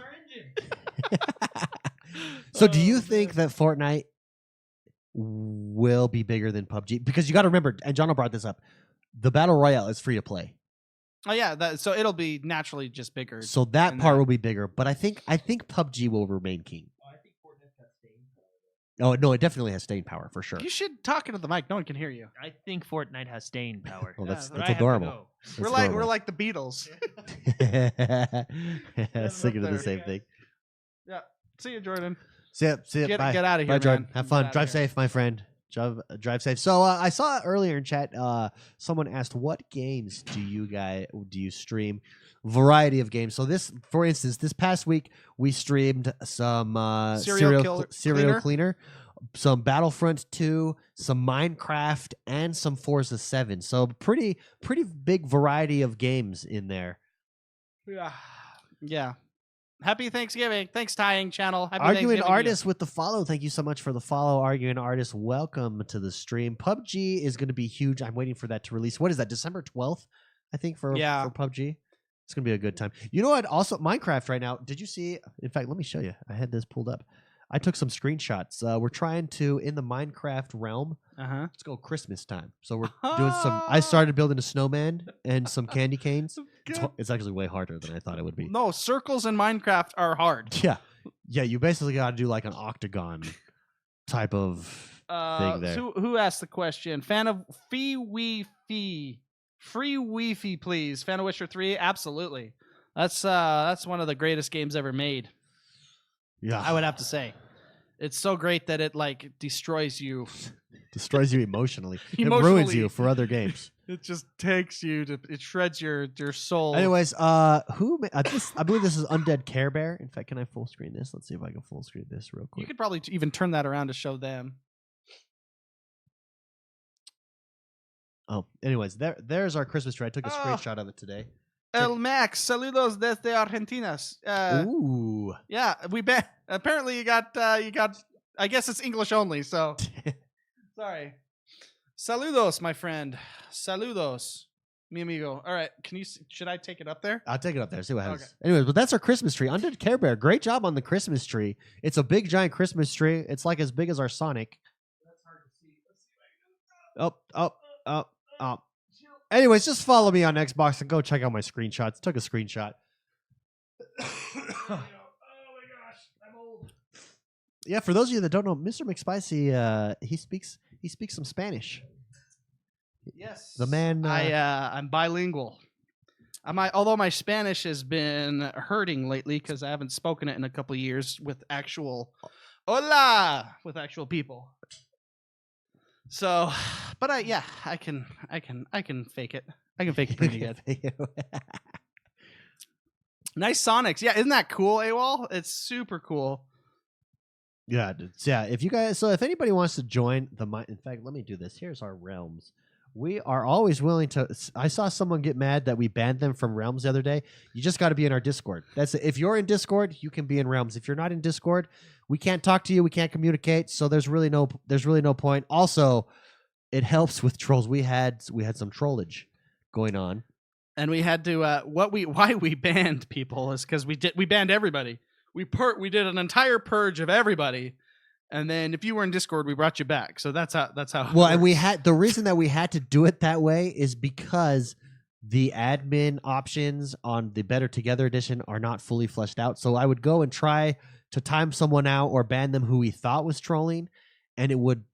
So do you think that Fortnite will be bigger than PUBG? Because you got to remember, and John brought this up, the Battle Royale is free to play. Oh yeah, so it'll be naturally just bigger. So that part will be bigger, but I think PUBG will remain king. Oh, I think Fortnite has staying power. Oh no, it definitely has staying power for sure. You should talk into the mic. No one can hear you. I think Fortnite has staying power. Oh, that's But I have to adorable. go. That's We're adorable. like the Beatles. Singing to the there. same thing. Yeah. See you, Jordan. See ya. Get Bye. out of here, Bye, Jordan. man. Have Get fun. outta Drive here. safe, my friend. Drive safe. So I saw earlier in chat, someone asked, "What games do you stream?" Variety of games. So this, for instance, this past week we streamed some Serial Cleaner, some Battlefront 2, some Minecraft, and some Forza 7. So pretty big variety of games in there. Yeah. Happy Thanksgiving. Thanks, Tying Channel. Happy Arguing Thanksgiving to you. Artist with the follow. Thank you so much for the follow, Arguing Artist. Welcome to the stream. PUBG is going to be huge. I'm waiting for that to release. What is that? December 12th, I think, for PUBG. It's going to be a good time. You know what? Also, Minecraft right now. Did you see? In fact, let me show you. I had this pulled up. I took some screenshots. We're trying to, in the Minecraft realm, let's go Christmas time. So we're doing some. I started building a snowman and some candy canes. It's actually way harder than I thought it would be. No, circles in Minecraft are hard. Yeah. You basically got to do like an octagon type of thing there. Who asked the question? Fan of Free Wi-Fi, please. Fan of Witcher 3? Absolutely. That's one of the greatest games ever made. Yeah, I would have to say. It's so great that it destroys you. Destroys you emotionally. It Emotionally. ruins you for other games. It just takes you to. It shreds your soul. Anyways, I believe this is Undead Care Bear. In fact, can I full screen this? Let's see if I can full screen this real quick. You could probably even turn that around to show them. Oh, anyways, there's our Christmas tree. I took a screenshot of it today. El Max, saludos desde Argentina. Ooh. Yeah, apparently you got. I guess it's English only. So sorry. Saludos, my friend. Saludos, mi amigo. All right, should I take it up there? I'll take it up there. See what happens. Okay. Anyways, but that's our Christmas tree. Undead Care Bear. Great job on the Christmas tree. It's a big giant Christmas tree. It's like as big as our Sonic. That's hard to see. Let's see if I can do it. Oh. Anyways, just follow me on Xbox and go check out my screenshots. Took a screenshot. Oh my gosh, I'm old. Yeah, for those of you that don't know, Mr. McSpicy, he speaks some Spanish. Yes, The man. I'm bilingual. Although my Spanish has been hurting lately because I haven't spoken it in a couple of years with actual hola with actual people. So, but I can fake it. I can fake it pretty good. Nice Sonics. Yeah, isn't that cool, AWOL? It's super cool. Yeah, yeah. If you guys, so if anybody wants to join the, in fact, let me do this. Here's our realms. We are always willing to. I saw someone get mad that we banned them from realms the other day. You just got to be in our Discord. That's it. If you're in Discord, you can be in realms. If you're not in Discord, we can't talk to you. We can't communicate. So there's really no point. Also, it helps with trolls. We had some trollage going on, and we had to. Why we banned people is because we banned everybody. We did an entire purge of everybody, and then if you were in Discord, we brought you back. So that's how. Well, and we had the reason that we had to do it that way is because the admin options on the Better Together edition are not fully fleshed out. So I would go and try to time someone out or ban them who we thought was trolling, and it would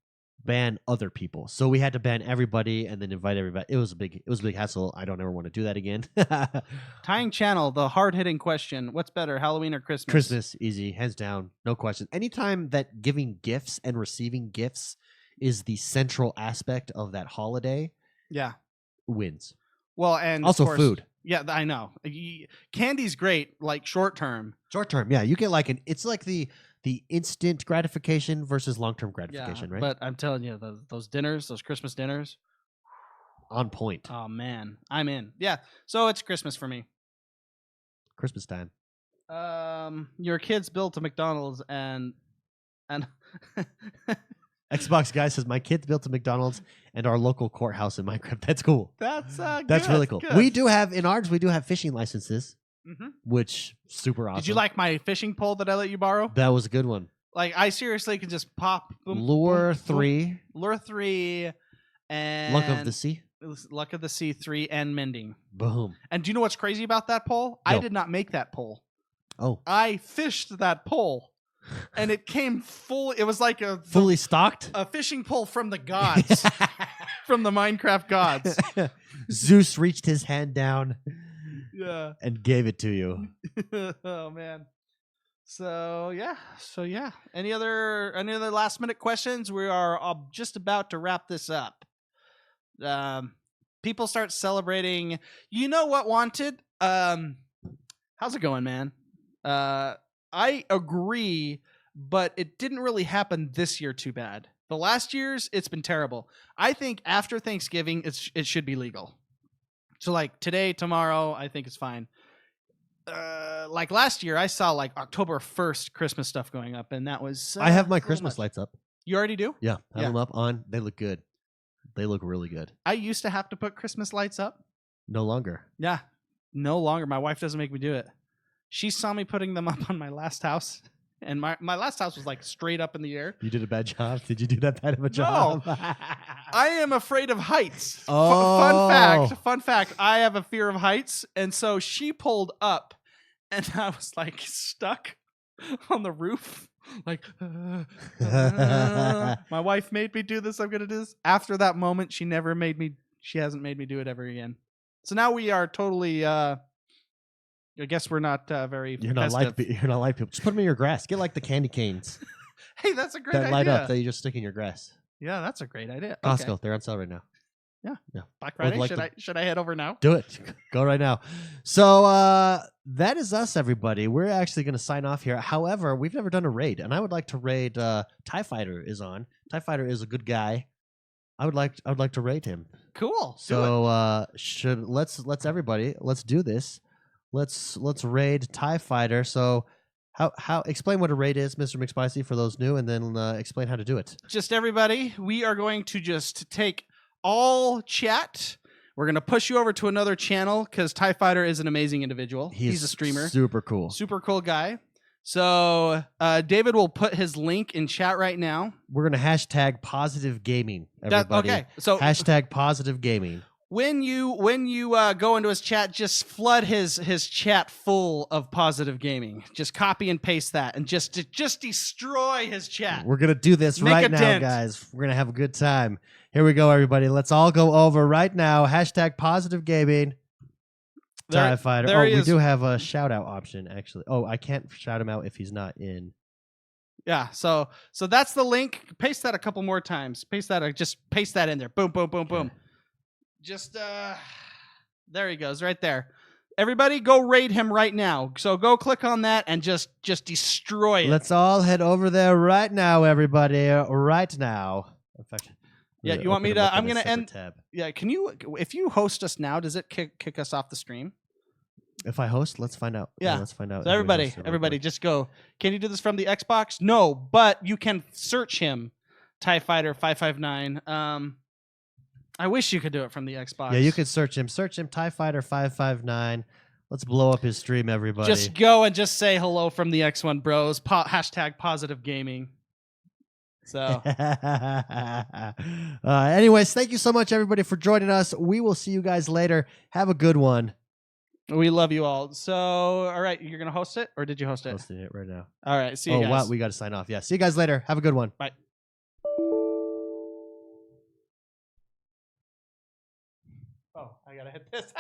ban other people. So we had to ban everybody and then invite everybody. It was a big hassle. I don't ever want to do that again. Tying channel, the hard-hitting question. What's better, Halloween or Christmas? Christmas, easy, hands down, no question. Anytime that giving gifts and receiving gifts is the central aspect of that holiday, wins. Well, and also of course, food. Yeah, I know. Candy's great, like short term. Short term, yeah. You get like it's like the instant gratification versus long-term gratification, right? But I'm telling you, those dinners, those Christmas dinners, on point. Oh man, I'm in. Yeah, so it's Christmas for me. Christmas time. Your kids built a McDonald's and Xbox guy says my kids built a McDonald's and our local courthouse in Minecraft. That's cool. That's really cool. Good. We do have in ours. We do have fishing licenses. Mm-hmm. Which super awesome. Did you like my fishing pole that I let you borrow? That was a good one. Like I seriously can just pop boom, lure boom, 3, boom, lure 3, and luck of the sea. Luck of the Sea 3 and mending. Boom. And do you know what's crazy about that pole? No. I did not make that pole. Oh, I fished that pole, and it came full. It was like fully stocked, a fishing pole from the gods, from the Minecraft gods. Zeus reached his hand down. Yeah, and gave it to you. Oh man. So yeah. Any other last minute questions? We are just about to wrap this up. People start celebrating. You know what, Wanted? How's it going, man? I agree, but it didn't really happen this year too bad. The last years, it's been terrible. I think after Thanksgiving, it should be legal. So like today, tomorrow, I think it's fine. Like last year, I saw like October 1st Christmas stuff going up, and that was. I have my Christmas lights up. You already do? Yeah, I have them up on. They look good. They look really good. I used to have to put Christmas lights up. No longer. Yeah, no longer. My wife doesn't make me do it. She saw me putting them up on my last house. And my last house was like straight up in the air. You did a bad job. Did you do that bad of a job? No. I am afraid of heights. Oh. Fun fact. I have a fear of heights. And so she pulled up and I was like stuck on the roof. Like, my wife made me do this. I'm going to do this. After that moment, she hasn't made me do it ever again. So now we are totally, I guess we're not very. You're not like people. Just put them in your grass. Get like the candy canes. Hey, that's a great idea. That light up that you just stick in your grass. Yeah, that's a great idea. Costco, okay. They're on sale right now. Yeah. Black Friday. Like should I head over now? Do it. Go right now. So that is us, everybody. We're actually going to sign off here. However, we've never done a raid, and I would like to raid. TIE Fighter is on. TIE Fighter is a good guy. I would like to raid him. Cool. So let's everybody let's do this. Let's raid TIE Fighter. So how explain what a raid is, Mr. McSpicy, for those new, and then explain how to do it. Just everybody, we are going to just take all chat. We're going to push you over to another channel because TIE Fighter is an amazing individual. He's a streamer. Super cool. Super cool guy. So David will put his link in chat right now. We're going to hashtag positive gaming, everybody. Okay. So hashtag positive gaming. When you go into his chat, just flood his chat full of positive gaming. Just copy and paste that, and just destroy his chat. We're gonna do this right now, guys. We're gonna have a good time. Here we go, everybody. Let's all go over right now. Hashtag positive gaming. TIE Fighter. Oh, we do have a shout out option, actually. Oh, I can't shout him out if he's not in. Yeah, so that's the link. Paste that a couple more times. Just paste that in there. Boom, boom, boom, boom. Just there he goes, right there. Everybody, go raid him right now. So go click on that and just destroy it. Let's all head over there right now, everybody. Right now. In fact, yeah, you want me to? I'm gonna end. Tab. Yeah, can you? If you host us now, does it kick us off the stream? If I host, let's find out. Yeah, let's find out. So everybody, just go. Can you do this from the Xbox? No, but you can search him, TIE Fighter 559. I wish you could do it from the Xbox. Yeah, you could search him. Search him, TIE Fighter 559. Let's blow up his stream, everybody. Just go and just say hello from the XoneBros. Hashtag positive gaming. So, anyways, thank you so much, everybody, for joining us. We will see you guys later. Have a good one. We love you all. So, all right, you're going to host it, or did you host it? Hosting it right now. All right, see you guys. Wow, we got to sign off. Yeah, see you guys later. Have a good one. Bye. Oh, I got to hit this.